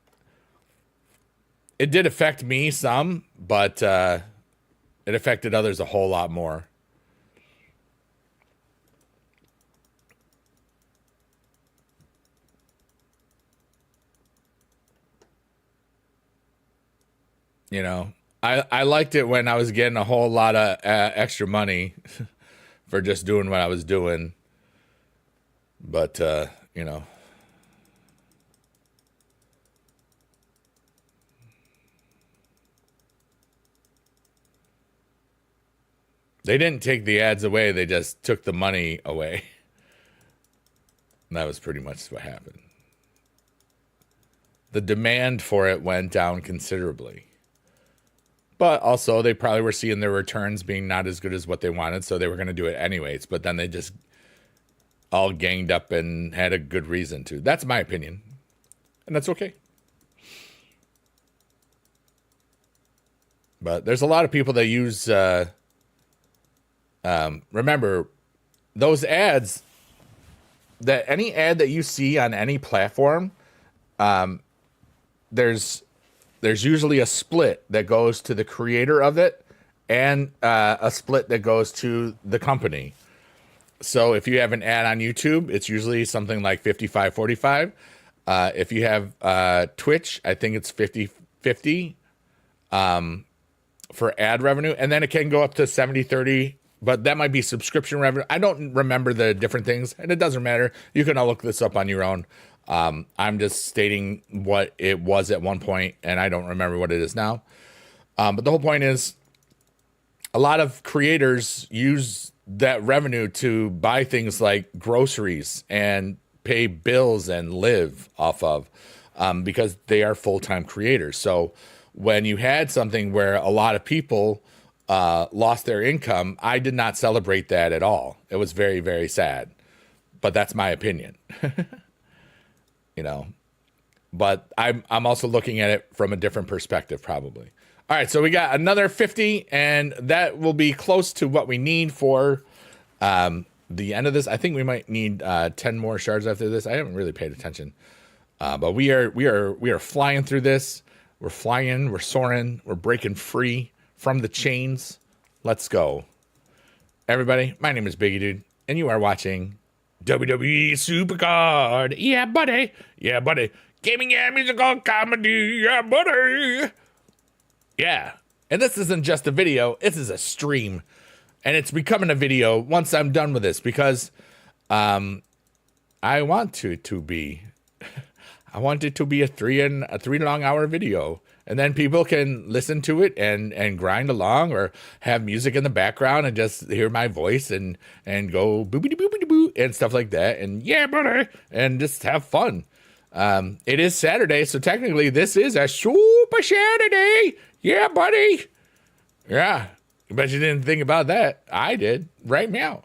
S1: it did affect me some, but it affected others a whole lot more. You know, I liked it when I was getting a whole lot of extra money for just doing what I was doing. But, you know. They didn't take the ads away. They just took the money away. And that was pretty much what happened. The demand for it went down considerably. But also, they probably were seeing their returns being not as good as what they wanted, so they were going to do it anyways. But then they just all ganged up and had a good reason to. That's my opinion. And that's okay. But there's a lot of people that use, remember, those ads, that any ad that you see on any platform, there's usually a split that goes to the creator of it and a split that goes to the company. So if you have an ad on YouTube, it's usually something like 55-45. If you have Twitch, I think it's 50-50 for ad revenue. And then it can go up to 70-30, but that might be subscription revenue. I don't remember the different things, and it doesn't matter. You can all look this up on your own. I'm just stating what it was at one point, and I don't remember what it is now. But the whole point is, a lot of creators use that revenue to buy things like groceries and pay bills and live off of, because they are full-time creators. So when you had something where a lot of people lost their income, I did not celebrate that at all. It was very, very sad, but that's my opinion. You know, but I'm also looking at it from a different perspective, probably. All right, so we got another 50, and that will be close to what we need for the end of this. I think we might need 10 more shards after this. I haven't really paid attention, but we are flying through this. We're flying, we're soaring, we're breaking free from the chains. Let's go, everybody. My name is bigedude, and you are watching WWE Supercard. Yeah, buddy. Yeah, buddy. Gaming, yeah, musical comedy. Yeah, buddy. Yeah. And this isn't just a video. This is a stream. And it's becoming a video once I'm done with this, because I want it to be a 3 long hour video. And then people can listen to it and grind along, or have music in the background and just hear my voice and go boopity boopity boo and stuff like that. And yeah, buddy, and just have fun. It is Saturday, so technically this is a super Saturday. Yeah, buddy. Yeah. I bet you didn't think about that. I did. Right now.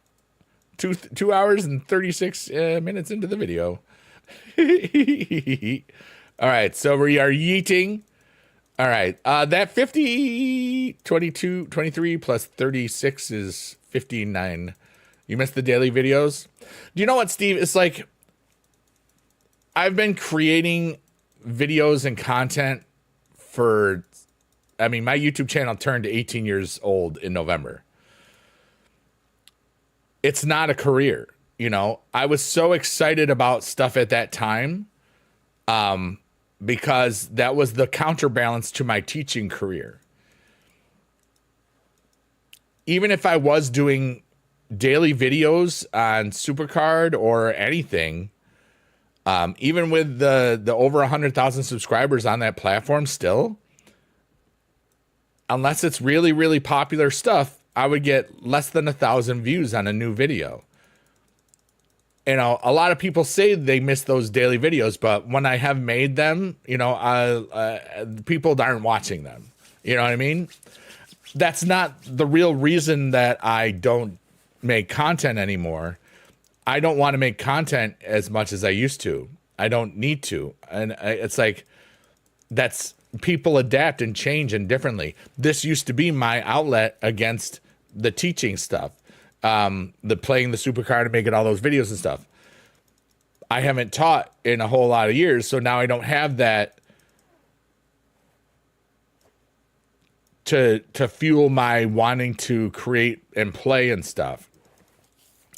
S1: 2 hours and 36 minutes into the video. All right, so we are yeeting. All right, that 50, 22, 23 plus 36 is 59. You missed the daily videos. Do you know what, Steve? It's like, I've been creating videos and content for, I mean, my YouTube channel turned 18 years old in November. It's not a career, you know? I was so excited about stuff at that time, because that was the counterbalance to my teaching career. Even if I was doing daily videos on Supercard or anything, even with the over 100,000 subscribers on that platform still, unless it's really, really popular stuff, I would get less than 1,000 views on a new video. You know, a lot of people say they miss those daily videos, but when I have made them, you know, people aren't watching them. You know what I mean? That's not the real reason that I don't make content anymore. I don't want to make content as much as I used to. I don't need to. And it's like, that's, people adapt and change and differently. This used to be my outlet against the teaching stuff. The playing the Supercard and making all those videos and stuff. I haven't taught in a whole lot of years, so now I don't have that to fuel my wanting to create and play and stuff.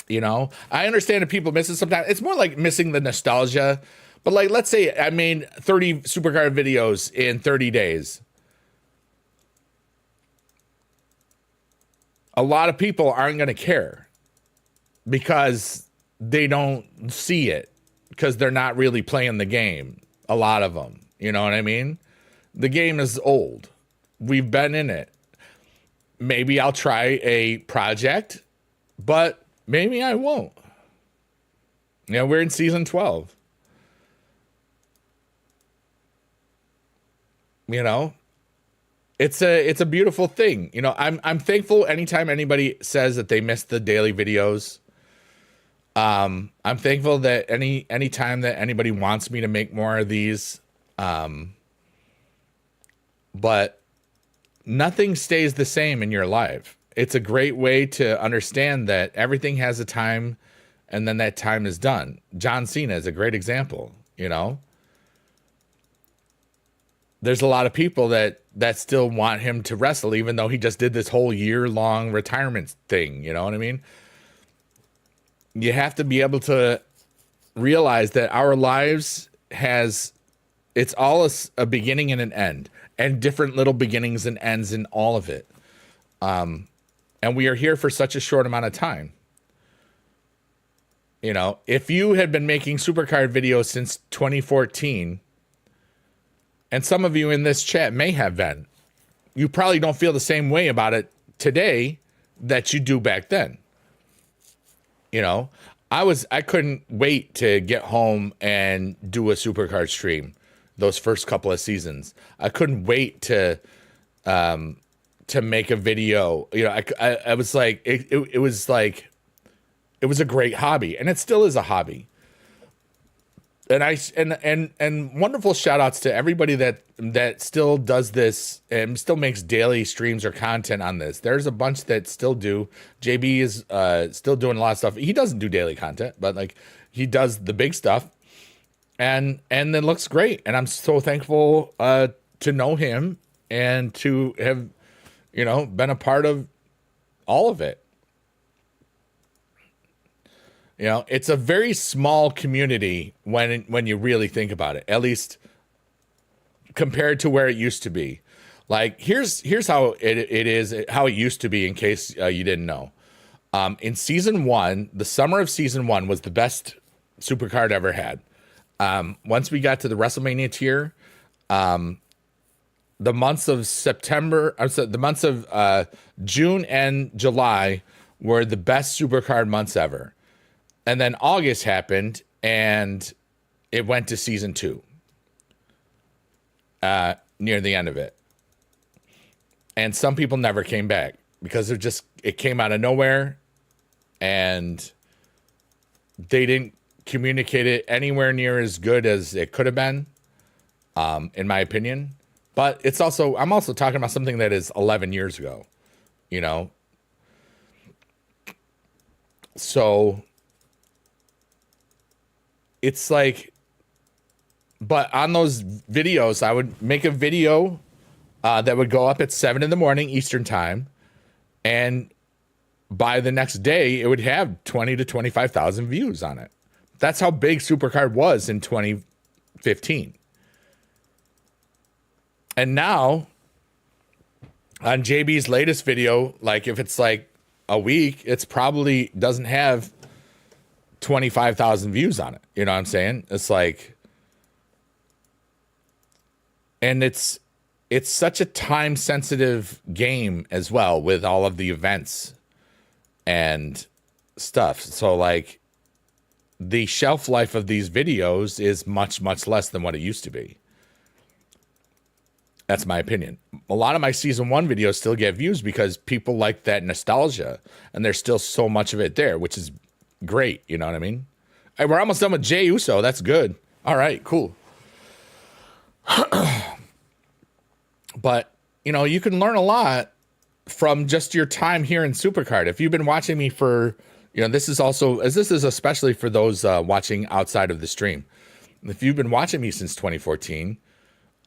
S1: You know, I understand that people miss it sometimes. It's more like missing the nostalgia. But like, let's say I made 30 Supercard videos in 30 days. A lot of people aren't going to care because they don't see it, because they're not really playing the game. A lot of them, you know what I mean? The game is old. We've been in it. Maybe I'll try a project, but maybe I won't. Yeah, we're in season 12. You know? It's a beautiful thing. You know, I'm thankful anytime anybody says that they missed the daily videos. I'm thankful that any time that anybody wants me to make more of these. But nothing stays the same in your life. It's a great way to understand that everything has a time, and then that time is done. John Cena is a great example, you know? There's a lot of people that still want him to wrestle, even though he just did this whole year-long retirement thing, you know what I mean? You have to be able to realize that our lives it's all a beginning and an end, and different little beginnings and ends in all of it. And we are here for such a short amount of time. You know, if you had been making Supercard videos since 2014, and some of you in this chat may have been, you probably don't feel the same way about it today that you do back then. You know, I couldn't wait to get home and do a Supercard stream those first couple of seasons. I couldn't wait to make a video. You know, I was like, it was like, it was a great hobby, and it still is a hobby. And wonderful shout outs to everybody that still does this and still makes daily streams or content on this. There's a bunch that still do. JB is still doing a lot of stuff. He doesn't do daily content, but like he does the big stuff, and it looks great. And I'm so thankful to know him and to have, you know, been a part of all of it. You know, it's a very small community when you really think about it, at least compared to where it used to be. Like, here's how it is, how it used to be, in case you didn't know. In season 1, the summer of season 1 was the best Supercard ever had. Once we got to the WrestleMania tier, the months of the months of June and July were the best Supercard months ever. And then August happened, and it went to season 2 near the end of it. And some people never came back because it came out of nowhere, and they didn't communicate it anywhere near as good as it could have been, in my opinion. But I'm also talking about something that is 11 years ago, you know? So it's like, but on those videos, I would make a video that would go up at 7 in the morning Eastern time, and by the next day, it would have 20 to 25,000 views on it. That's how big Supercard was in 2015. And now, on JB's latest video, like if it's like a week, it's probably doesn't have 25,000 views on it. You know what I'm saying? It's like, and it's such a time sensitive game as well, with all of the events and stuff. So like the shelf life of these videos is much, much less than what it used to be. That's my opinion. A lot of my season 1 videos still get views because people like that nostalgia, and there's still so much of it there, which is great. You know what I mean? Hey, we're almost done with Jey Uso. That's good. All right, cool. But, you know, you can learn a lot from just your time here in Supercard. If you've been watching me for, you know, this is especially for those watching outside of the stream. If you've been watching me since 2014,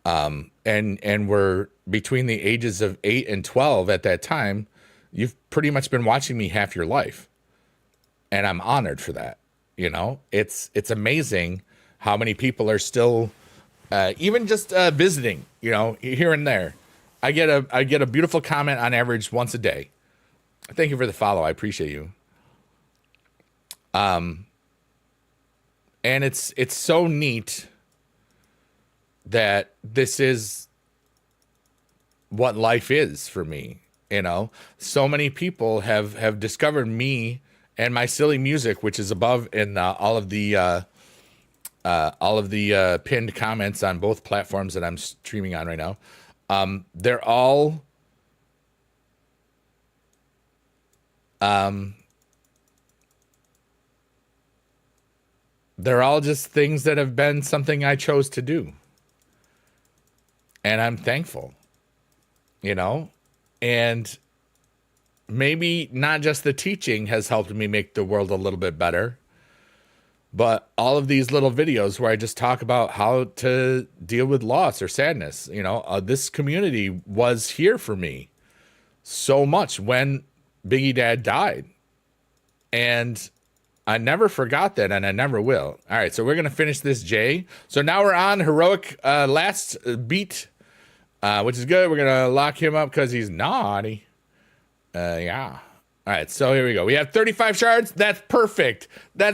S1: and were between the ages of 8 and 12 at that time, you've pretty much been watching me half your life. And I'm honored for that. You know, it's amazing how many people are still, even just visiting, you know, here and there. I get a beautiful comment on average once a day. Thank you for the follow. I appreciate you. And it's so neat that this is what life is for me. You know, so many people have discovered me and my silly music, which is above in all of the pinned comments on both platforms that I'm streaming on right now. They're all just things that have been something I chose to do. And I'm thankful. you know, and maybe not just the teaching has helped me make the world a little bit better, but all of these little videos where I just talk about how to deal with loss or sadness, you know, this community was here for me so much when Biggie Dad died. And I never forgot that, and I never will. All right, so we're going to finish this J. So now we're on heroic last beat, which is good. We're going to lock him up because he's naughty. Yeah. All right, so here we go. We have 35 shards. That's perfect.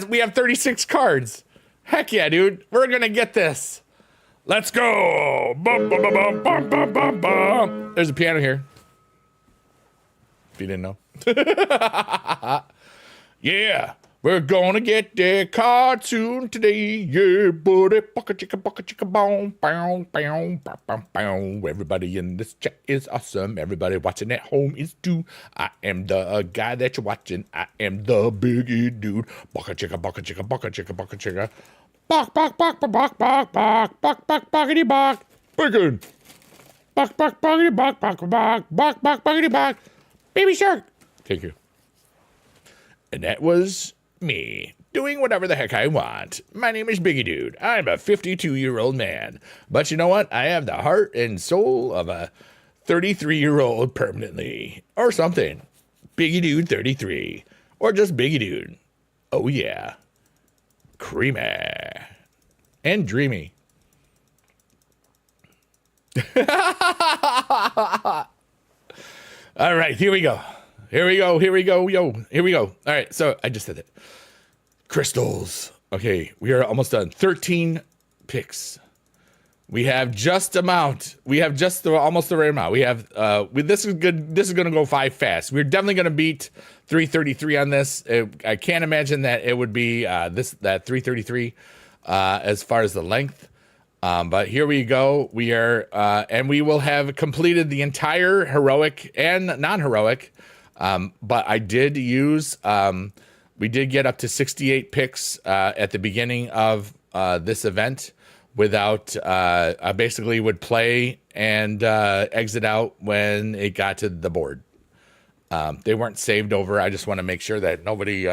S1: We have 36 cards. Heck yeah, dude. We're going to get this. Let's go. Bum, bum, bum, bum, bum, bum, bum, bum. There's a piano here. If you didn't know. Yeah. We're gonna get that cartoon today, yeah, buddy. Bucka chicka, boom, boom, boom, boom, boom. Everybody in this chat is awesome. Everybody watching at home is too. I am the guy that you're watching. I am the biggie dude. Bucka chicka, bucka chicka, bucka chicka, bucka chicka. Buck, buck, buck, buck, buck, buck, buck, buck, buck, buckity, buck. Bacon. Buck, buck, buckity, buck, buck, buck, buck, buck, buckity, buck. Baby shark. Thank you. And that was me doing whatever the heck I want. My name is bigedude. I'm a 52-year-old man. But you know what? I have the heart and soul of a 33-year-old permanently. Or something. Bigedude 33. Or just bigedude. Oh yeah. Creamy. And dreamy. All right, here we go. Here we go, yo. Here we go. All right, so I just said it. Crystals. Okay, we are almost done. 13 picks. We have just amount. We have just almost the right amount. We have, this is good. This is going to go 5 fast. We're definitely going to beat 333 on this. I can't imagine that it would be that 333 as far as the length. But here we go. We are, and we will have completed the entire heroic and non-heroic. But I did use, we did get up to 68 picks at the beginning of this event without, I basically would play and exit out when it got to the board. They weren't saved over. I just want to make sure that nobody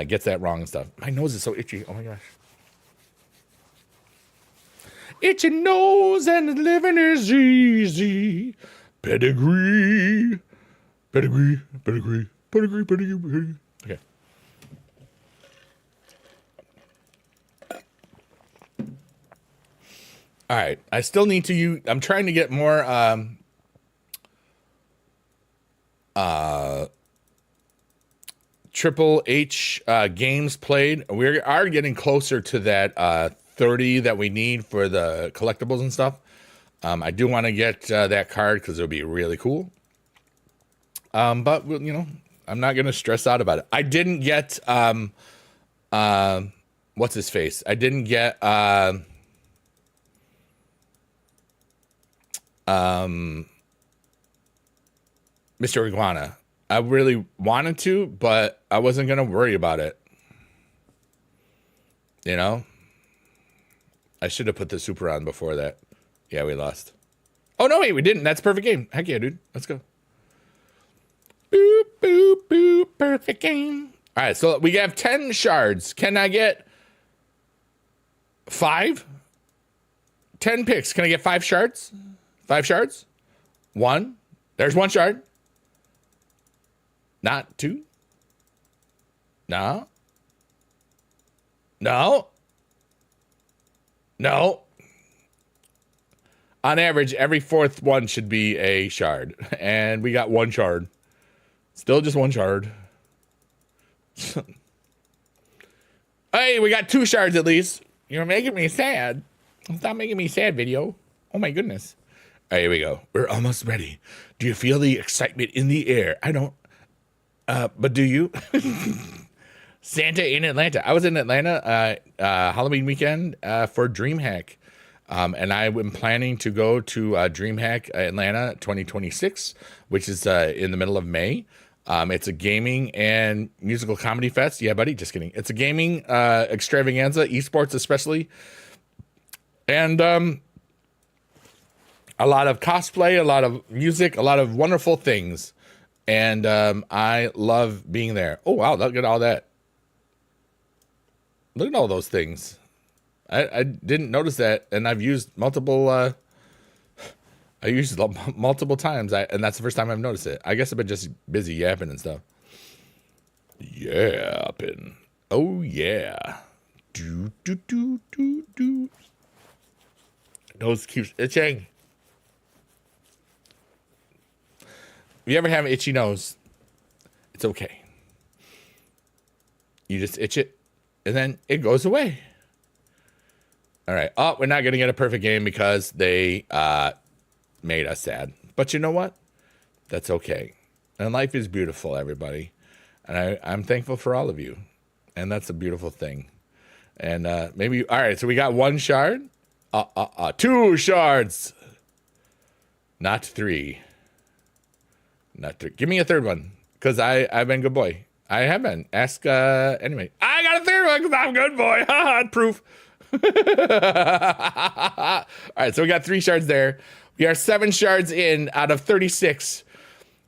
S1: gets that wrong and stuff. My nose is so itchy. Oh my gosh. Itchy nose and living is easy. Pedigree. Pedigree. Okay. All right. I still need to use, I'm trying to get more Triple H games played. We are getting closer to that 30 that we need for the collectibles and stuff. I do want to get that card because it'll be really cool. But you know, I'm not gonna stress out about it. I didn't get what's his face? I didn't get Mr. Iguana. I really wanted to, but I wasn't gonna worry about it. You know? I should have put the super on before that. Yeah, we lost. Oh no, wait, we didn't. That's a perfect game. Heck yeah, dude. Let's go. Boop, boop, boop. Perfect game. All right, so we have 10 shards. Can I get 5? 10 picks. Can I get 5 shards? 5 shards? 1. There's 1 shard. Not 2. No. No. No. On average, every 4th one should be a shard. And we got 1 shard. Still just 1 shard. Hey, we got 2 shards at least. You're making me sad. Stop making me sad, video. Oh my goodness. All right, here we go. We're almost ready. Do you feel the excitement in the air? I don't. But do you? Santa in Atlanta. I was in Atlanta Halloween weekend for DreamHack. And I am planning to go to DreamHack Atlanta 2026, which is in the middle of May. It's a gaming and musical comedy fest. Yeah, buddy, just kidding. It's a gaming extravaganza, esports especially. And a lot of cosplay, a lot of music, a lot of wonderful things. And I love being there. Oh, wow, look at all that. Look at all those things. I didn't notice that, and I've used multiple, I used it multiple times, and that's the first time I've noticed it. I guess I've been just busy yapping and stuff. Yapping. Oh, yeah. Do, do, do, do, do. Nose keeps itching. If you ever have an itchy nose, it's okay. You just itch it, and then it goes away. All right. Oh, we're not going to get a perfect game because they made us sad. But you know what? That's okay. And life is beautiful, everybody. And I'm thankful for all of you. And that's a beautiful thing. And maybe, all right, so we got 1 shard. 2 shards. Not 3. Not 3. Give me a 3rd one. Because I've been good boy. I have been. Ask, anyway. I got a 3rd one because I'm good boy. Haha, proof. All right, so we got 3 shards there. We are 7 shards in out of 36.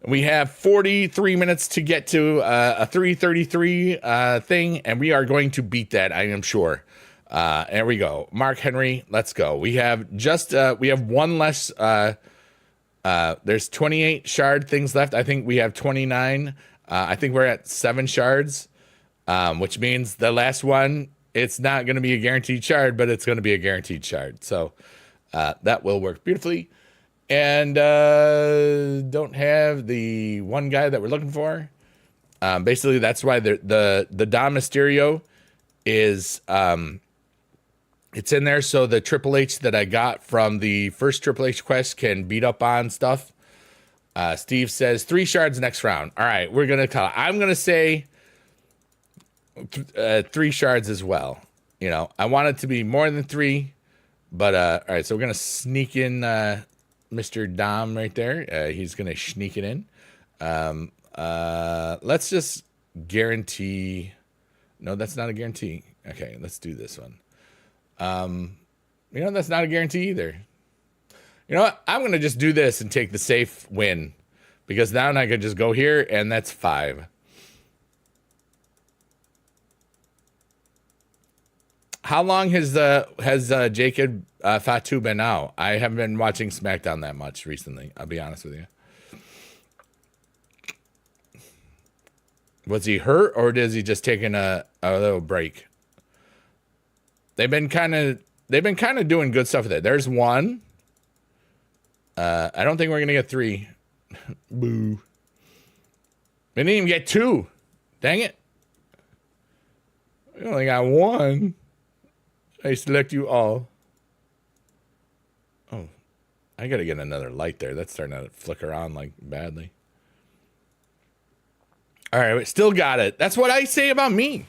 S1: We have 43 minutes to get to a 333 thing, and we are going to beat that, I am sure. There we go. Mark Henry, let's go. We have just we have 1 less. There's 28 shard things left. I think we have 29. I think we're at 7 shards, which means the last one, it's not going to be a guaranteed shard, but it's going to be a guaranteed shard. So that will work beautifully. And don't have the one guy that we're looking for. Basically, that's why the Dom Mysterio is it's in there. So the Triple H that I got from the first Triple H quest can beat up on stuff. Steve says 3 shards next round. All right, we're going to call it. I'm going to say 3 shards as well. You know, I want it to be more than 3, but all right, so we're gonna sneak in Mr. Dom right there. He's gonna sneak it in. Let's just guarantee. No, that's not a guarantee. Okay, let's do this one. You know, that's not a guarantee either. You know what? I'm gonna just do this and take the safe win, because now I could just go here and that's 5. How long has Jacob Fatu been out? I haven't been watching SmackDown that much recently. I'll be honest with you. Was he hurt, or is he just taking a little break? They've been kind of doing good stuff with it. There's 1. I don't think we're gonna get 3. Boo. We didn't even get 2. Dang it. We only got 1. I select you all. Oh, I gotta get another light there. That's starting to flicker on like badly. All right, we still got it. That's what I say about me.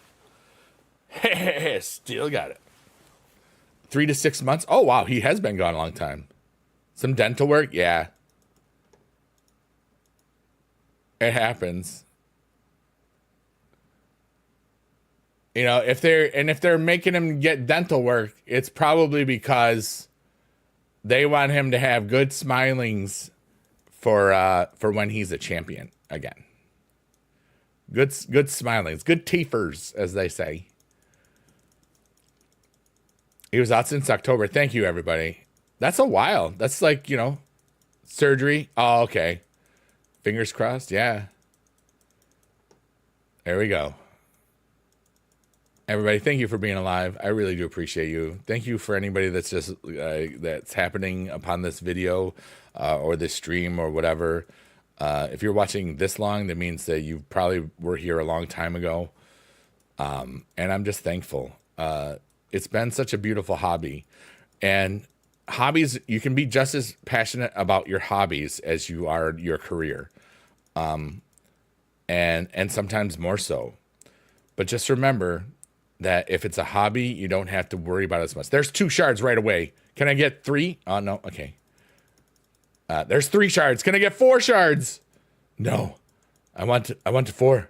S1: Still got it. 3 to 6 months. Oh, wow, he has been gone a long time. Some dental work, yeah. It happens. You know, if they're making him get dental work, it's probably because they want him to have good smilings for when he's a champion again. Good smilings, good teethers, as they say. He was out since October. Thank you, everybody. That's a while. That's like, you know, surgery. Oh, okay. Fingers crossed. Yeah. There we go. Everybody, thank you for being alive. I really do appreciate you. Thank you for anybody that's just that's happening upon this video or this stream or whatever. If you're watching this long, that means that you probably were here a long time ago. And I'm just thankful. It's been such a beautiful hobby. And hobbies, you can be just as passionate about your hobbies as you are your career. And sometimes more so. But just remember that if it's a hobby, you don't have to worry about it as much. There's 2 shards right away. Can I get 3? Oh, no. Okay. There's 3 shards. Can I get 4 shards? No. I want 4.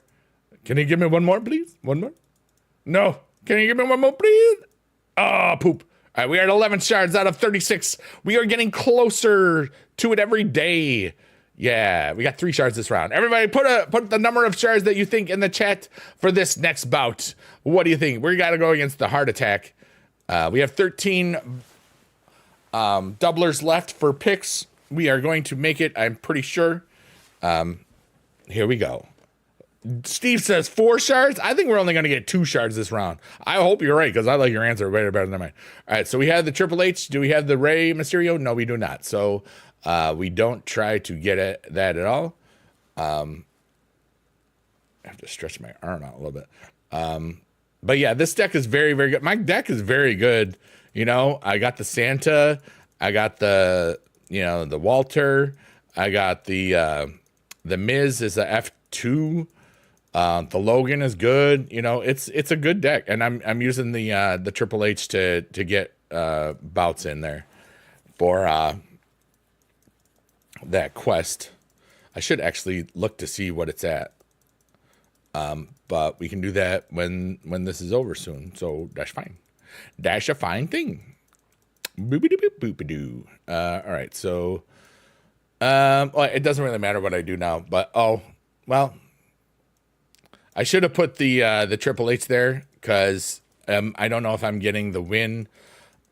S1: Can you give me 1 more, please? 1 more? No. Can you give me 1 more, please? Oh, poop. All right, we are at 11 shards out of 36. We are getting closer to it every day. Yeah, we got 3 shards this round. Everybody put the number of shards that you think in the chat for this next bout. What do you think? We got to go against the heart attack. We have 13 doublers left for picks. We are going to make it, I'm pretty sure. Here we go. Steve says 4 shards. I think we're only going to get 2 shards this round. I hope you're right, because I like your answer way better than mine. All right, so we have the Triple H. Do we have the Rey Mysterio? No, we do not. So we don't try to get that at all. I have to stretch my arm out a little bit. But yeah, this deck is very, very good. My deck is very good. You know, I got the Santa. I got the, the Walter. I got the Miz is the F2. The Logan is good. It's a good deck, and I'm using the Triple H to get bouts in there for that quest. I should actually look to see what it's at. But we can do that when this is over soon. So that's fine. That's a fine thing. Boop-a-doo-boop-a-doo. All right. So, well, it doesn't really matter what I do now, but well, I should have put the Triple H there because I don't know if I'm getting the win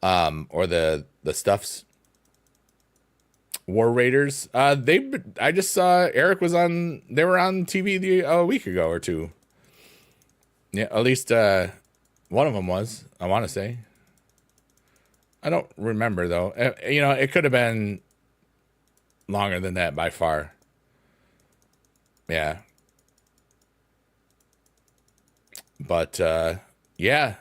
S1: or the stuffs. War Raiders. I just saw Eric was on. They were on TV a week ago or two. Yeah, at least one of them was. I want to say. I don't remember though. It could have been longer than that by far. Yeah. But yeah.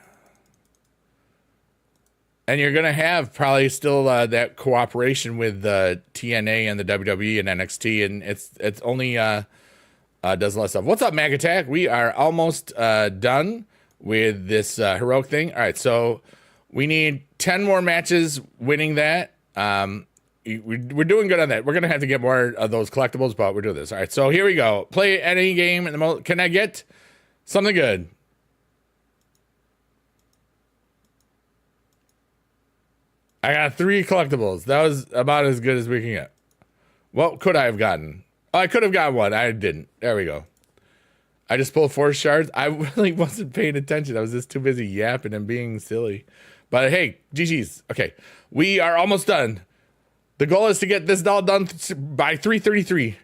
S1: And you're going to have probably still that cooperation with TNA and the WWE and NXT, and it's only does less stuff. What's up, Mag Attack? We are almost done with this heroic thing. All right, so we need 10 more matches winning that. We're doing good on that. We're going to have to get more of those collectibles, but we're doing this. All right, so here we go. Play any game. Can I get something good? I got 3 collectibles. That was about as good as we can get. What could I have gotten? Oh, I could have got 1. I didn't. There we go. I just pulled 4 shards. I really wasn't paying attention. I was just too busy yapping and being silly. But hey, GG's. Okay, we are almost done. The goal is to get this all done by 3:33.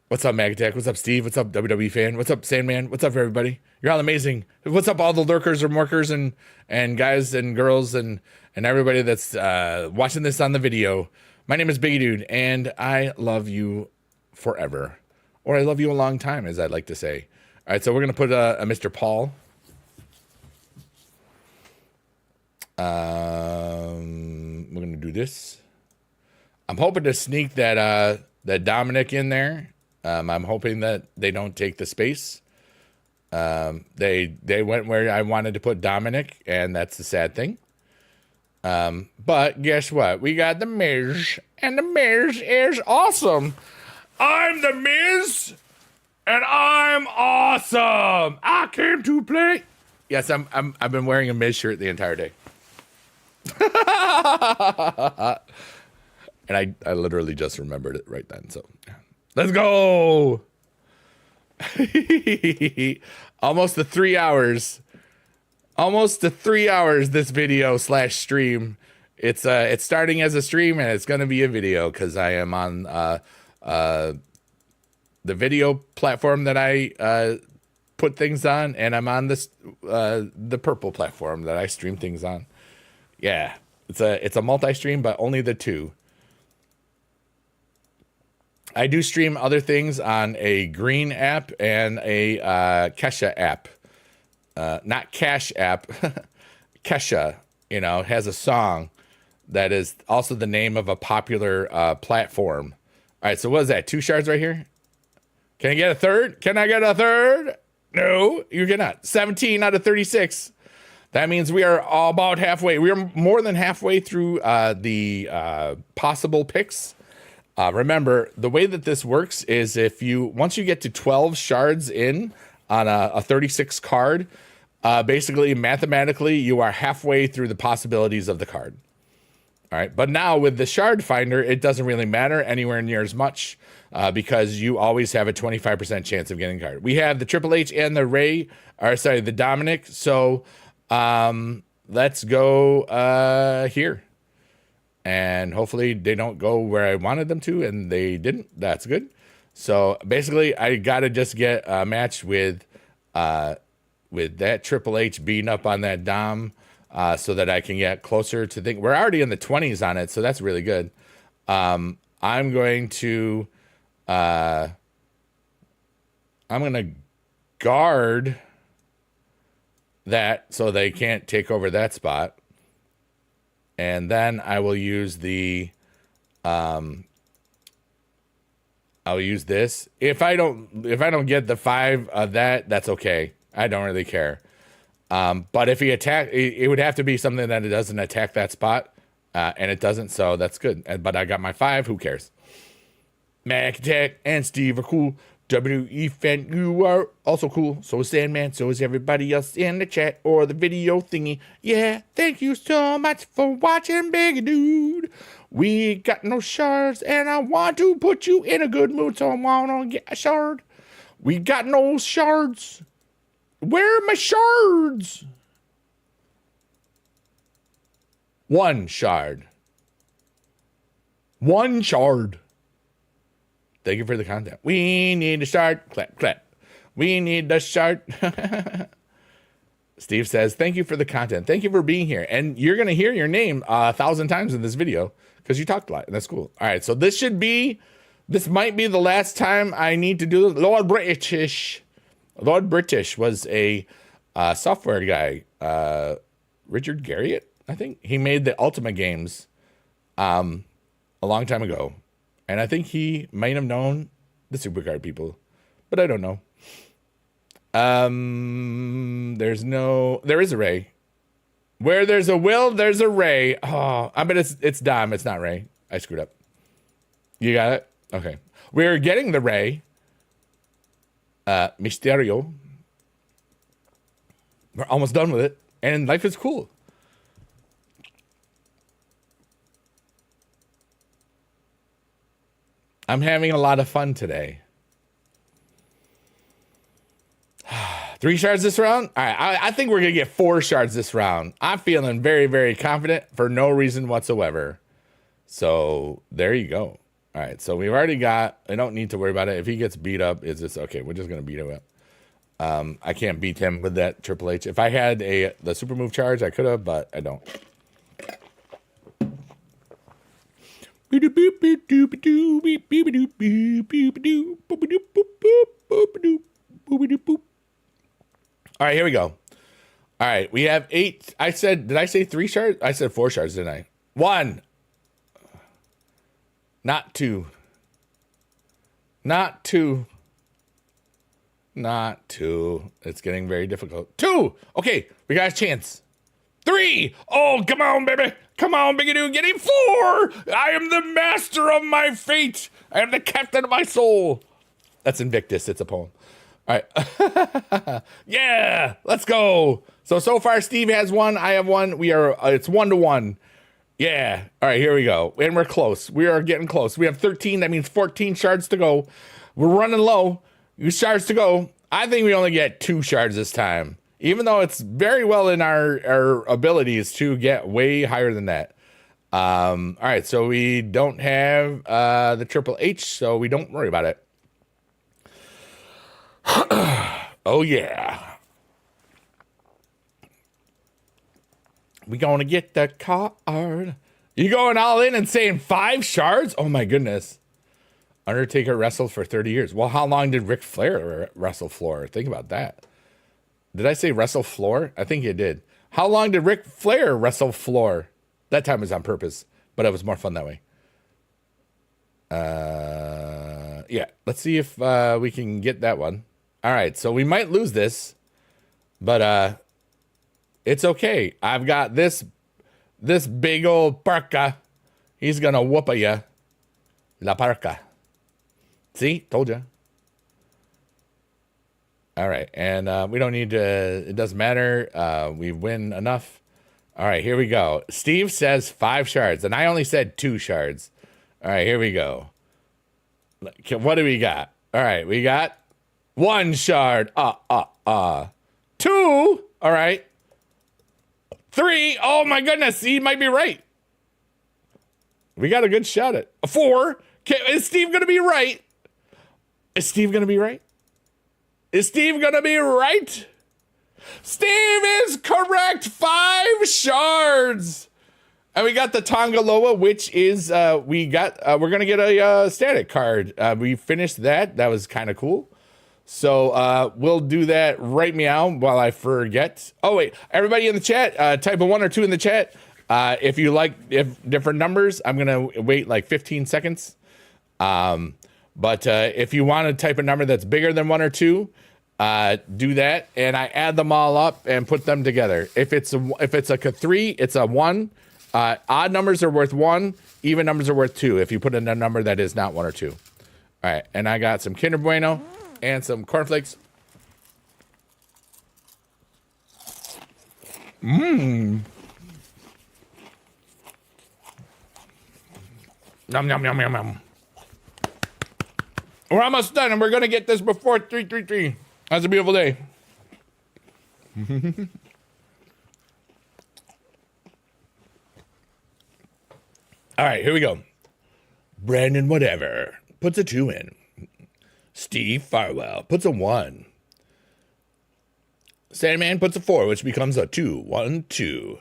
S1: What's up, Mag Attack? What's up, Steve? What's up, WWE fan? What's up, Sandman? What's up, everybody? You're all amazing. What's up, all the lurkers or morkers and guys and girls and everybody that's watching this on the video. My name is bigedude, and I love you forever. Or I love you a long time, as I'd like to say. All right, so we're going to put a Mr. Paul. We're going to do this. I'm hoping to sneak that Dominic in there. I'm hoping that they don't take the space. They went where I wanted to put Dominic, and that's the sad thing. But guess what? We got the Miz, and the Miz is awesome. I'm the Miz, and I'm awesome. I came to play. Yes, I've been wearing a Miz shirt the entire day. And I literally just remembered it right then. So let's go. Almost to 3 hours. Almost to 3 hours this video / stream. It's starting as a stream and it's gonna be a video because I am on the video platform that I put things on, and I'm on this the purple platform that I stream things on. Yeah, it's a multi-stream, but only the 2. I do stream other things on a green app and a Kesha app. Not Cash app. Kesha, has a song that is also the name of a popular platform. All right, so what is that? 2 shards right here? Can I get a third? Can I get a third? No, you cannot. 17 out of 36. That means we are about halfway. We are more than halfway through the possible picks. Remember, the way that this works is once you get to 12 shards in on a 36 card, basically, mathematically, you are halfway through the possibilities of the card. All right, but now with the shard finder, it doesn't really matter anywhere near as much because you always have a 25% chance of getting a card. We have the Triple H and the Ray, or sorry, the Dominic. So let's go here. And hopefully they don't go where I wanted them to, and they didn't. That's good. So basically, I got to just get a match with that Triple H beating up on that Dom. So that I can get closer to think. We're already in the 20s on it, so that's really good. I'm going to guard that so they can't take over that spot. And then I will use the I'll use this. If I don't get the 5 of that, that's okay. I don't really care. But if he attack, it would have to be something that it doesn't attack that spot, and it doesn't, so that's good. But I got my 5, who cares? Mac Attack and Steve are cool. WE Fan, you are also cool. So is Sandman, so is everybody else in the chat or the video thingy. Yeah, thank you so much for watching, bigedude. We got no shards, and I want to put you in a good mood, so I want to get a shard. We got no shards. Where are my shards? 1 shard. 1 shard. Thank you for the content. We need a shard. Clap, clap. We need the shard. Steve says, thank you for the content. Thank you for being here. And you're going to hear your name 1,000 times in this video because you talked a lot. And that's cool. All right. So this might be the last time I need to do Lord British. Lord British was a software guy, Richard Garriott, I think. He made the Ultima games a long time ago. And I think he might have known the Supercard people, but I don't know. There is a Ray. Where there's a Will, there's a Ray. Oh, I bet it's Dom. It's not Ray. I screwed up. You got it? Okay. We're getting the Ray. Mysterio. We're almost done with it, and life is cool. I'm having a lot of fun today. 3 shards this round? All right, I think we're going to get 4 shards this round. I'm feeling very, very confident for no reason whatsoever. So there you go. All right, so we've already got, I don't need to worry about it. If he gets beat up, it's just, okay, we're just going to beat him up. I can't beat him with that Triple H. If I had the super move charge, I could have, but I don't. All right, here we go. All right, we have 8. I said, did I say 3 shards? I said 4 shards, didn't I? 1. Not 2. Not 2. Not 2. It's getting very difficult. 2. Okay, we got a chance. 3. Oh, come on, baby. Come on, bigedude. Getting 4. I am the master of my fate. I am the captain of my soul. That's Invictus. It's a poem. All right. Yeah, let's go. So far, Steve has 1. I have 1. We are, it's 1-1. Yeah. All right, here we go. And we're close. We are getting close. We have 13. That means 14 shards to go. We're running low. Shards to go. I think we only get 2 shards this time, even though it's very well in our abilities to get way higher than that. All right, so we don't have the Triple H, so we don't worry about it. Oh, yeah. We gonna get the card. You going all in and saying 5 shards? Oh, my goodness. Undertaker wrestled for 30 years. Well, how long did Ric Flair wrestle floor? Think about that. Did I say wrestle floor? I think you did. How long did Ric Flair wrestle floor? That time was on purpose, but it was more fun that way. Yeah, let's see if we can get that one. All right, so we might lose this, but it's okay. I've got this big old parka. He's gonna whoop ya. La parka. See, told you. All right, and we don't need to, it doesn't matter. We win enough. All right, here we go. Steve says 5 shards, and I only said 2 shards. All right, here we go. What do we got? All right, we got 1 shard. 2. All right. 3. Oh my goodness, he might be right. We got a good shot at 4. Is Steve gonna be right? Is Steve gonna be right? Is Steve gonna be right? Steve is correct. 5 shards. And we got the Tongaloa, which is we're gonna get a static card. We finished that. That was kind of cool. So we'll do that right meow while I forget. Oh wait, everybody in the chat, type a 1 or 2 in the chat. If you like different numbers, I'm gonna wait like 15 seconds. But if you want to type a number that's bigger than 1 or 2, do that, and I add them all up and put them together. If it's like a 3, it's a 1. Odd numbers are worth 1. Even numbers are worth 2. If you put in a number that is not 1 or 2. All right, and I got some Kinder Bueno and some cornflakes. Mmm. Yum yum yum yum yum. We're almost done, and we're gonna get this before 333. That's a beautiful day. All right, here we go. Brandon whatever puts a 2 in. Steve Farwell puts a 1. Sandman puts a 4, which becomes a 2. 1, 2.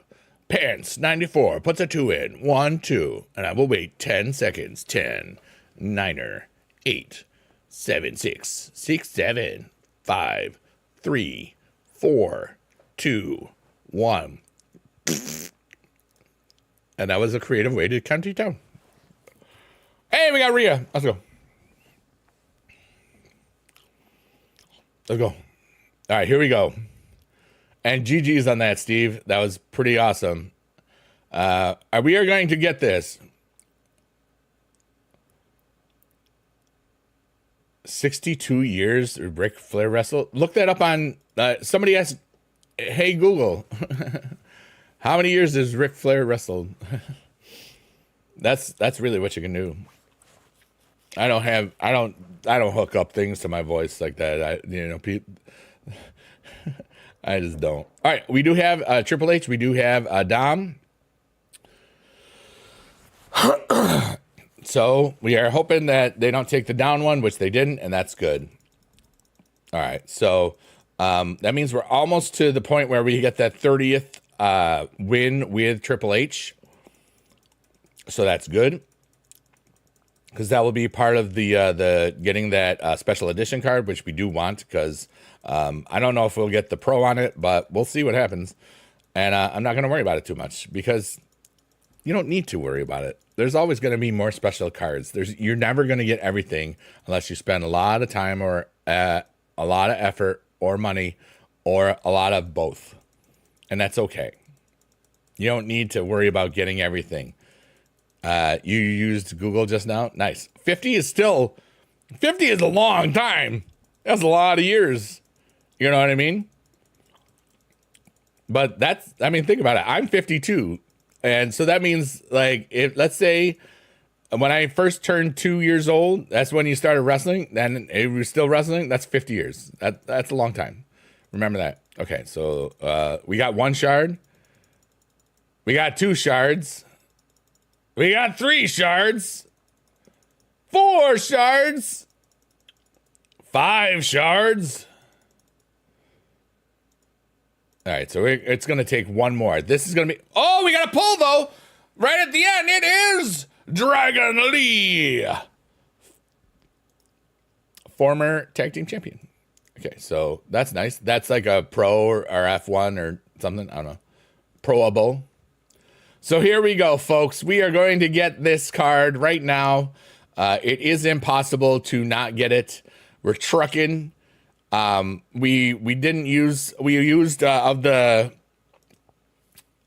S1: Pants 94 puts a 2 in. 1, 2. And I will wait 10 seconds. 10, 9er, 8, 7, 6, 6, 7, 5, 3, 4, 2, 1. And that was a creative way to count you down. Hey, we got Rhea. Let's go. Let's go. All right, here we go. And GG's on that, Steve. That was pretty awesome. We are going to get this. 62 years Ric Flair wrestled. Look that up on, somebody asked, hey, Google, how many years has Ric Flair wrestled? That's really what you can do. I don't hook up things to my voice like that. I just don't. All right, we do have Triple H. We do have Dom. So we are hoping that they don't take the down one, which they didn't, and that's good. All right, so that means we're almost to the point where we get that 30th win with Triple H. So that's good, because that will be part of the getting that special edition card, which we do want, because I don't know if we'll get the pro on it, but we'll see what happens. And I'm not going to worry about it too much, because you don't need to worry about it. There's always going to be more special cards. You're never going to get everything unless you spend a lot of time or a lot of effort or money or a lot of both. And that's okay. You don't need to worry about getting everything. You used Google just now. Nice. 50 is a long time. That's a lot of years. You know what I mean? But think about it. I'm 52. And so that means, like, if let's say when I first turned 2 years old, that's when you started wrestling, then you were still wrestling, that's 50 years. That's a long time. Remember that. Okay, so we got 1 shard. We got 2 shards. We got 3 shards. 4 shards. 5 shards. All right, so it's going to take 1 more. This is going to be... Oh, we got a pull, though. Right at the end, it is Dragon Lee. Former tag team champion. Okay, so that's nice. That's like a pro or F1 or something. I don't know. Proable. So here we go, folks. We are going to get this card right now. It is impossible to not get it. We're trucking. We used of the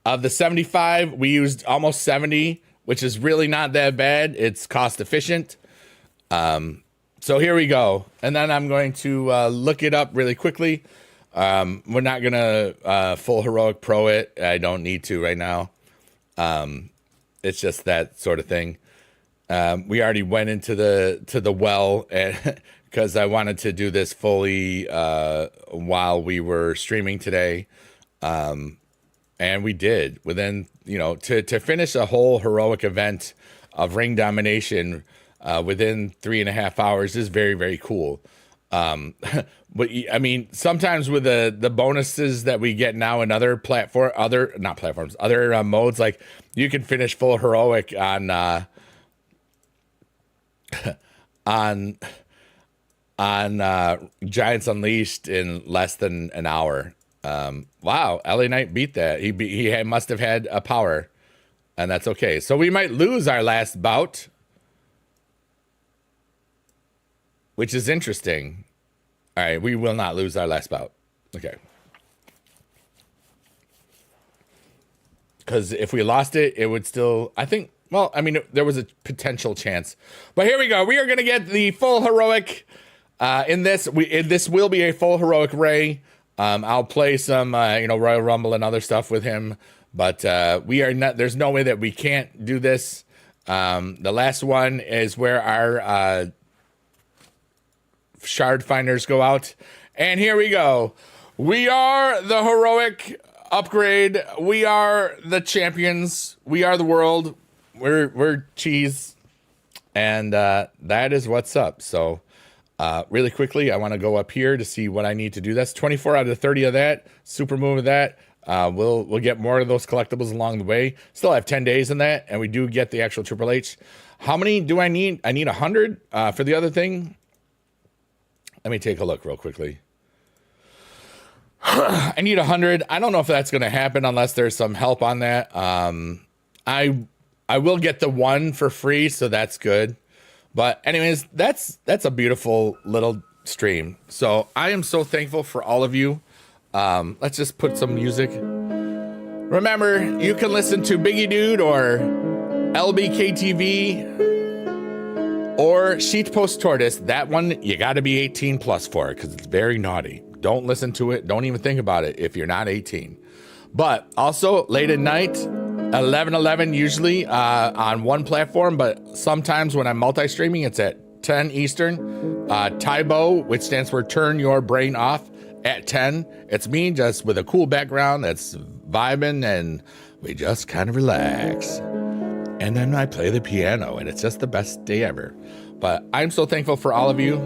S1: 75, we used almost 70, which is really not that bad. It's cost efficient. So here we go. And then I'm going to look it up really quickly. We're not going to full heroic pro it. I don't need to right now. It's just that sort of thing. We already went into the well because I wanted to do this fully while we were streaming today. And we did within, to finish a whole heroic event of ring domination within 3.5 hours is very, very cool. But I mean, sometimes with the bonuses that we get now in other other modes, like you can finish full heroic on Giants Unleashed in less than an hour. Wow, LA Knight beat that. He must have had a power, and that's okay. So we might lose our last bout, which is interesting. All right, we will not lose our last bout. Okay. Because if we lost it, it would still, I think, well, I mean, there was a potential chance. But here we go. We are going to get the full heroic in this. This will be a full heroic Ray. I'll play some, Royal Rumble and other stuff with him. But we are not, there's no way that we can't do this. The last one is where our shard finders go out. And here we go. We are the heroic upgrade. We are the champions. We are the world. We're cheese. And that is what's up. So really quickly, I want to go up here to see what I need to do. That's 24 out of 30 of that. Super move of that. We'll get more of those collectibles along the way. Still have 10 days in that, and we do get the actual Triple H. How many do I need? I need 100 for the other thing. Let me take a look real quickly. I need 100. I don't know if that's going to happen unless there's some help on that. I will get the one for free, so that's good. But anyways, that's a beautiful little stream. So I am so thankful for all of you. Let's just put some music. Remember, you can listen to bigedude or LBKTV or Sheet Post Tortoise. That one you got to be 18 plus for, because it's very naughty. Don't listen to it. Don't even think about it if you're not 18. But also late at night, 11:11 usually on one platform, but sometimes when I'm multi-streaming, it's at 10 Eastern. Tybo, which stands for Turn Your Brain Off, at 10. It's me just with a cool background that's vibing, and we just kind of relax. And then I play the piano, and it's just the best day ever. But I'm so thankful for all of you.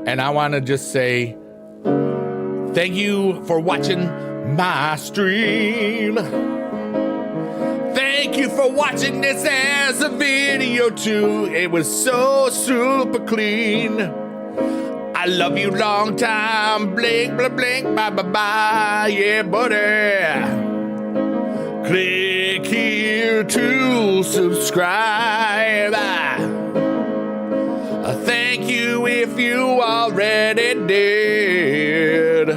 S1: And I want to just say thank you for watching my stream. Thank you for watching this as a video too. It was so super clean. I love you long time. Blink, blink, blink, bye, bye, bye. Yeah, buddy. Click here to subscribe. Thank you if you already did.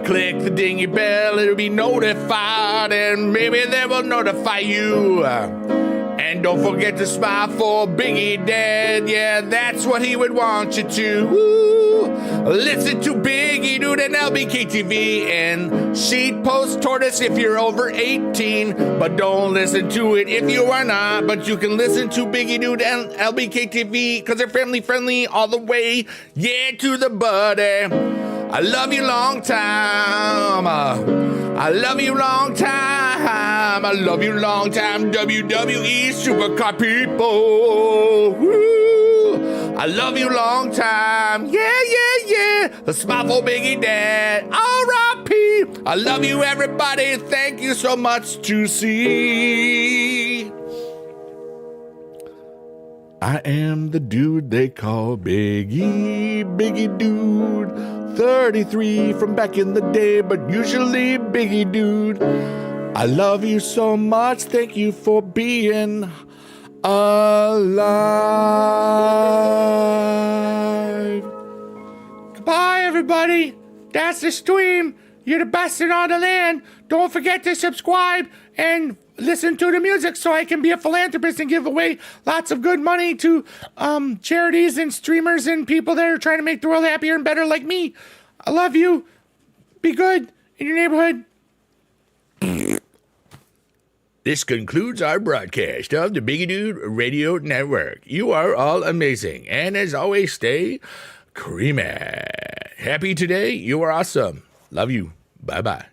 S1: Click the dingy bell, it'll be notified, and maybe they will notify you. And don't forget to smile for Biggie Dad. Yeah, that's what he would want you to. Woo. Listen to Biggie Dude and LBKTV and Sheet Post Tortoise if you're over 18. But don't listen to it if you are not. But you can listen to Biggie Dude and LBKTV because they're family friendly all the way. Yeah, to the buddy. I love you long time. I love you long time. I love you long time. WWE Supercard people. Woo. I love you long time. Yeah, yeah, yeah. The smile for Biggie Dad. R.I.P. I love you, everybody. Thank you so much to see. I am the dude they call Biggie, Biggie Dude. 33 from back in the day, but usually Biggie Dude. I love you so much. Thank you for being alive. Goodbye, everybody. That's the stream. You're the best in all the land. Don't forget to subscribe and listen to the music so I can be a philanthropist and give away lots of good money to charities and streamers and people that are trying to make the world happier and better like me. I love you. Be good in your neighborhood. This concludes our broadcast of the Bigedude Radio Network. You are all amazing. And as always, stay creamy. Happy today. You are awesome. Love you. Bye-bye.